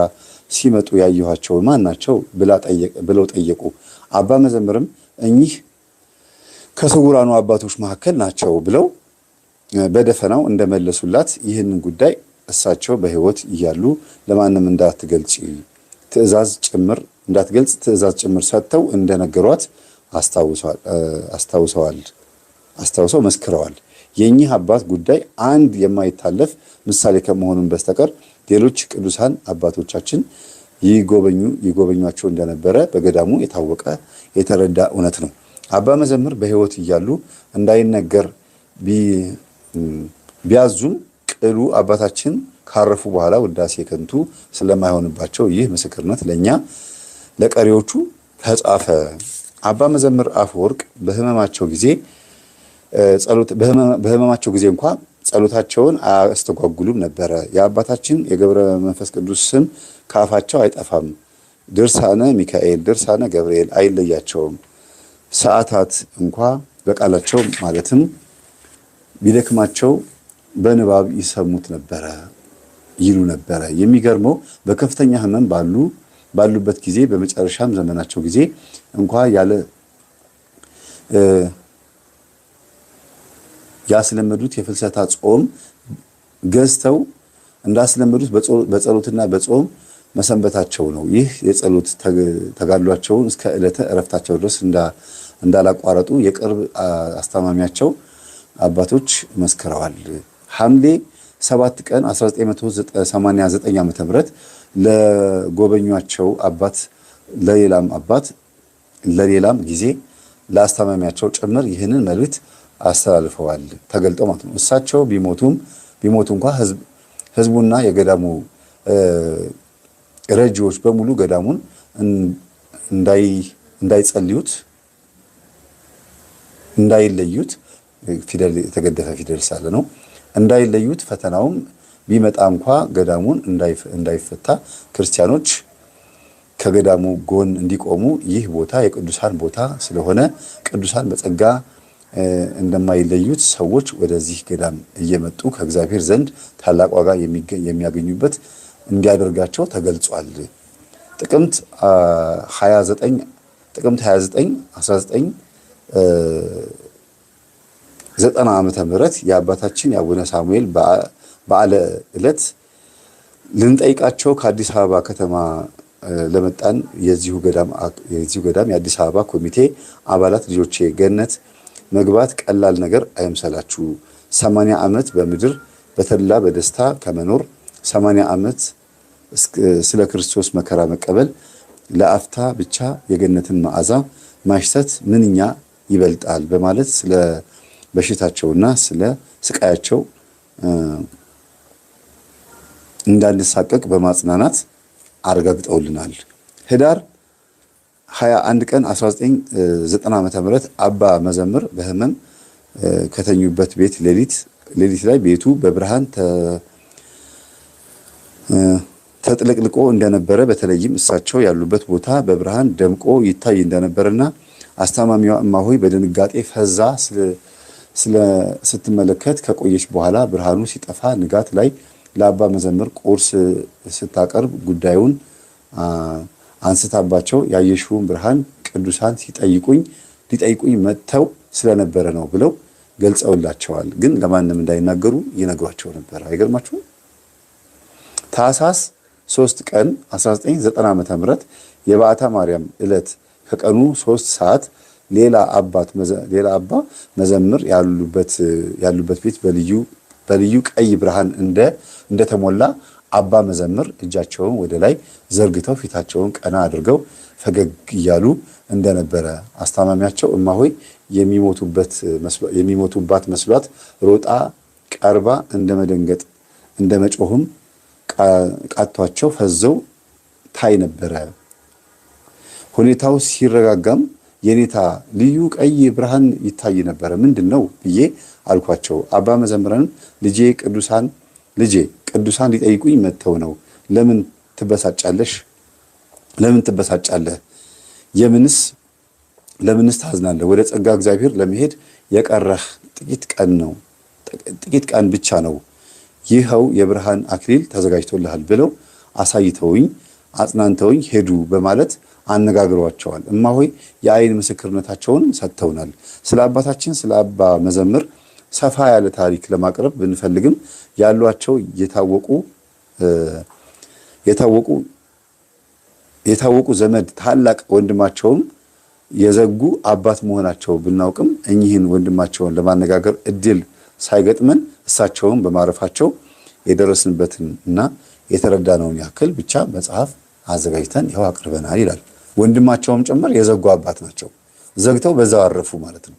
ሲመጡ ያየኋቸው ማን ናቸው ብለው ጠየቁ። አባ መዘምርም እኚህ ከስውራኑ አባቶች መካከል ናቸው ብለው በደፈናው እንደመለሱላት ይህንን ጉዳይ እሳቸው በሕይወት እያሉ ለማንም እንዳትገልጽ ትእዛዝ ጭምር ሰጥተው እንደነገሯት አስታውሰው መስክረዋል። የኚህ አባት ጉዳይ አንድ የማይታለፍ ምሳሌ ከመሆኑን በስተቀር ሌሎች ቅዱሳን አባቶቻችን ይጎበኟቸው እንደነበረ በገዳሙ የታወቀ የተረዳ እውነት ነው። አባ መዘምር በሕይወት እያሉ እንዳይነገር ቢያዙም ቅሉ አባታችን ካረፉ በኋላ ውዳሴ ከንቱ ስለማይሆንባቸው ይህ ምስክርነት ለኛ ለቀሪዎቹ ተጻፈ። አባ መዘምር አፈወርቅ በሕመማቸው ጊዜ እንኳን ጸሎታቸውን አያስተጓጉሉም ነበረ። የአባታችን የገብረ መንፈስ ቅዱስ ስም ከአፋቸው አይጠፋም። ድርሳነ ሚካኤል፣ ድርሳነ ገብርኤል አይለያቸውም። ሰዓታት እንኳ በቃላቸው ማለትም ቢደክማቸው በንባብ ይሰሙት ነበረ ይሉ ነበረ። የሚገርመው በከፍተኛ ሕመም ባሉበት ጊዜ በመጨረሻም ዘመናቸው ጊዜ እንኳ ያስለመዱት የፍልሰታ ጾም ገዝተው እንዳስለመዱት በጸሎትና በጾም መሰንበታቸው ነው። ይህ የጸሎት ተጋድሏቸውን እስከ ዕለተ ዕረፍታቸው ድረስ እንዳላቋረጡ የቅርብ አስታማሚያቸው አባቶች መስክረዋል። ሐምሌ 7 ቀን 1989 ዓ.ም ለጎበኟቸው አባት ለሌላም ጊዜ ለአስታማሚያቸው ጭምር ይህንን መልእክት አስተላልፈዋል። ተገልጠው ማለት ነው። እሳቸው ቢሞቱ እንኳ ህዝቡና የገዳሙ ረጂዎች በሙሉ ገዳሙን እንዳይለዩት ፊደል የተገደፈ ፊደል ሳለ ነው እንዳይለዩት ፈተናውም ቢመጣ እንኳ ገዳሙን እንዳይፈታ ክርስቲያኖች ከገዳሙ ጎን እንዲቆሙ ይህ ቦታ የቅዱሳን ቦታ ስለሆነ ቅዱሳን በጸጋ እንደማይለዩት ሰዎች ወደዚህ ገዳም እየመጡ ከእግዚአብሔር ዘንድ ታላቅ ዋጋ የሚያገኙበት እንዲያደርጋቸው ተገልጿል። ጥቅምት 29 1990 ዓመተ ምህረት የአባታችን የአቡነ ሳሙኤል በዓለ ዕለት ልንጠይቃቸው ከአዲስ አበባ ከተማ ለመጣን የዚሁ ገዳም የአዲስ አበባ ኮሚቴ አባላት ልጆቼ ገነት መግባት ቀላል ነገር አይምሰላችሁ። 80 ዓመት በምድር በተድላ በደስታ ከመኖር 80 ዓመት ስለ ክርስቶስ መከራ መቀበል ለአፍታ ብቻ የገነትን መዓዛ ማሽተት ምንኛ ይበልጣል በማለት ስለ በሽታቸውና ስለ ስቃያቸው እንዳንሳቀቅ በማጽናናት አረጋግጠውልናል። ህዳር 21 ቀን 1990 ዓመተ ምህረት አባ መዘምር በህመም ከተኙበት ቤት ሌሊት ላይ ቤቱ በብርሃን ተጥለቅልቆ እንደነበረ በተለይም እሳቸው ያሉበት ቦታ በብርሃን ደምቆ ይታይ እንደነበረና አስታማሚዋ እማሆይ በድንጋጤ ፈዛ ስትመለከት ከቆየች በኋላ ብርሃኑ ሲጠፋ ንጋት ላይ ለአባ መዘምር ቁርስ ስታቀርብ ጉዳዩን አንስታባቸው ያየሽውን ብርሃን ቅዱሳን ሊጠይቁኝ መጥተው ስለነበረ ነው ብለው ገልጸውላቸዋል። ግን ለማንም እንዳይናገሩ ይነግሯቸው ነበር። አይገርማችሁም? ታኅሳስ 3 ቀን 1990 ዓ.ም የበዓታ ማርያም ዕለት ከቀኑ 3 ሰዓት ሌላ አባ መዘምር ያሉበት ቤት በልዩ ቀይ ብርሃን እንደተሞላ አባ መዘምር እጃቸውን ወደ ላይ ዘርግተው ፊታቸውን ቀና አድርገው ፈገግ እያሉ እንደነበረ አስታማሚያቸው እማሆይ የሚሞቱባት መስሏት ሮጣ ቀርባ እንደመደንገጥ እንደመጮህም ቃቷቸው ፈዘው ታይ ነበረ። ሁኔታው ሲረጋጋም የኔታ ልዩ ቀይ ብርሃን ይታይ ነበረ። ምንድን ነው ብዬ አልኳቸው። አባ መዘምራን ልጄ ቅዱሳን ሊጠይቁኝ መጥተው ነው። ለምን ትበሳጫለህ? ለምንስ ታዝናለህ? ወደ ጸጋ እግዚአብሔር ለመሄድ የቀረህ ጥቂት ቀን ብቻ ነው። ይኸው የብርሃን አክሊል ተዘጋጅቶልሃል ብለው አሳይተውኝ አጽናንተውኝ ሄዱ በማለት አነጋግሯቸዋል። እማሆይ የአይን ምስክርነታቸውን ሰጥተውናል። ስለ አባታችን ስለ አባ መዘምር ሰፋ ያለ ታሪክ ለማቅረብ ብንፈልግም ያሏቸው የታወቁ ዘመድ ታላቅ ወንድማቸውም የዘጉ አባት መሆናቸው ብናውቅም እኚህን ወንድማቸውን ለማነጋገር እድል ሳይገጥመን እሳቸውን በማረፋቸው የደረስንበትን እና የተረዳነውን ያክል ብቻ መጽሐፍ አዘጋጅተን ይኸው አቅርበናል ይላል። ወንድማቸውም ጭምር የዘጉ አባት ናቸው። ዘግተው በዛው አረፉ ማለት ነው።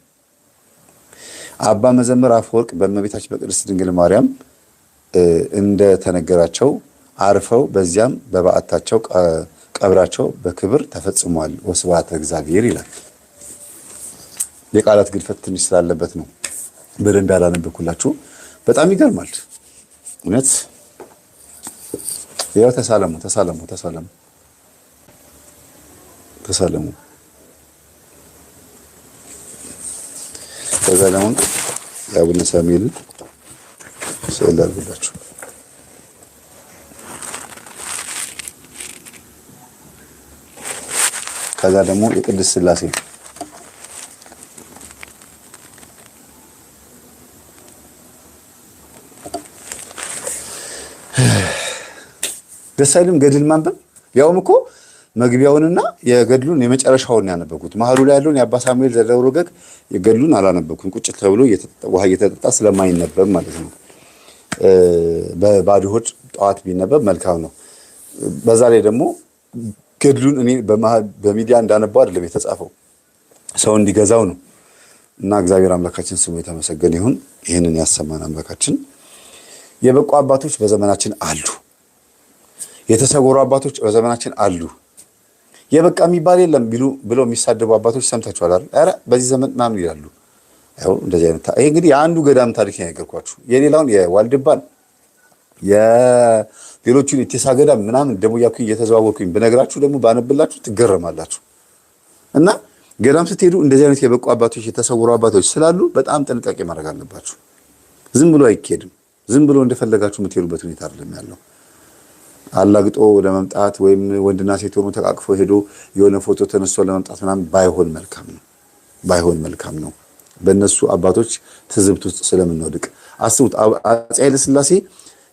አባ መዘምር አፈወርቅ በእመቤታችን በቅድስት ድንግል ማርያም እንደተነገራቸው አርፈው በዚያም በበዓታቸው ቀብራቸው በክብር ተፈጽሟል። ወስብሐት ለእግዚአብሔር ይላል። የቃላት ግድፈት ትንሽ ስላለበት ነው በደንብ ያላነበብኩላችሁ። በጣም ይገርማል እውነት። ያው ተሳለሙ። ከዛ ደግሞ የአቡነ ሳሙኤል ስዕል አድርጉላችሁ። ከዛ ደግሞ የቅድስት ሥላሴ ደስ አይልም? ገድል ማንበብ ያውም እኮ መግቢያውንና የገድሉን የመጨረሻውን ያነበብኩት። መሀሉ ላይ ያለውን የአባ ሳሙኤል ዘደብረ ወገግ የገድሉን አላነበብኩም። ቁጭት ተብሎ ውሃ እየተጠጣ ስለማይነበብ ማለት ነው። በባዶ ሆድ ጠዋት ቢነበብ መልካም ነው። በዛ ላይ ደግሞ ገድሉን እኔ በሚዲያ እንዳነባው አይደለም የተጻፈው፣ ሰው እንዲገዛው ነው። እና እግዚአብሔር አምላካችን ስሙ የተመሰገነ ይሁን። ይህንን ያሰማን አምላካችን። የበቁ አባቶች በዘመናችን አሉ። የተሰወሩ አባቶች በዘመናችን አሉ። የበቃ የሚባል የለም ብለው የሚሳደቡ አባቶች ሰምታችኋል አይደል? ኧረ በዚህ ዘመን ምናምን ይላሉ። ያው እንደዚህ አይነት ይሄ እንግዲህ የአንዱ ገዳም ታሪክ ነው የነገርኳችሁ። የሌላውን የዋልድባን የሌሎቹን የቴሳ ገዳም ምናምን ደግሞ ያኩኝ እየተዘዋወርኩኝ ብነግራችሁ ደግሞ ባነብላችሁ ትገረማላችሁ። እና ገዳም ስትሄዱ እንደዚህ አይነት የበቁ አባቶች የተሰወሩ አባቶች ስላሉ በጣም ጥንቃቄ ማድረግ አለባችሁ። ዝም ብሎ አይኬድም። ዝም ብሎ እንደፈለጋችሁ የምትሄዱበት ሁኔታ አይደለም ያለው። አላግጦ ለመምጣት ወይም ወንድና ሴት ሆኖ ተቃቅፎ ሄዶ የሆነ ፎቶ ተነስቶ ለመምጣት ምናምን ባይሆን መልካም ነው። በእነሱ አባቶች ትዝብት ውስጥ ስለምንወድቅ አስቡት። አፄ ኃይለ ሥላሴ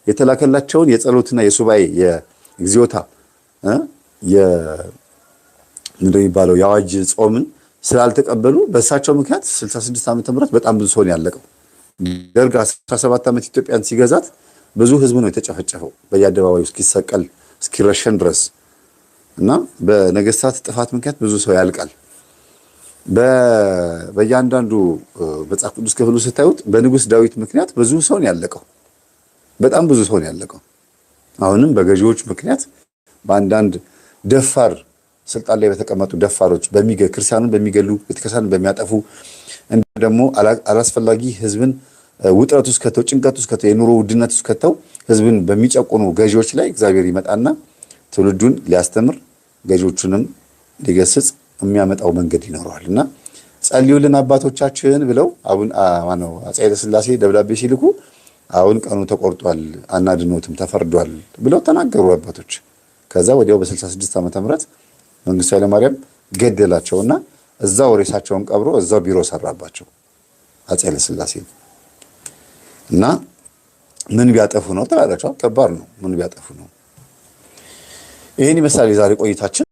የተላከላቸውን የጸሎትና የሱባኤ የግዚዮታ ምንድነው የሚባለው የአዋጅ ጾምን ስላልተቀበሉ በእሳቸው ምክንያት 66 ዓመተ ምህረት በጣም ብዙ ሰው ነው ያለቀው። ደርግ 17 ዓመት ኢትዮጵያን ሲገዛት ብዙ ህዝብ ነው የተጨፈጨፈው በየአደባባዩ እስኪሰቀል እስኪረሸን ድረስ እና በነገስታት ጥፋት ምክንያት ብዙ ሰው ያልቃል። በእያንዳንዱ መጽሐፍ ቅዱስ ክፍሉ ስታዩት በንጉስ ዳዊት ምክንያት ብዙ ሰው ነው ያለቀው። በጣም ብዙ ሰው ነው ያለቀው። አሁንም በገዢዎች ምክንያት በአንዳንድ ደፋር ስልጣን ላይ በተቀመጡ ደፋሮች ክርስቲያኑን በሚገሉ ቤተክርስቲያንን በሚያጠፉ እንዲሁም ደግሞ አላስፈላጊ ህዝብን ውጥረት ውስጥ ከተው ጭንቀት ውስጥ ከተው የኑሮ ውድነት ውስጥ ከተው ህዝብን በሚጨቁኑ ገዢዎች ላይ እግዚአብሔር ይመጣና ትውልዱን ሊያስተምር ገዢዎቹንም ሊገስጽ የሚያመጣው መንገድ ይኖረዋልና ጸልዩልን አባቶቻችን ብለው አፄ ኃይለ ሥላሴ ደብዳቤ ሲልኩ አሁን ቀኑ ተቆርጧል፣ አናድኖትም፣ ተፈርዷል ብለው ተናገሩ አባቶች። ከዛ ወዲያው በ66 ዓመተ ምህረት መንግስቱ ኃይለማርያም ገደላቸውና እዛው ሬሳቸውን ቀብሮ እዛው ቢሮ ሰራባቸው አፄ ኃይለሥላሴ። እና ምን ቢያጠፉ ነው ትላላችሁ? ከባድ ነው። ምን ቢያጠፉ ነው? ይሄን ይመስላል የዛሬ ቆይታችን።